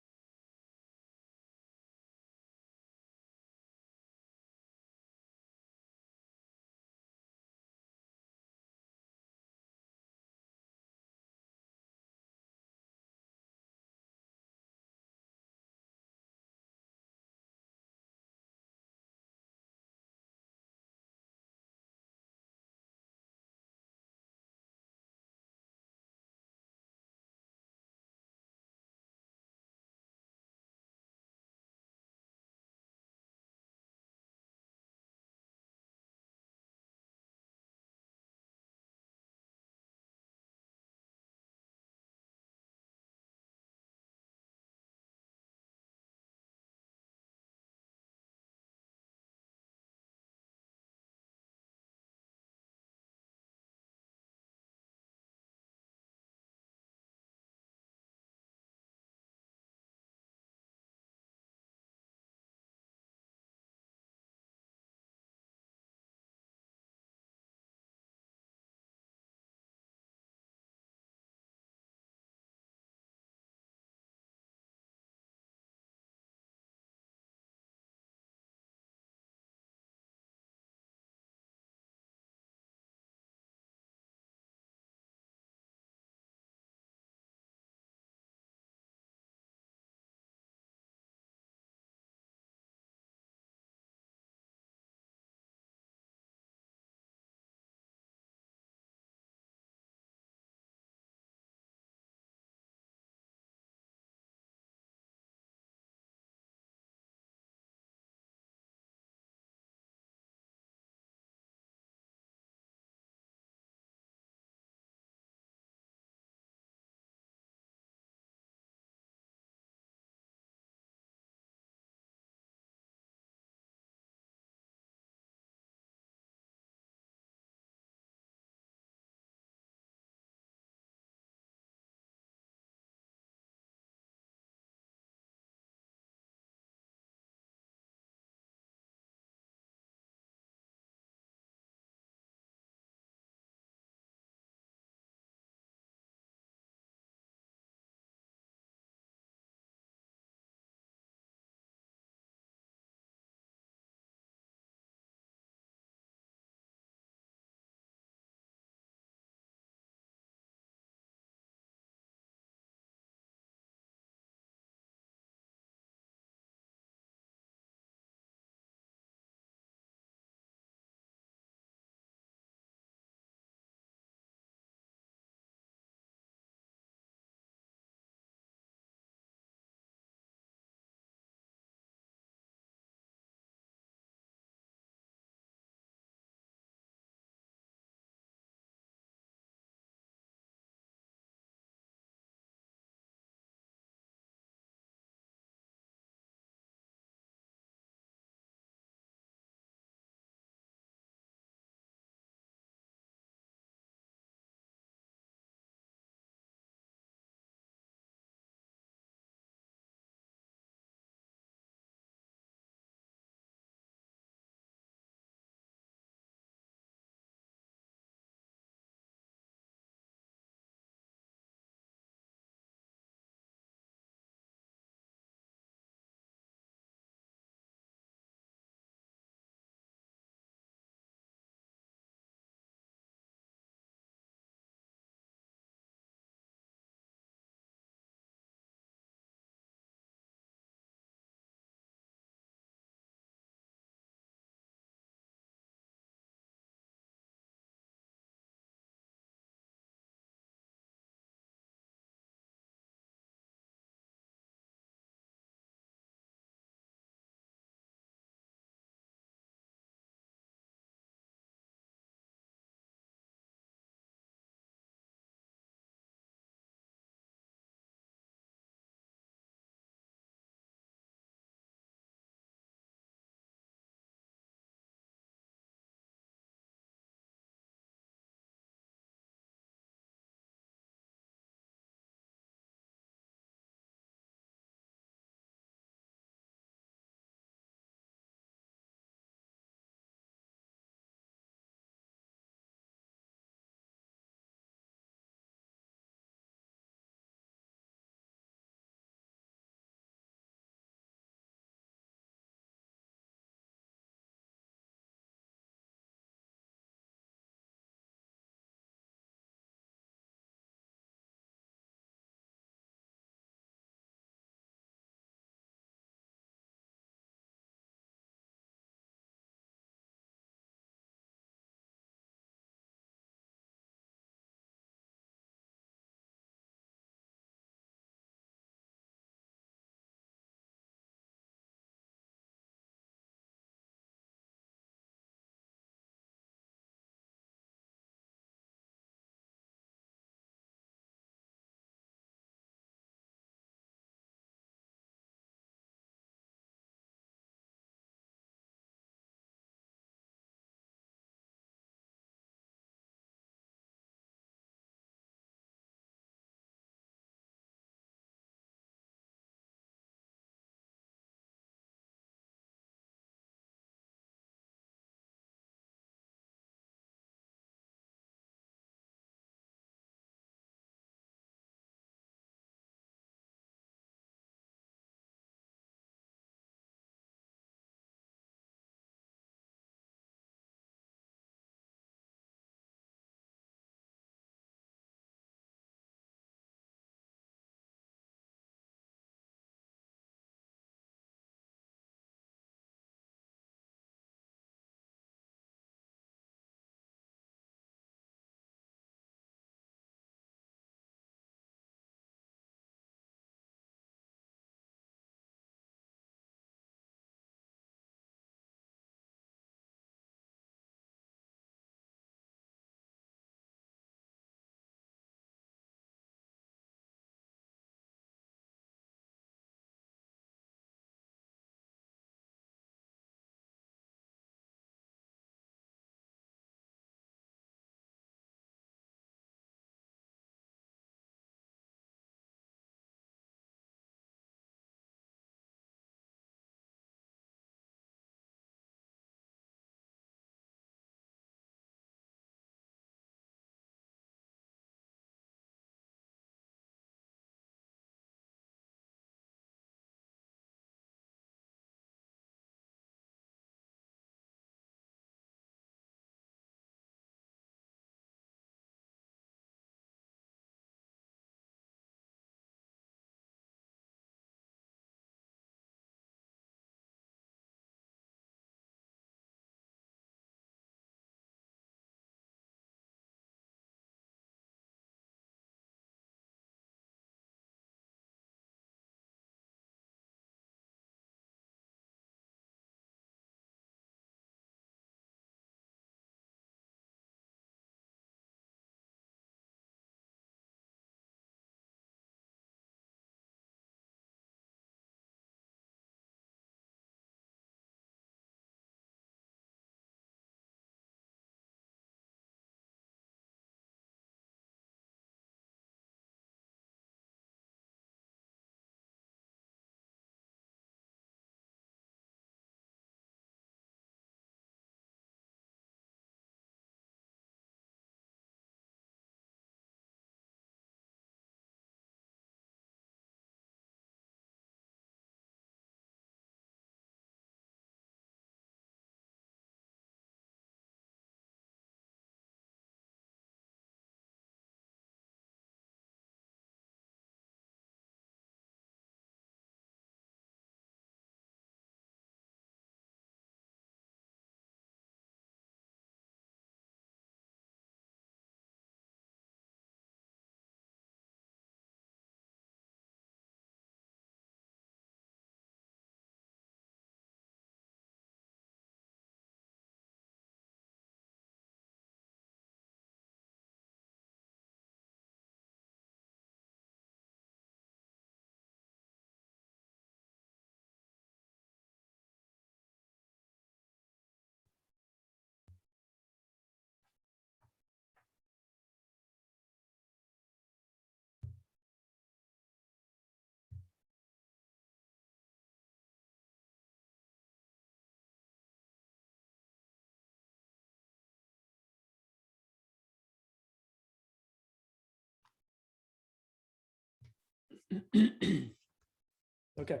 Speaker 1: Okay.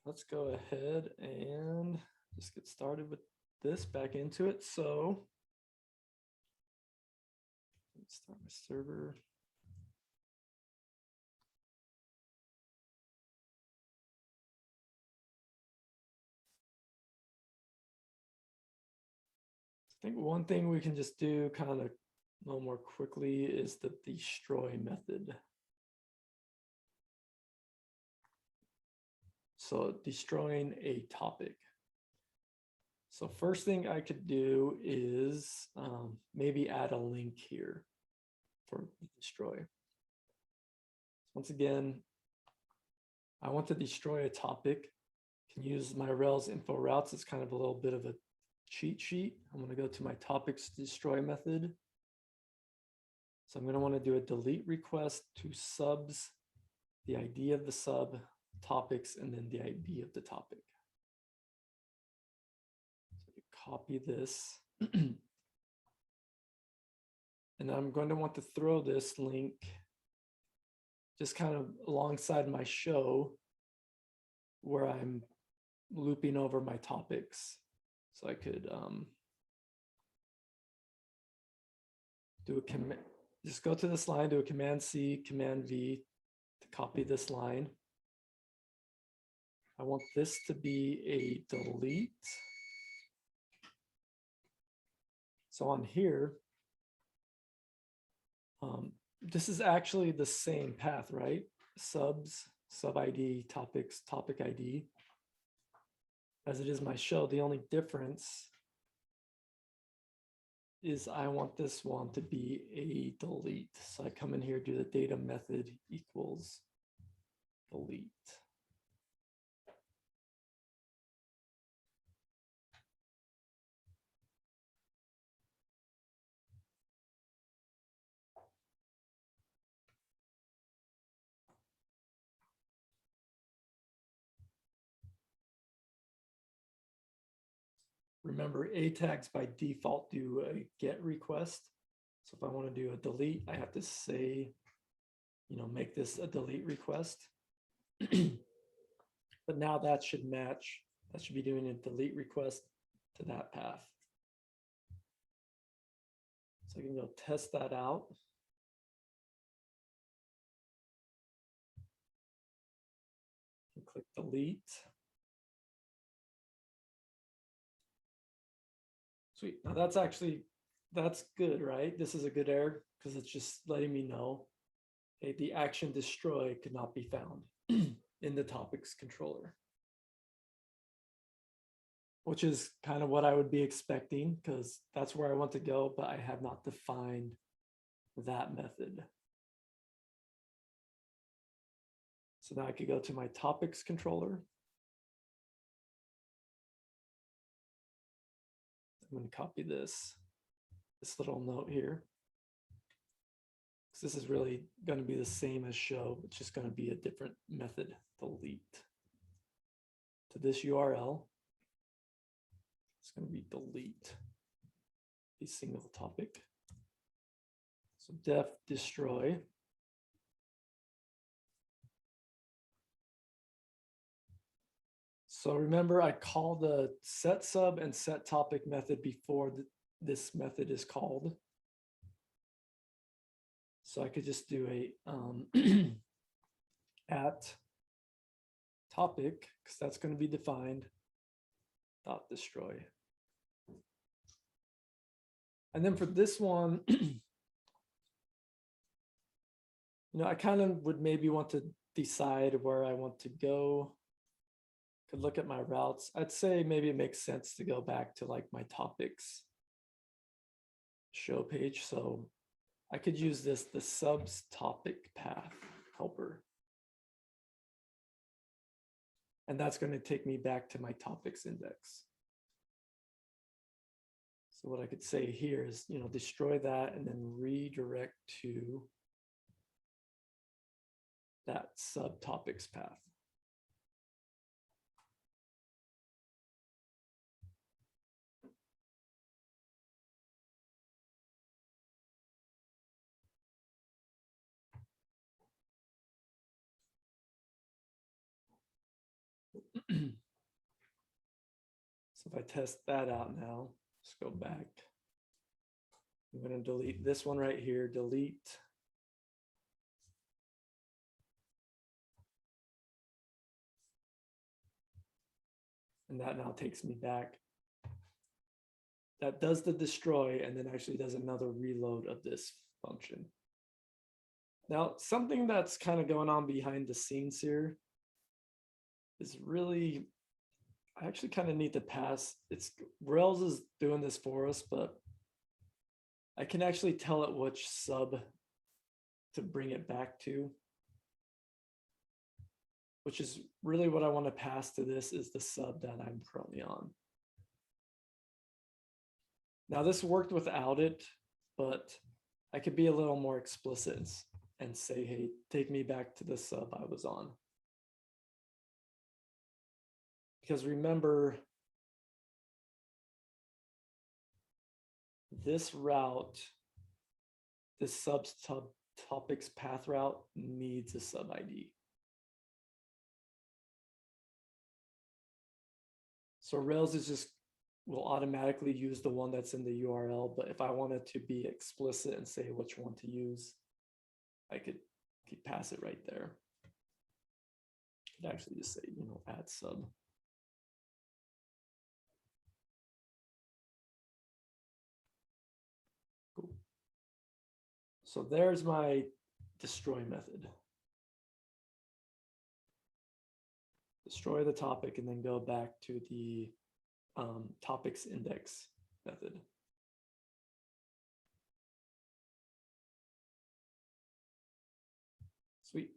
Speaker 1: Let's go ahead and just get started with this, back into it. So let's start my server. I think one thing we can just do kind of a little more quickly is the destroy method. So destroying a topic. So first thing I could do is maybe add a link here for destroy. Once again, I want to destroy a topic. Can use my Rails info routes. It's kind of a little bit of a cheat sheet. I'm going to go to my topics destroy method. So I'm going to want to do a delete request to subs, the ID of the sub, topics, and then the ID of the topic. So you copy this. And I'm going to want to throw this link just kind of alongside my show where I'm looping over my topics. So I could do a command, just go to this line, do a Command C, Command V to copy this line. I want this to be a delete. So on here, this is actually the same path, right? Subs, sub ID, topics, topic ID, as it is my show. The only difference is I want this one to be a delete. So I come in here, do the data method equals delete. Remember, A tags by default do a get request. So if I want to do a delete, I have to say, make this a delete request. But now that should match. That should be doing a delete request to that path. So I can go test that out. And click delete. Sweet. Now that's good, right? This is a good error because it's just letting me know, hey, the action destroy could not be found in the topics controller, which is kind of what I would be expecting because that's where I want to go, but I have not defined that method. So now I could go to my topics controller. I'm going to copy this little note here. This is really going to be the same as show. It's just going to be a different method, delete. To this URL, it's going to be delete a single topic. So def destroy. So remember, I call the set sub and set topic method before this method is called. So I could just do a at topic, because that's going to be defined, dot destroy. And then for this one, I kind of would maybe want to decide where I want to go. Could look at my routes. I'd say maybe it makes sense to go back to like my topics show page. So I could use the subs topic path helper. And that's going to take me back to my topics index. So what I could say here is, destroy that and then redirect to that subtopics path. So if I test that out now, let's go back. I'm going to delete this one right here, delete. And that now takes me back. That does the destroy and then actually does another reload of this function. Now, something that's kind of going on behind the scenes here is really, I actually kind of need to pass. It's Rails is doing this for us, but I can actually tell it which sub to bring it back to, which is really what I want to pass to this is the sub that I'm currently on. Now this worked without it, but I could be a little more explicit and say, hey, take me back to the sub I was on. Because remember, this route, this topics path route needs a sub ID. So Rails is just will automatically use the one that's in the URL, but if I wanted to be explicit and say which one to use, I could pass it right there. I could actually just say, add sub. Cool. So there's my destroy method. Destroy the topic and then go back to the topics index method. Sweet.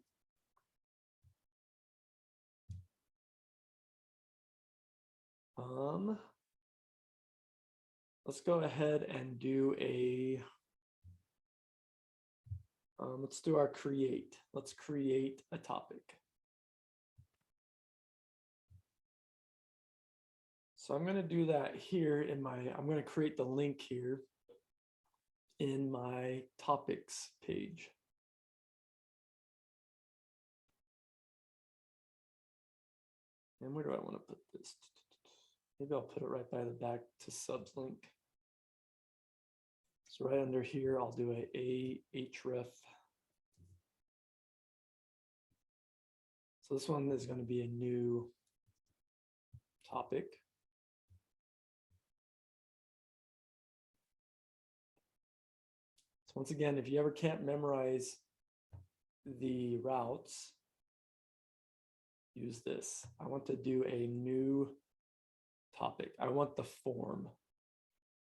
Speaker 1: Let's go ahead and do a, let's do our create. Let's create a topic. So I'm going to do that here in my, I'm going to create the link here in my topics page. And where do I want to put this? Maybe I'll put it right by the back to subs link. So right under here, I'll do a href. So this one is going to be a new topic. So once again, if you ever can't memorize the routes, use this. I want to do a new topic. I want the form.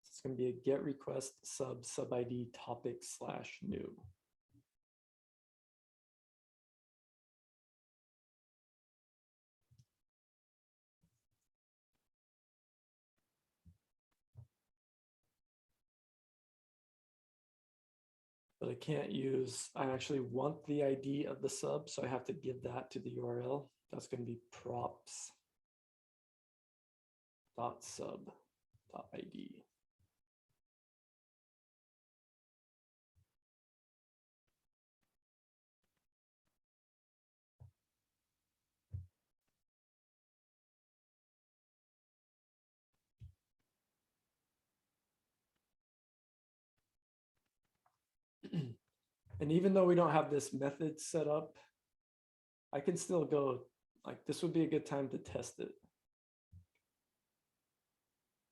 Speaker 1: So it's going to be a get request sub ID topic / new. But I can't use, I actually want the ID of the sub, so I have to give that to the URL. That's going to be props.sub.id. And even though we don't have this method set up, I can still go, like, this would be a good time to test it.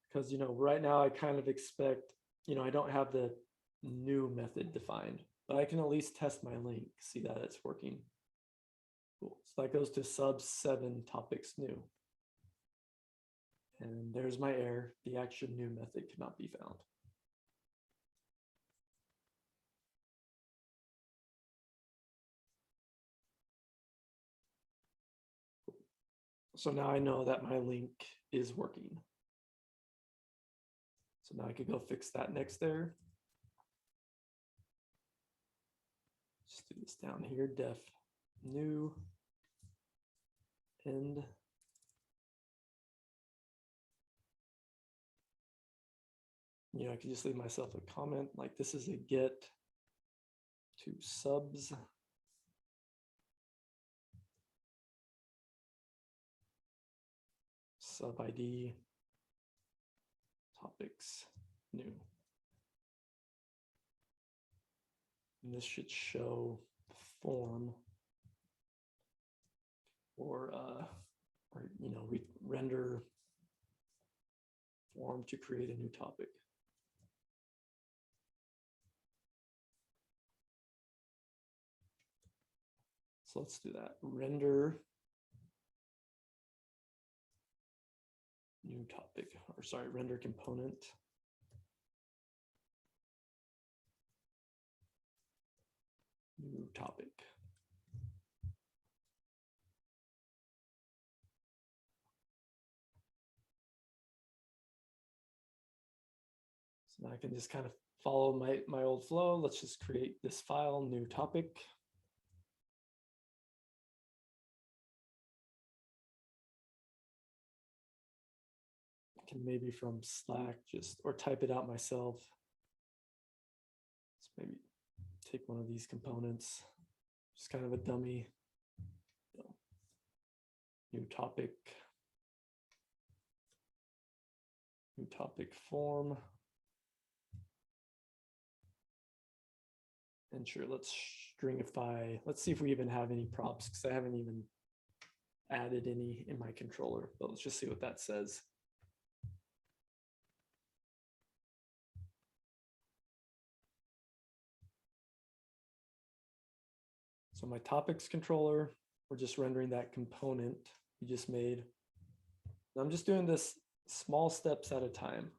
Speaker 1: Because, right now I kind of expect, I don't have the new method defined, but I can at least test my link, see that it's working. Cool. So that goes to sub 7 topics new. And there's my error. The action new method cannot be found. So now I know that my link is working. So now I could go fix that next there. Just do this down here, def new end. I can just leave myself a comment like this is a get to subs. Sub ID. topics, new. And this should show form or you know, we render form to create a new topic. So let's do that. Render new topic, or sorry, render component. New topic. So now I can just kind of follow my old flow. Let's just create this file, new topic. Can maybe from Slack just, or type it out myself. Let's maybe take one of these components, just kind of a dummy. New topic form. And sure, let's stringify. Let's see if we even have any props, because I haven't even added any in my controller, but let's just see what that says. So my topics controller, we're just rendering that component we just made. And I'm just doing this small steps at a time.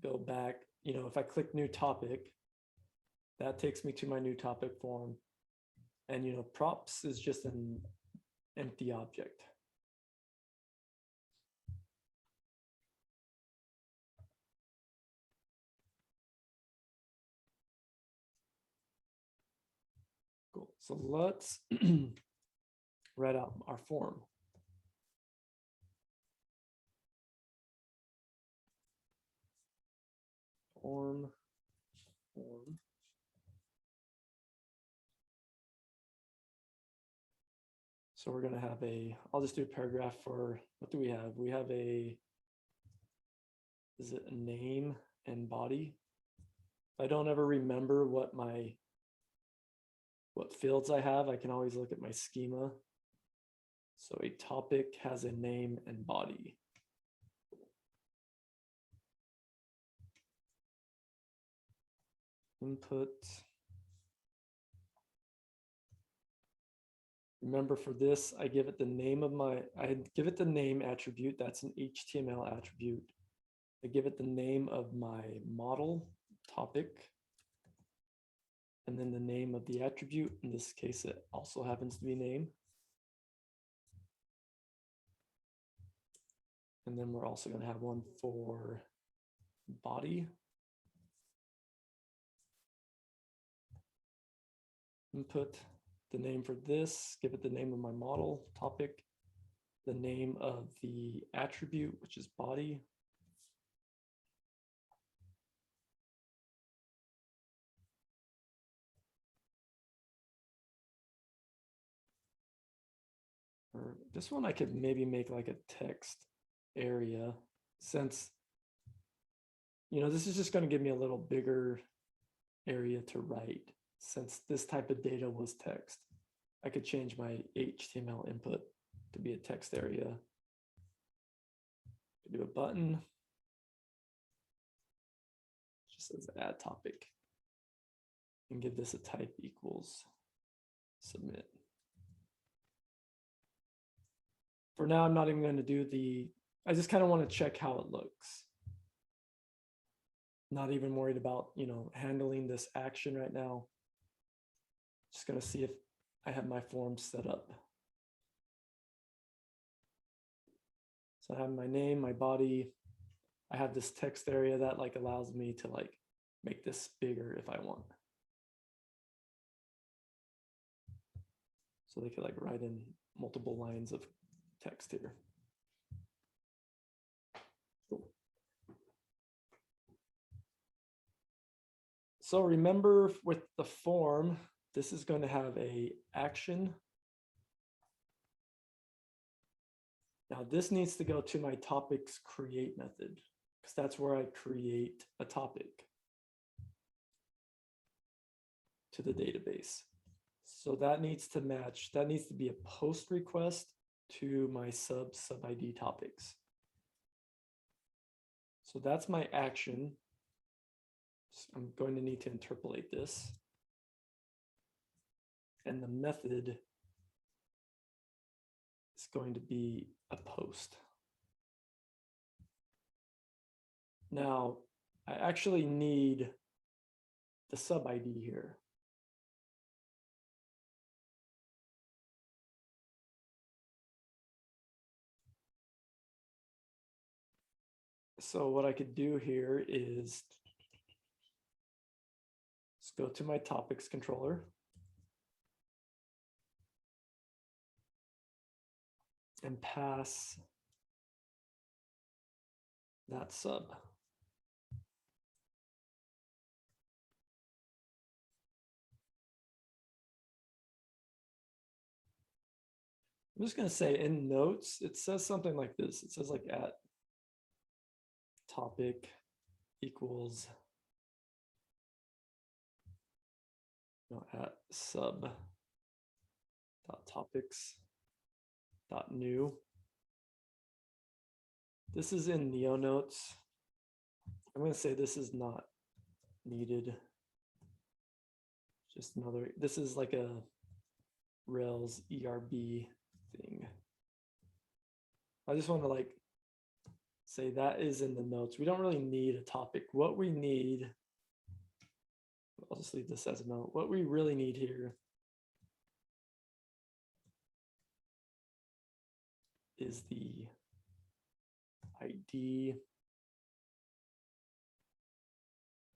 Speaker 1: Go back, you know, if I click new topic, that takes me to my new topic form. And, you know, props is just an empty object. Cool. So let's write out our form. Form. So we're going to have I'll just do a paragraph for, what do we have? We have is it a name and body? I don't ever remember what fields I have. I can always look at my schema. So a topic has a name and body. Input. Remember for this, I give it the name of I give it the name attribute. That's an HTML attribute. I give it the name of my model topic. And then the name of the attribute. In this case, it also happens to be name. And then we're also going to have one for body. Input the name for this, give it the name of my model topic, the name of the attribute, which is body. Or this one I could maybe make like a text area, since, you know, this is just going to give me a little bigger area to write. Since this type of data was text, I could change my HTML input to be a text area. Do a button. Just says add topic. And give this a type equals submit. For now, I'm not even going to do I just kind of want to check how it looks. Not even worried about, you know, handling this action right now. Just going to see if I have my form set up. So I have my name, my body. I have this text area that like allows me to like make this bigger if I want. So they could like write in multiple lines of text here. Cool. So remember with the form, this is going to have a action. Now this needs to go to my topics create method, because that's where I create a topic to the database. So that needs to match, that needs to be a post request to my sub ID topics. So that's my action. So I'm going to need to interpolate this. And the method is going to be a post. Now, I actually need the sub ID here. So what I could do here is let's go to my topics controller. And pass that sub. I'm just going to say in notes, it says something like this. It says like at topic equals at sub dot topics dot new. This is in Neo notes. I'm going to say this is not needed. Just another, this is like a Rails ERB thing. I just want to like say that is in the notes. We don't really need a topic. What we need, I'll just leave this as a note. What we really need here is the ID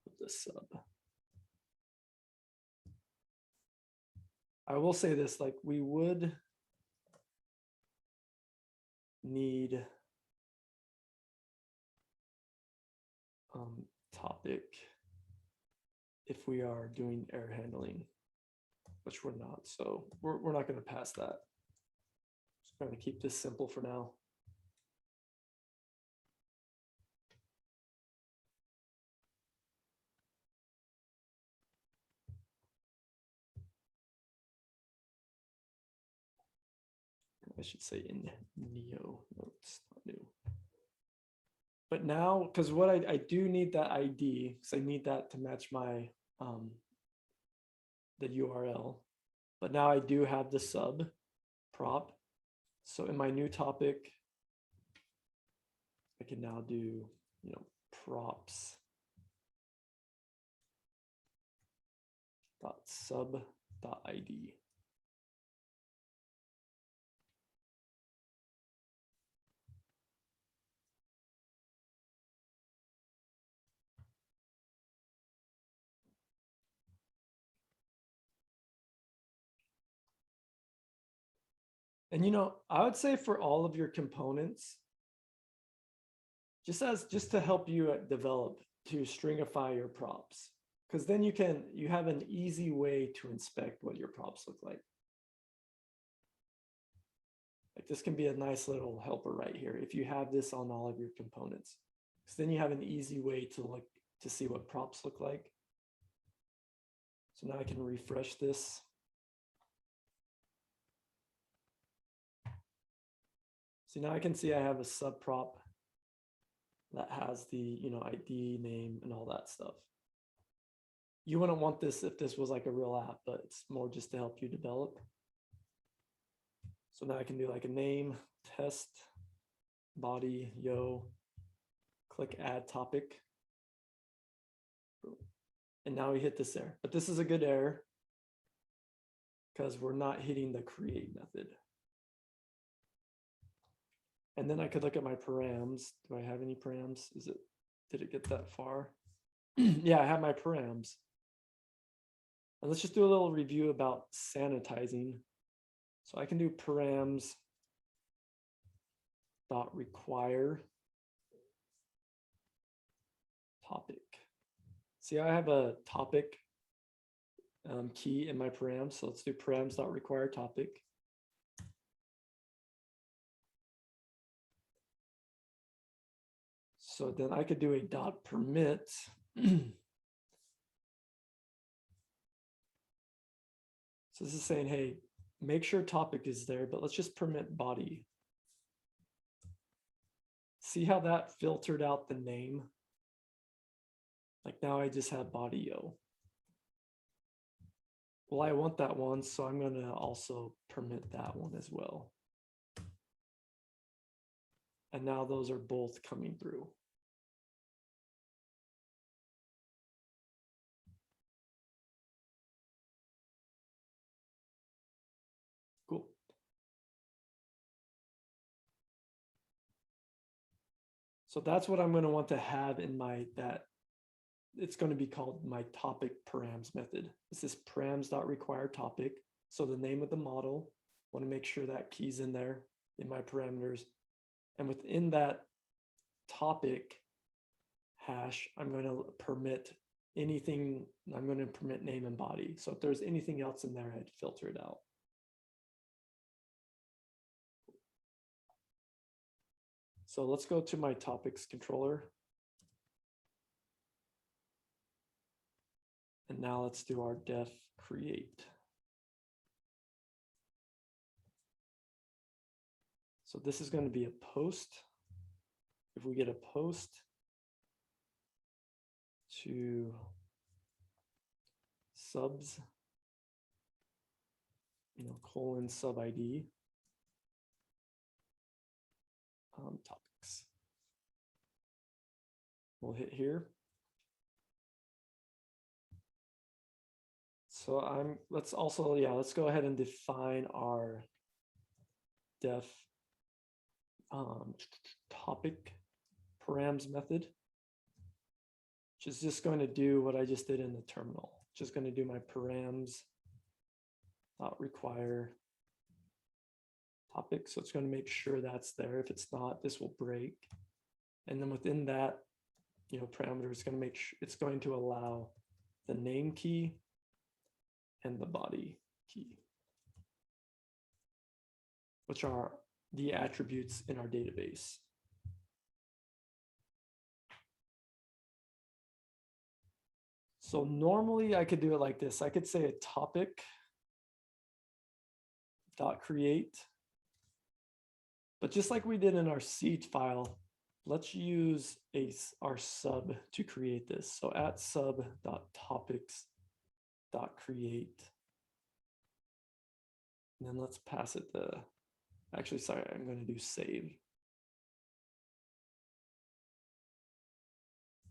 Speaker 1: of the sub. I will say this, like we would need topic if we are doing error handling, which we're not. So we're not going to pass that. Just trying to keep this simple for now. I should say in Neo notes, not new. But now, because what I do need that ID, because I need that to match my the URL. But now I do have the sub prop. So in my new topic, I can now do, props dot sub dot ID. And I would say for all of your components, just to help you develop, to stringify your props, because then you have an easy way to inspect what your props look like. Like this can be a nice little helper right here if you have this on all of your components, because then you have an easy way to look to see what props look like. So now I can refresh this. So now I can see I have a sub prop that has the ID, name, and all that stuff. You wouldn't want this if this was like a real app, but it's more just to help you develop. So now I can do like a name, test, body, yo, click add topic. And now we hit this error, but this is a good error because we're not hitting the create method. And then I could look at my params. Do I have any params? Did it get that far? Yeah, I have my params. And let's just do a little review about sanitizing. So I can do params dot require topic. See, I have a topic key in my params. So let's do params dot require topic. So then I could do a dot permit. So this is saying, hey, make sure topic is there, but let's just permit body. See how that filtered out the name? Like now I just have body yo. Well, I want that one, so I'm going to also permit that one as well. And now those are both coming through. Cool. So that's what I'm going to want to have in my, that it's going to be called my topic params method. It's this params.require topic. So the name of the model, want to make sure that key's in there in my parameters. And within that topic hash, I'm going to permit anything. I'm going to permit name and body. So if there's anything else in there, I'd filter it out. So let's go to my topics controller. And now let's do our def create. So this is going to be a post. If we get a post to subs, colon sub ID, topics. We'll hit here. So let's also, let's go ahead and define our def topic params method, which is just going to do what I just did in the terminal. Just going to do my params require topic. So it's going to make sure that's there. If it's not, this will break. And then within that, parameter is going to make sure it's going to allow the name key and the body key, which are the attributes in our database. So normally I could do it like this. I could say a topic dot create, but just like we did in our seed file, let's use our sub to create this. So at sub dot topics dot create, and then let's pass it the, actually, sorry, I'm going to do save.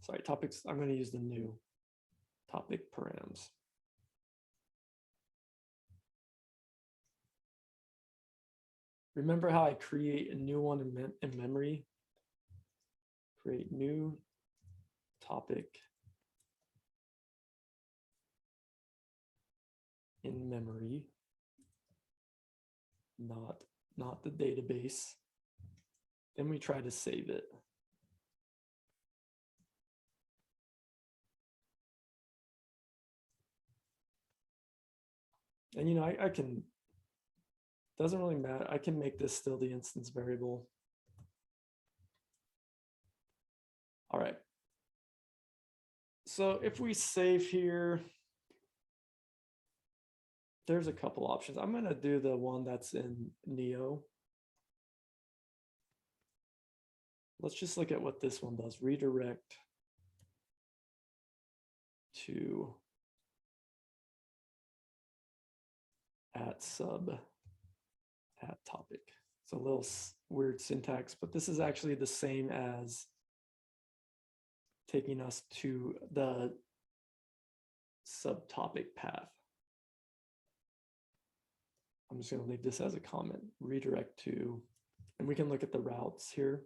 Speaker 1: Sorry, topics, I'm going to use the new topic params. Remember how I create a new one in memory? Create new topic in memory, not the database. Then we try to save it. And I can, doesn't really matter. I can make this still the instance variable. All right. So if we save here, there's a couple options. I'm going to do the one that's in Neo. Let's just look at what this one does. Redirect to at sub at topic. It's a little weird syntax, but this is actually the same as taking us to the subtopic path. I'm just going to leave this as a comment, redirect to, and we can look at the routes here.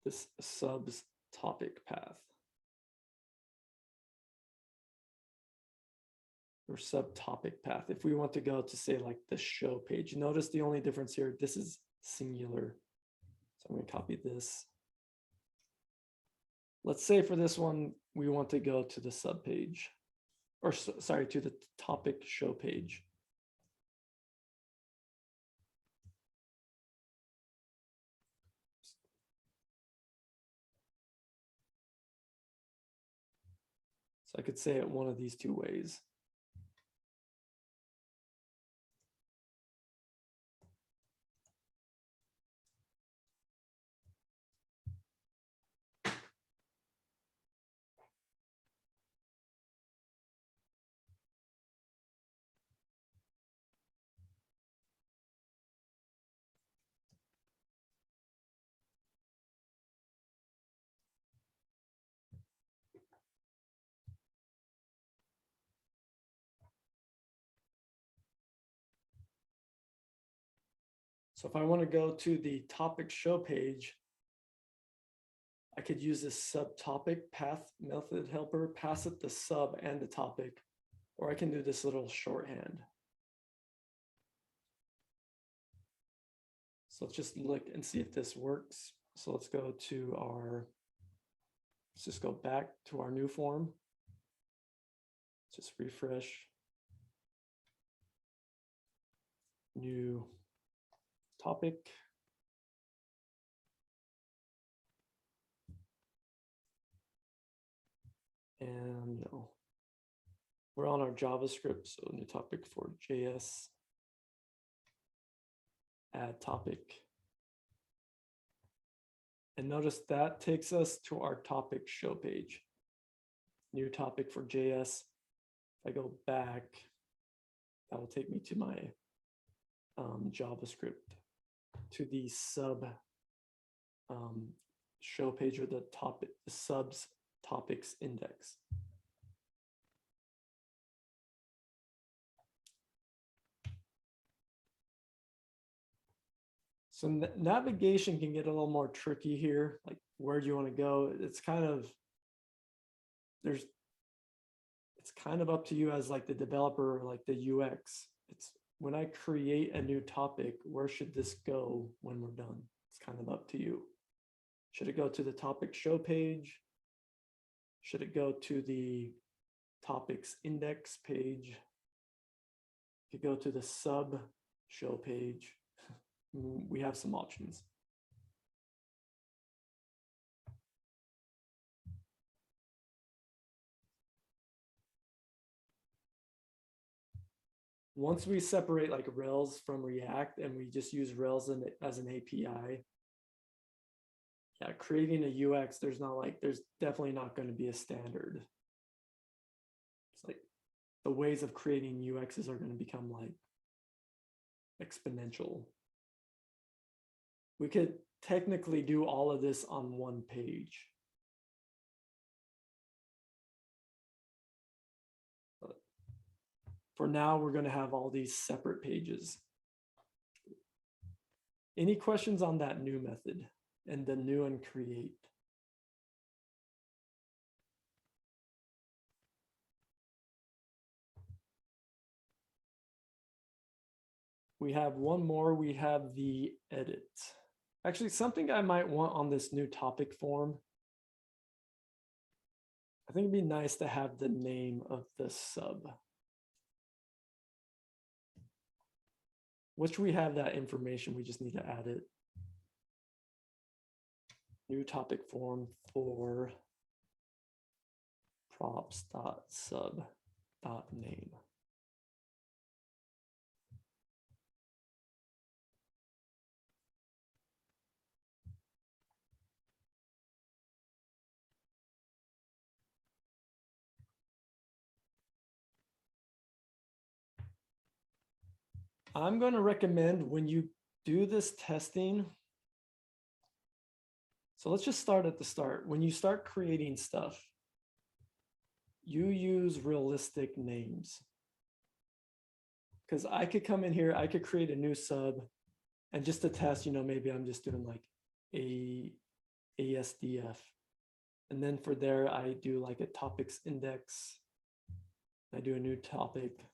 Speaker 1: This subs topic path or subtopic path. If we want to go to say like the show page, notice the only difference here, this is singular. So I'm going to copy this. Let's say for this one, we want to go to the sub page, or sorry, to the topic show page. So I could say it one of these two ways. So if I want to go to the topic show page, I could use this subtopic path method helper, pass it the sub and the topic, or I can do this little shorthand. So let's just look and see if this works. So let's go to our, let's just go back to our new form. Just refresh. New topic. And we're on our JavaScript, so new topic for JS. Add topic. And notice that takes us to our topic show page. New topic for JS. If I go back, that will take me to my JavaScript, to the sub show page, or the topic, the subs topics index. So navigation can get a little more tricky here. Like, where do you want to go? It's kind of, it's kind of up to you as like the developer, or like the UX. It's when I create a new topic, where should this go when we're done? It's kind of up to you. Should it go to the topic show page? Should it go to the topics index page? It could go to the sub show page. We have some options. Once we separate like Rails from React and we just use Rails as an API, yeah, creating a UX, there's definitely not going to be a standard. It's like the ways of creating UXs are going to become like exponential. We could technically do all of this on one page. But for now, we're going to have all these separate pages. Any questions on that new method and the new and create? We have one more, we have the edit. Actually, something I might want on this new topic form, I think it'd be nice to have the name of the sub. Which we have that information, we just need to add it. New topic form for props.sub.name. I'm going to recommend when you do this testing. So let's just start at the start. When you start creating stuff, you use realistic names. Because I could come in here, I could create a new sub, and just to test, maybe I'm just doing like ASDF. And then for there, I do like a topics index. I do a new topic.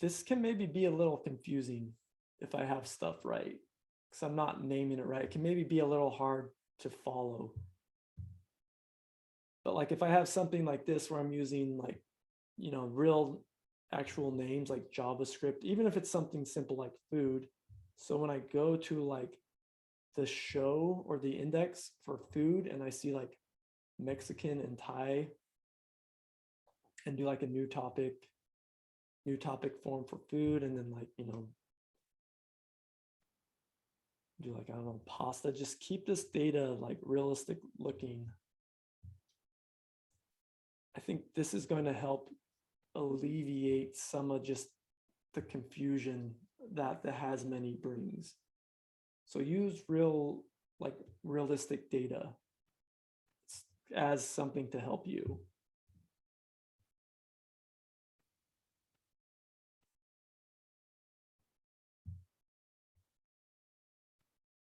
Speaker 1: This can maybe be a little confusing if I have stuff right, because I'm not naming it right. It can maybe be a little hard to follow. But like if I have something like this where I'm using like, real actual names like JavaScript, even if it's something simple like food. So when I go to like the show or the index for food and I see like Mexican and Thai and do like a new topic form for food, and then like, you know, do like, I don't know, pasta, just keep this data like realistic looking. I think this is going to help alleviate some of just the confusion that the has many brings. So use realistic data as something to help you.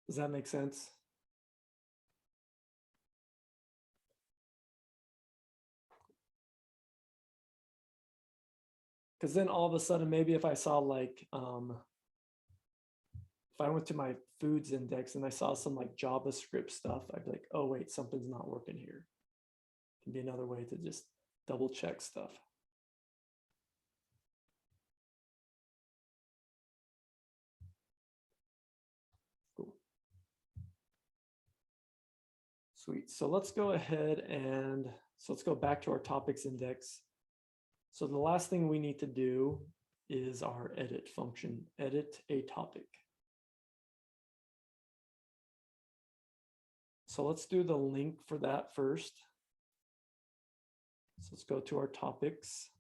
Speaker 1: Does that make sense? Because then all of a sudden, maybe if I saw like, if I went to my foods index and I saw some like JavaScript stuff, I'd be like, oh wait, something's not working here. Can be another way to just double check stuff. Cool. Sweet. So let's go ahead and let's go back to our topics index. So the last thing we need to do is our edit function, edit a topic. So let's do the link for that first. So let's go to our topics.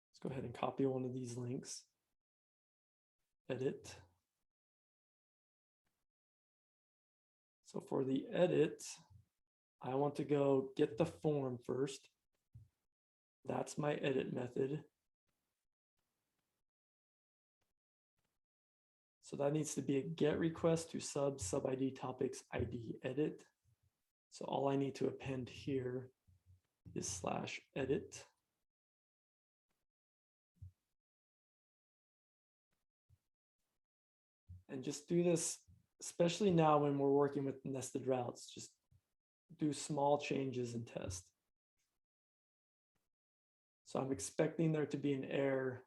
Speaker 1: Let's go ahead and copy one of these links. Edit. So for the edit, I want to go get the form first. That's my edit method. So that needs to be a get request to sub ID topics ID edit. So all I need to append here is /edit. And just do this, especially now when we're working with nested routes, just do small changes and test. So I'm expecting there to be an error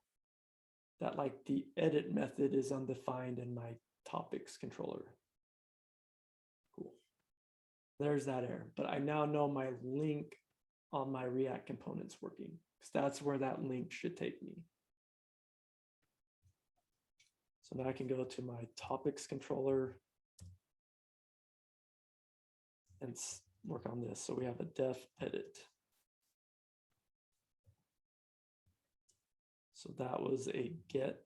Speaker 1: that like the edit method is undefined in my topics controller. Cool. There's that error, but I now know my link on my React component's working, because that's where that link should take me. So now I can go to my topics controller and work on this. So we have a def edit. So that was a get.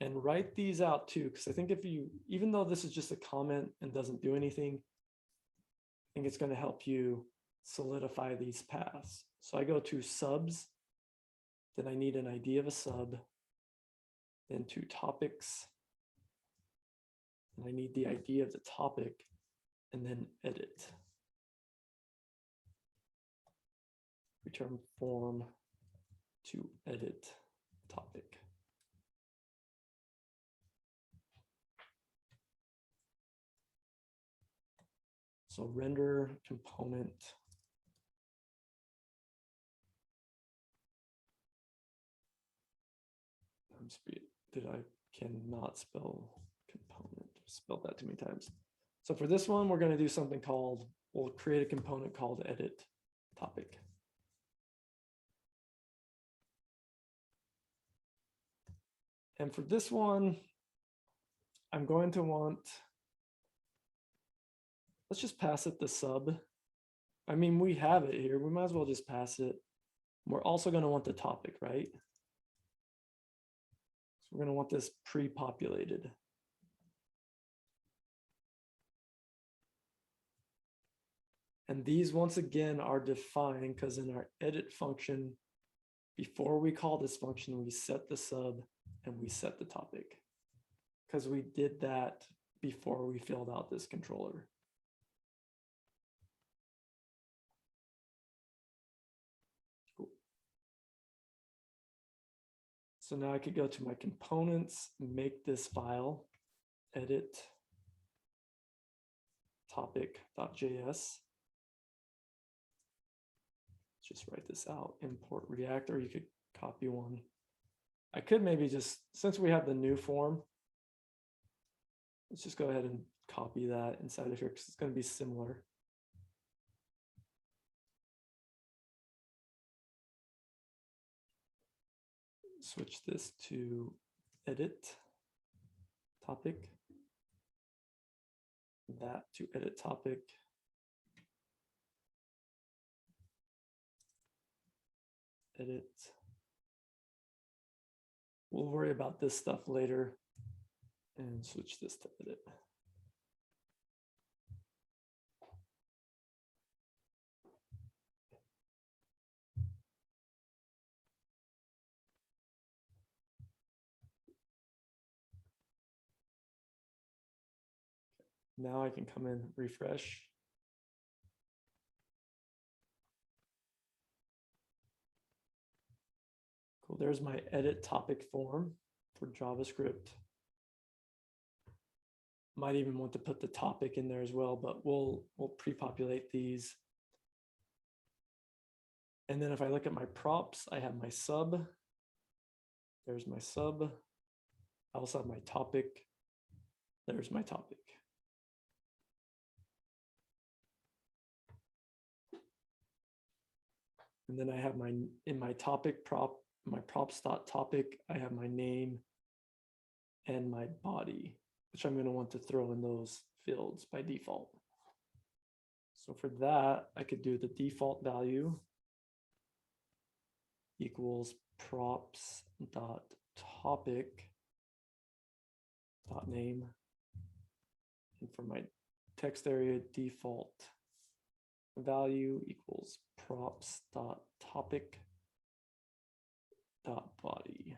Speaker 1: And write these out too, because I think if you, even though this is just a comment and doesn't do anything, I think it's going to help you solidify these paths. So I go to subs, then I need an ID of a sub, then to topics, and I need the ID of the topic, and then edit. Return form to edit topic. So render component. I cannot spell component, spelled that too many times. So for this one, we're going to do something called, we'll create a component called edit topic. And for this one, I'm going to want, let's just pass it the sub. I mean, we have it here. We might as well just pass it. We're also going to want the topic, right? So we're going to want this pre-populated. And these, once again, are defined because in our edit function, before we call this function, we set the sub and we set the topic, because we did that before we filled out this controller. Cool. So now I could go to my components, make this file, edit topic.js. just write this out, import React, or you could copy one. I could maybe just, since we have the new form, let's just go ahead and copy that inside of here because it's going to be similar. Switch this to edit topic, that to edit topic. Edit. We'll worry about this stuff later and switch this to edit. Now I can come in, refresh. Cool, there's my edit topic form for JavaScript. Might even want to put the topic in there as well, but we'll pre-populate these. And then if I look at my props, I have my sub. There's my sub. I also have my topic. There's my topic. And then I have in my topic prop, my props.topic, I have my name and my body, which I'm going to want to throw in those fields by default. So for that, I could do the default value equals props.topic.name. And for my text area, default value equals props.topic.body.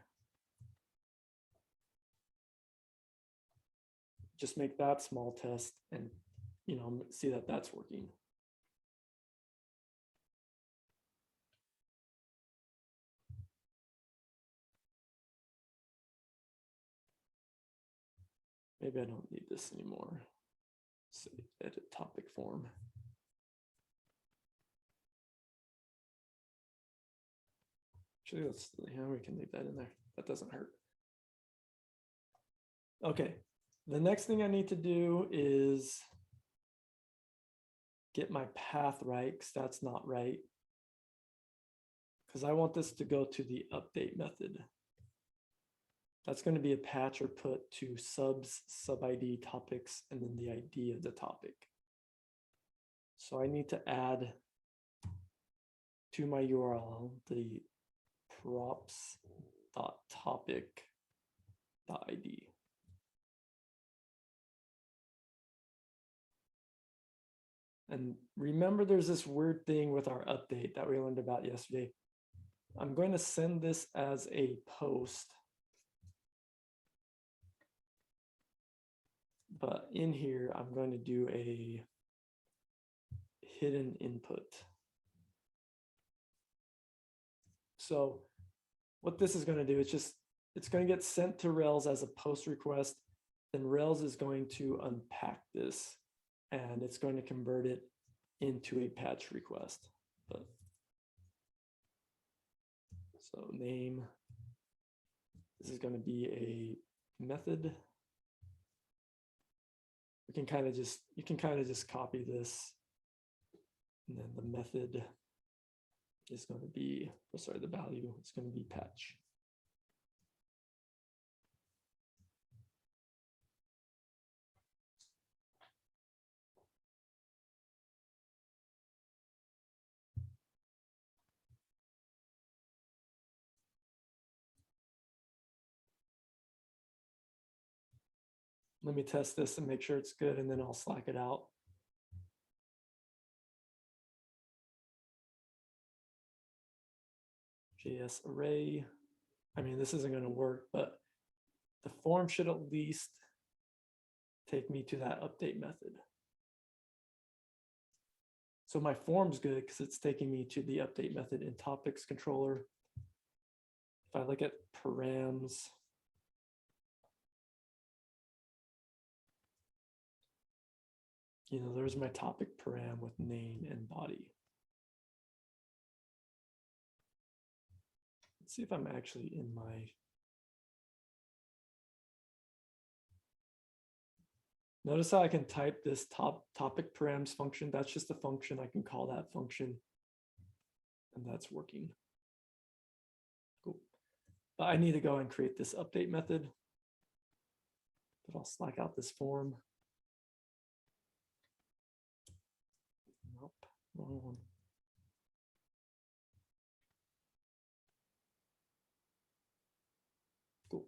Speaker 1: Just make that small test and see that that's working. Maybe I don't need this anymore. Say edit topic form. Actually, we can leave that in there. That doesn't hurt. Okay, the next thing I need to do is get my path right, because that's not right. Because I want this to go to the update method. That's going to be a patch or put to subs, sub ID, topics, and then the ID of the topic. So I need to add to my URL the props.topic.id. And remember, there's this weird thing with our update that we learned about yesterday. I'm going to send this as a post. But in here, I'm going to do a hidden input. So what this is going to do, it's going to get sent to Rails as a post request. Then Rails is going to unpack this and it's going to convert it into a patch request. But so name, this is going to be a method. You can kind of just copy this, and then the method is going to be, the value is going to be patch. Let me test this and make sure it's good, and then I'll Slack it out. JS array. I mean, this isn't going to work, but the form should at least take me to that update method. So my form's good because it's taking me to the update method in topics controller. If I look at params, there's my topic param with name and body. Let's see if I'm actually in my. Notice how I can type this topic params function. That's just a function. I can call that function. And that's working. Cool. But I need to go and create this update method. But I'll slack out this form. Nope, wrong one. Cool.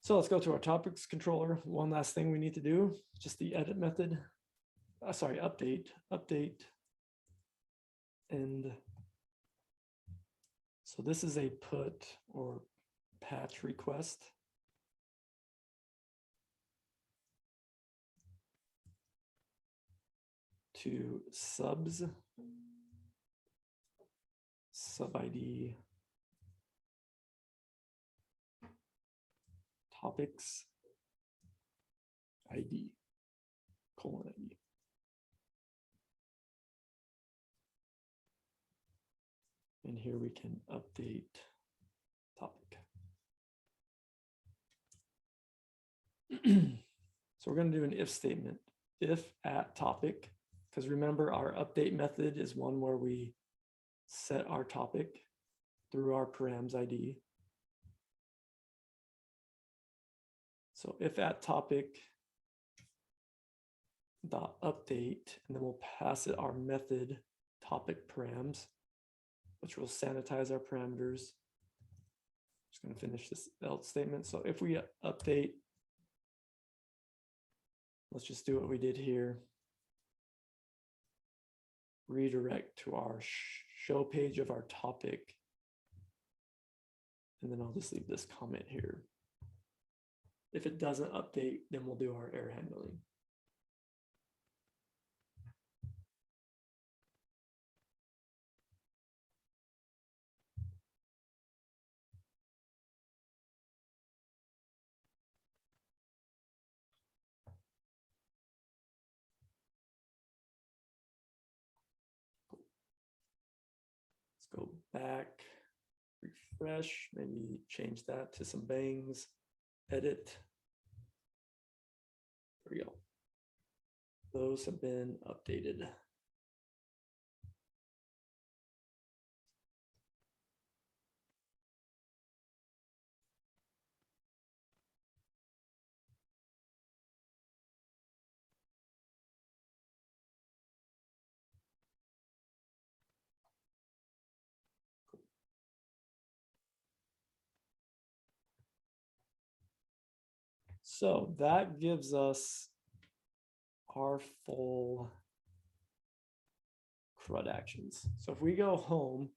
Speaker 1: So let's go to our topics controller. One last thing we need to do, just the edit method. Sorry, update. And so this is a put or patch request. To subs, sub ID, topics, ID, :ID. And here we can update topic. So we're going to do an if statement. If at topic, because remember our update method is one where we set our topic through our params ID. So if at topic dot update, and then we'll pass it our method topic params, which will sanitize our parameters. Just going to finish this else statement. So if we update, let's just do what we did here. Redirect to our show page of our topic. And then I'll just leave this comment here. If it doesn't update, then we'll do our error handling. Go back, refresh, maybe change that to some bangs, edit. There we go. Those have been updated. So that gives us our full CRUD actions. So if we go home,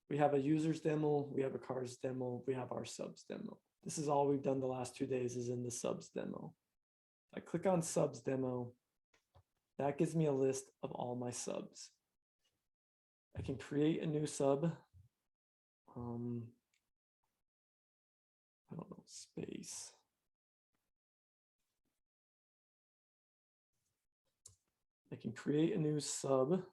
Speaker 1: we have a users demo, we have a cars demo, we have our subs demo. This is all we've done the last 2 days is in the subs demo. I click on subs demo. That gives me a list of all my subs. I can create a new sub. I don't know, space. I can create a new sub.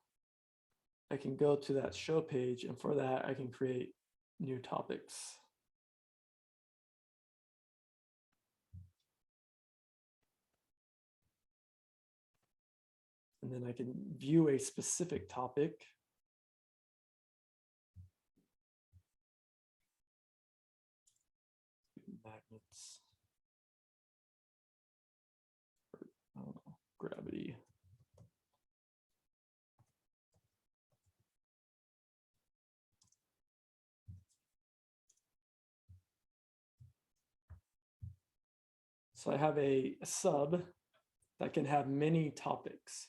Speaker 1: I can go to that show page, and for that, I can create new topics. And then I can view a specific topic. Magnets. I don't know, gravity. So I have a sub that can have many topics.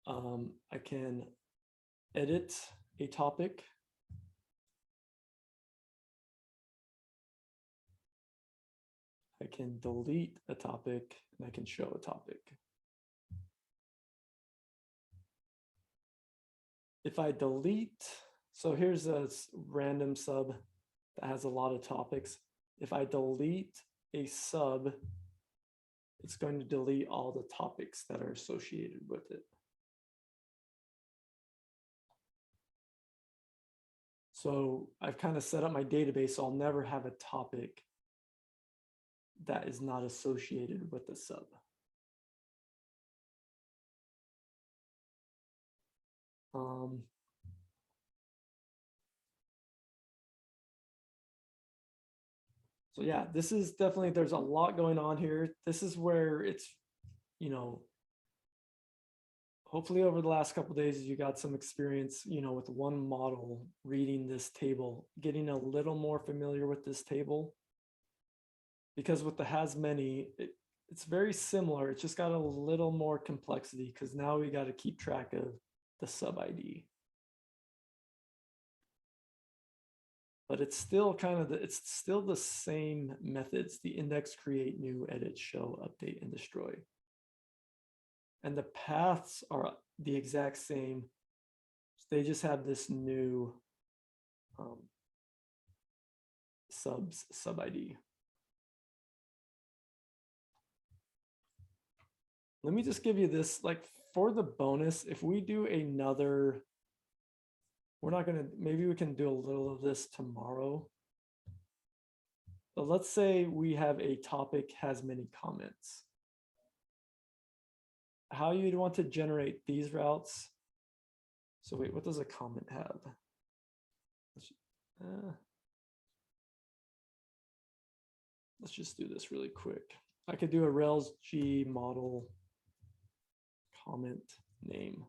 Speaker 1: I can edit a topic. I can delete a topic, and I can show a topic. If I delete, so here's a random sub that has a lot of topics. If I delete a sub, it's going to delete all the topics that are associated with it. So I've kind of set up my database, so I'll never have a topic that is not associated with the sub. So yeah, this is definitely, there's a lot going on here. This is where it's, you know, hopefully over the last couple of days, you got some experience, you know, with one model, reading this table, getting a little more familiar with this table. Because with the has many, it's very similar. It's just got a little more complexity because now we got to keep track of the sub ID. But it's still kind of it's still the same methods: the index, create, new, edit, show, update, and destroy. And the paths are the exact same. They just have this new sub ID. Let me just give you this, like for the bonus, if we do another, we're not gonna, maybe we can do a little of this tomorrow. But let's say we have a topic has many comments. How you'd want to generate these routes. So wait, what does a comment have? Let's just do this really quick. I could do a Railsdb model comment name.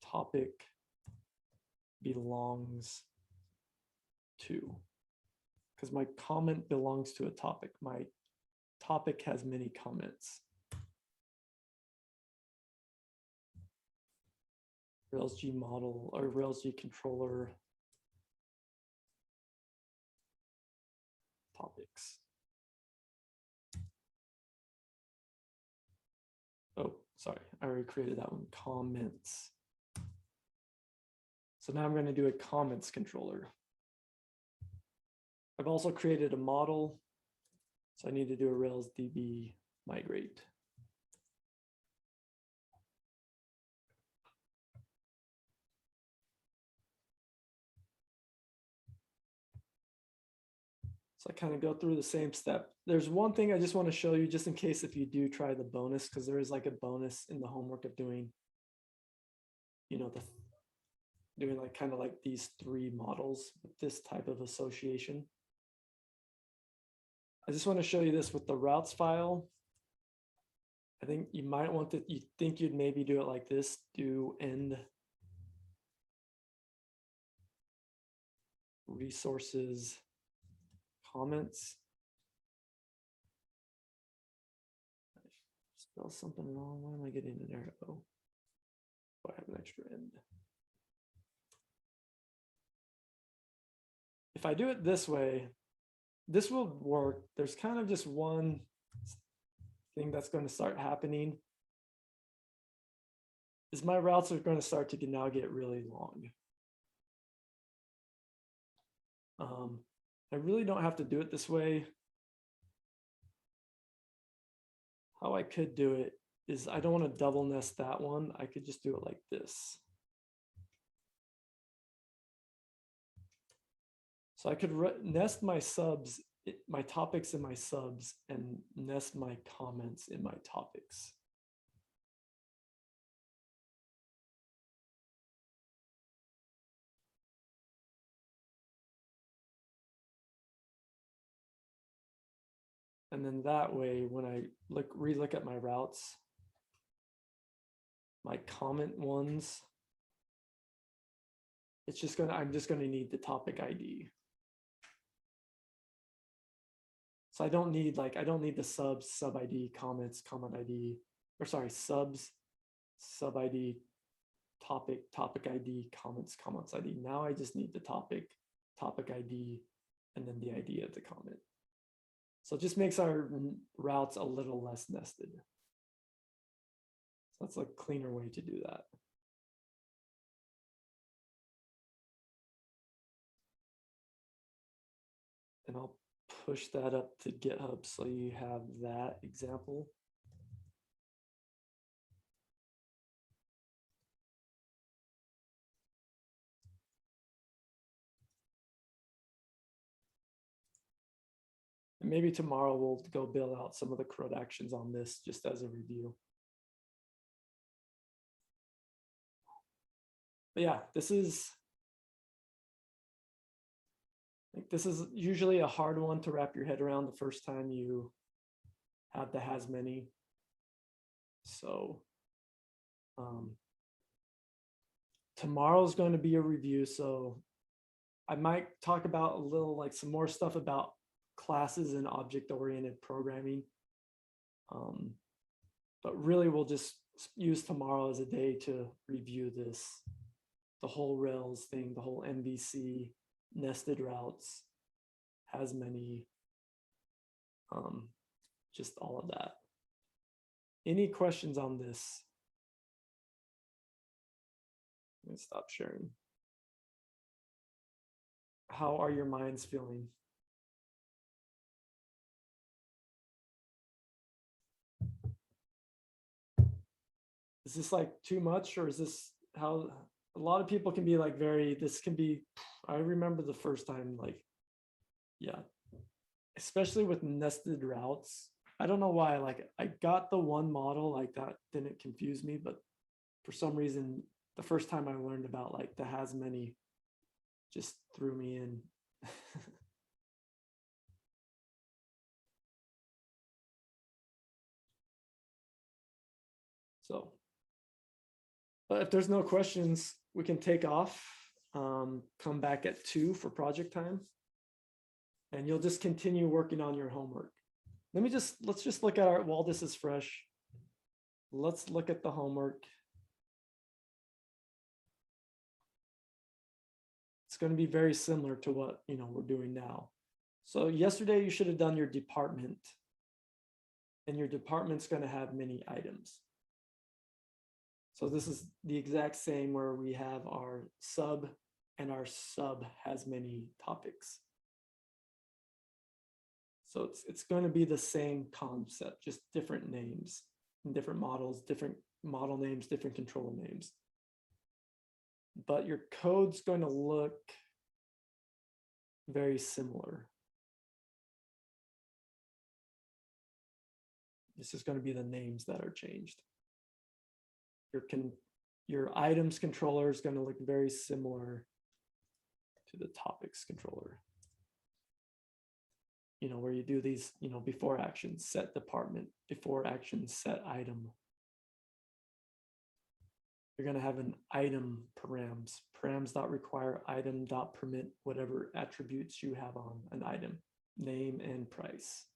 Speaker 1: Topic belongs to, because my comment belongs to a topic. My topic has many comments. Railsdb model or Railsdb controller topics. Oh, sorry, I already created that one. Comments. So now I'm going to do a comments controller. I've also created a model. So I need to do a Railsdb migrate. So I kind of go through the same step. There's one thing I just want to show you just in case if you do try the bonus, because there is like a bonus in the homework of doing, you know, doing like kind of like these 3 models with this type of association. I just want to show you this with the routes file. I think you might want to, you think you'd maybe do it like this, do end resources comments. I spell something wrong. Why am I getting an error? Oh, I have an extra end. If I do it this way, this will work. There's kind of just one thing that's going to start happening is my routes are going to start to now get really long. I really don't have to do it this way. How I could do it is I don't want to double nest that one. I could just do it like this. So I could nest my subs, my topics in my subs, and nest my comments in my topics. And then that way, when I relook at my routes, my comment ones, it's just I'm just gonna need the topic ID. So I don't need the subs, sub ID, comments, comment ID, or sorry, subs, sub ID, topic ID, comments ID. Now I just need the topic ID, and then the ID of the comment. So it just makes our routes a little less nested. So that's a cleaner way to do that. And I'll push that up to GitHub so you have that example. And maybe tomorrow we'll go build out some of the CRUD actions on this just as a review. But yeah, this is usually a hard one to wrap your head around the first time you have the has many. So tomorrow's going to be a review. So I might talk about a little, like some more stuff about classes and object-oriented programming. But really we'll just use tomorrow as a day to review this, the whole Rails thing, the whole MVC, nested routes, has many, just all of that. Any questions on this? Let me stop sharing. How are your minds feeling? Is this like too much, or is this how a lot of people can be like this can be, I remember the first time, like, yeah, especially with nested routes. I don't know why, like I got the one model, like that didn't confuse me, but for some reason, the first time I learned about like the has many just threw me in. So, but if there's no questions, we can take off, come back at 2 for project time, and you'll just continue working on your homework. Let's just look at while this is fresh, let's look at the homework. It's going to be very similar to what we're doing now. So yesterday you should have done your department, and your department's going to have many items. So this is the exact same where we have our sub, and our sub has many topics. So it's going to be the same concept, just different names and different models, different model names, different controller names. But your code's going to look very similar. This is going to be the names that are changed. Your items controller is going to look very similar to the topics controller. Where you do these, before action, set department, before action, set item. You're going to have an item params, params.require item.permit whatever attributes you have on an item, name and price.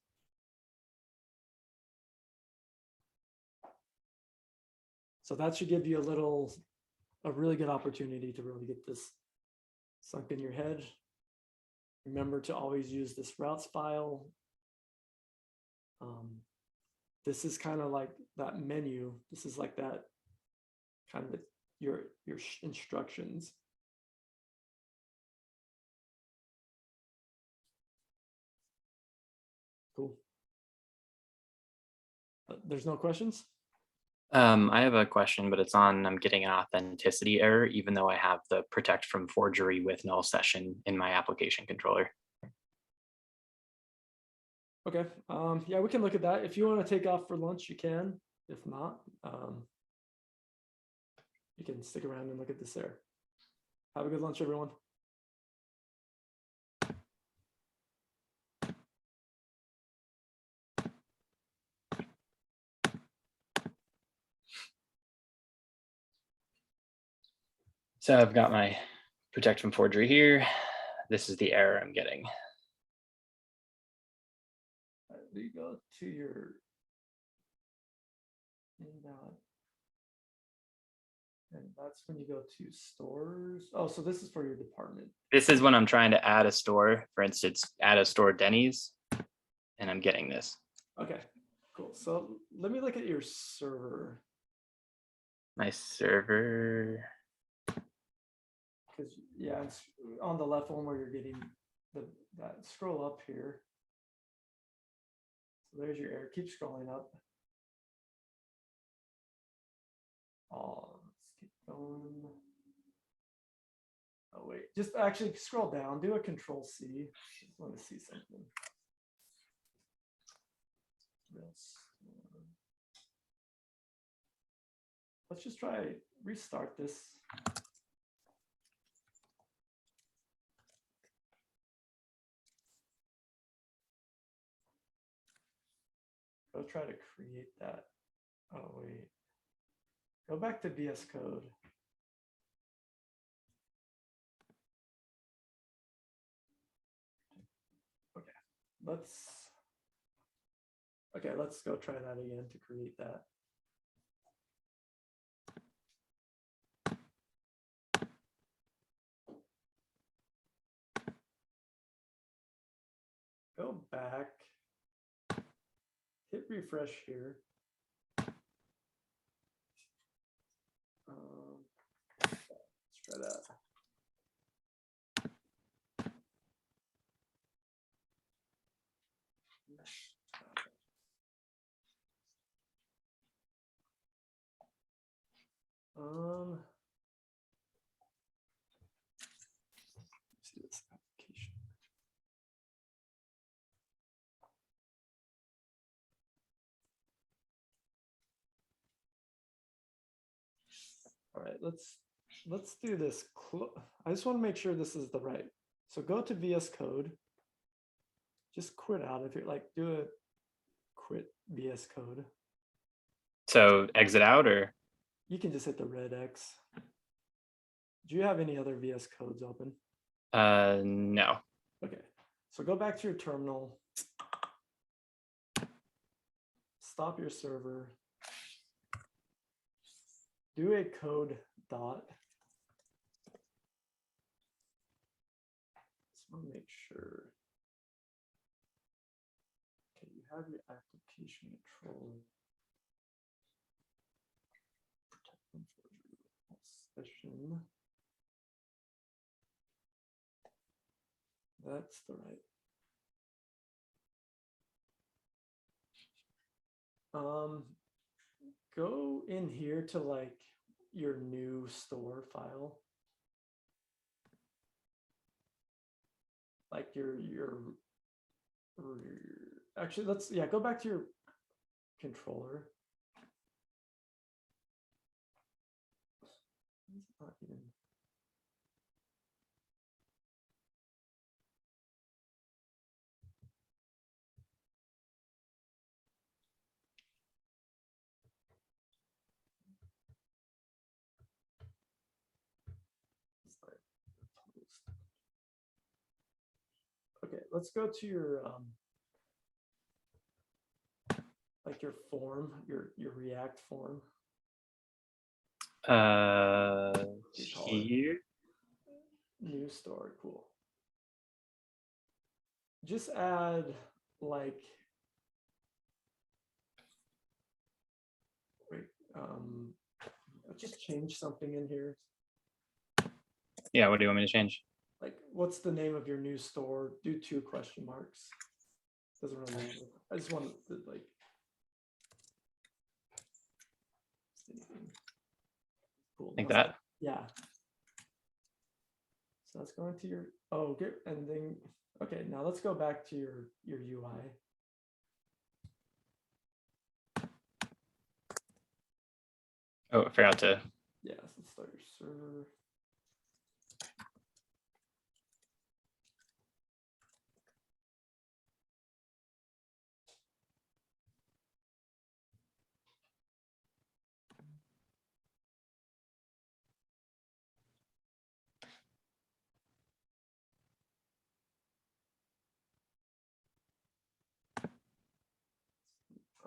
Speaker 1: So that should give you a really good opportunity to really get this sunk in your head. Remember to always use this routes file. This is kind of like that menu. This is like that kind of your instructions. Cool. There's no questions?
Speaker 2: I have a question, but it's on, I'm getting an authenticity error, even though I have the protect from forgery with null session in my application controller.
Speaker 1: Okay, yeah, we can look at that. If you want to take off for lunch, you can. If not, you can stick around and look at this there. Have a good lunch, everyone.
Speaker 2: So I've got my protect from forgery here. This is the error I'm getting.
Speaker 1: You go to your invalid, and that's when you go to stores. Oh, so this is for your department.
Speaker 2: This is when I'm trying to add a store, for instance, add a store Denny's, and I'm getting this.
Speaker 1: Okay, cool. So let me look at your server.
Speaker 2: My server.
Speaker 1: Because yeah, it's on the left one where you're getting that scroll up here. So there's your error. Keep scrolling up. Oh, let's keep going. Oh wait, just actually scroll down. Do a Control C. Just want to see something. Let's just try restart this. Go try to create that. Oh, wait. Go back to VS Code. Let's go try that again to create that. Go back, hit refresh here. Let's try that. Let's see this application. All right, let's do this. I just want to make sure this is the right. So go to VS Code. Just quit out if you're like, do a quit VS Code.
Speaker 2: So exit out, or?
Speaker 1: You can just hit the red X. Do you have any other VS Codes open?
Speaker 2: No.
Speaker 1: Okay, so go back to your terminal. Stop your server. Do a code dot. Just want to make sure. Okay, you have your application control. Protect them for your session. That's the right. Go in here to like your new store file. Like your actually go back to your controller. It's not even. Okay, let's go to your like your form, your React form.
Speaker 2: Here.
Speaker 1: New store, cool. Just add like just change something in here.
Speaker 2: Yeah, what do you want me to change?
Speaker 1: Like, what's the name of your new store? Do 2 question marks. Doesn't really matter. I just want to like. Cool.
Speaker 2: Like that?
Speaker 1: Yeah. So let's go into your, oh, good. And then, okay, now let's go back to your UI.
Speaker 2: Oh, I forgot to.
Speaker 1: Yeah, so let's start your server.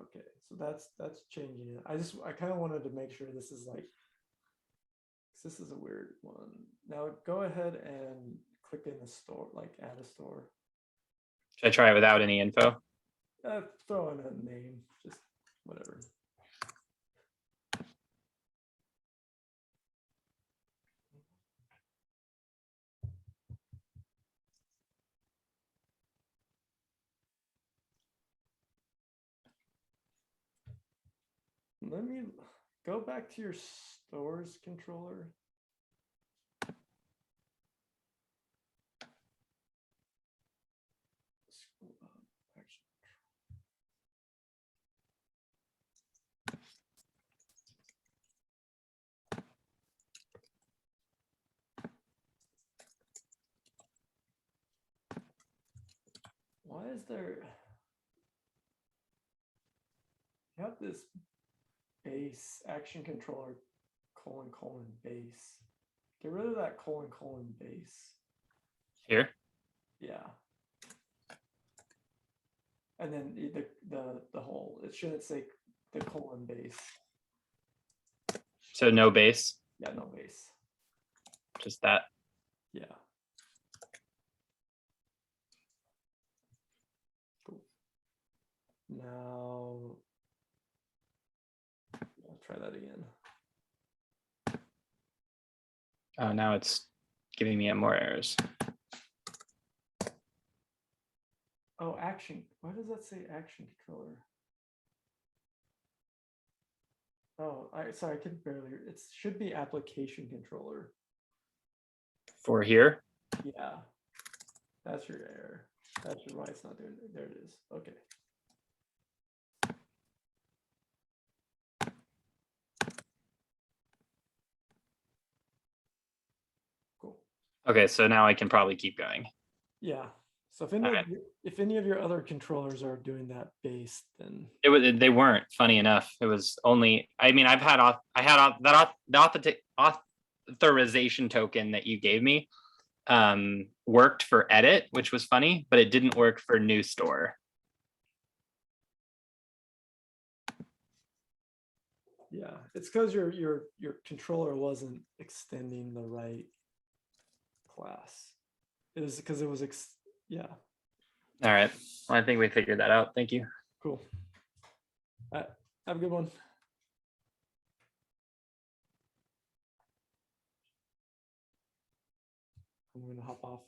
Speaker 1: Okay, so that's changing it. I kind of wanted to make sure this is like, this is a weird one. Now go ahead and click in the store, like add a store.
Speaker 2: Should I try it without any info?
Speaker 1: Throw in a name, just whatever. Let me go back to your stores controller. Why is there? You have this base action controller : base. Get rid of that : base.
Speaker 2: Here.
Speaker 1: Yeah. And then the whole, it shouldn't say the : base.
Speaker 2: So no base,
Speaker 1: Yeah, no base.
Speaker 2: just that.
Speaker 1: Yeah. Cool. Now, I'll try that again.
Speaker 2: Oh, now it's giving me more errors.
Speaker 1: Oh, action. Why does that say action controller? Oh, sorry, I could barely. It should be application controller.
Speaker 2: For here.
Speaker 1: Yeah, that's your error. That's why it's not doing it. There it is. Okay. Cool.
Speaker 2: Okay, so now I can probably keep going.
Speaker 1: Yeah. So if any of your other controllers are doing that base, then
Speaker 2: They weren't, funny enough. It was only, I mean, the authorization token that you gave me worked for edit, which was funny, but it didn't work for new store.
Speaker 1: yeah, it's because your controller wasn't extending the right class. It was because it was yeah.
Speaker 2: All right, well, I think we figured that out. Thank you.
Speaker 1: Cool. Have a good one. I'm gonna hop off.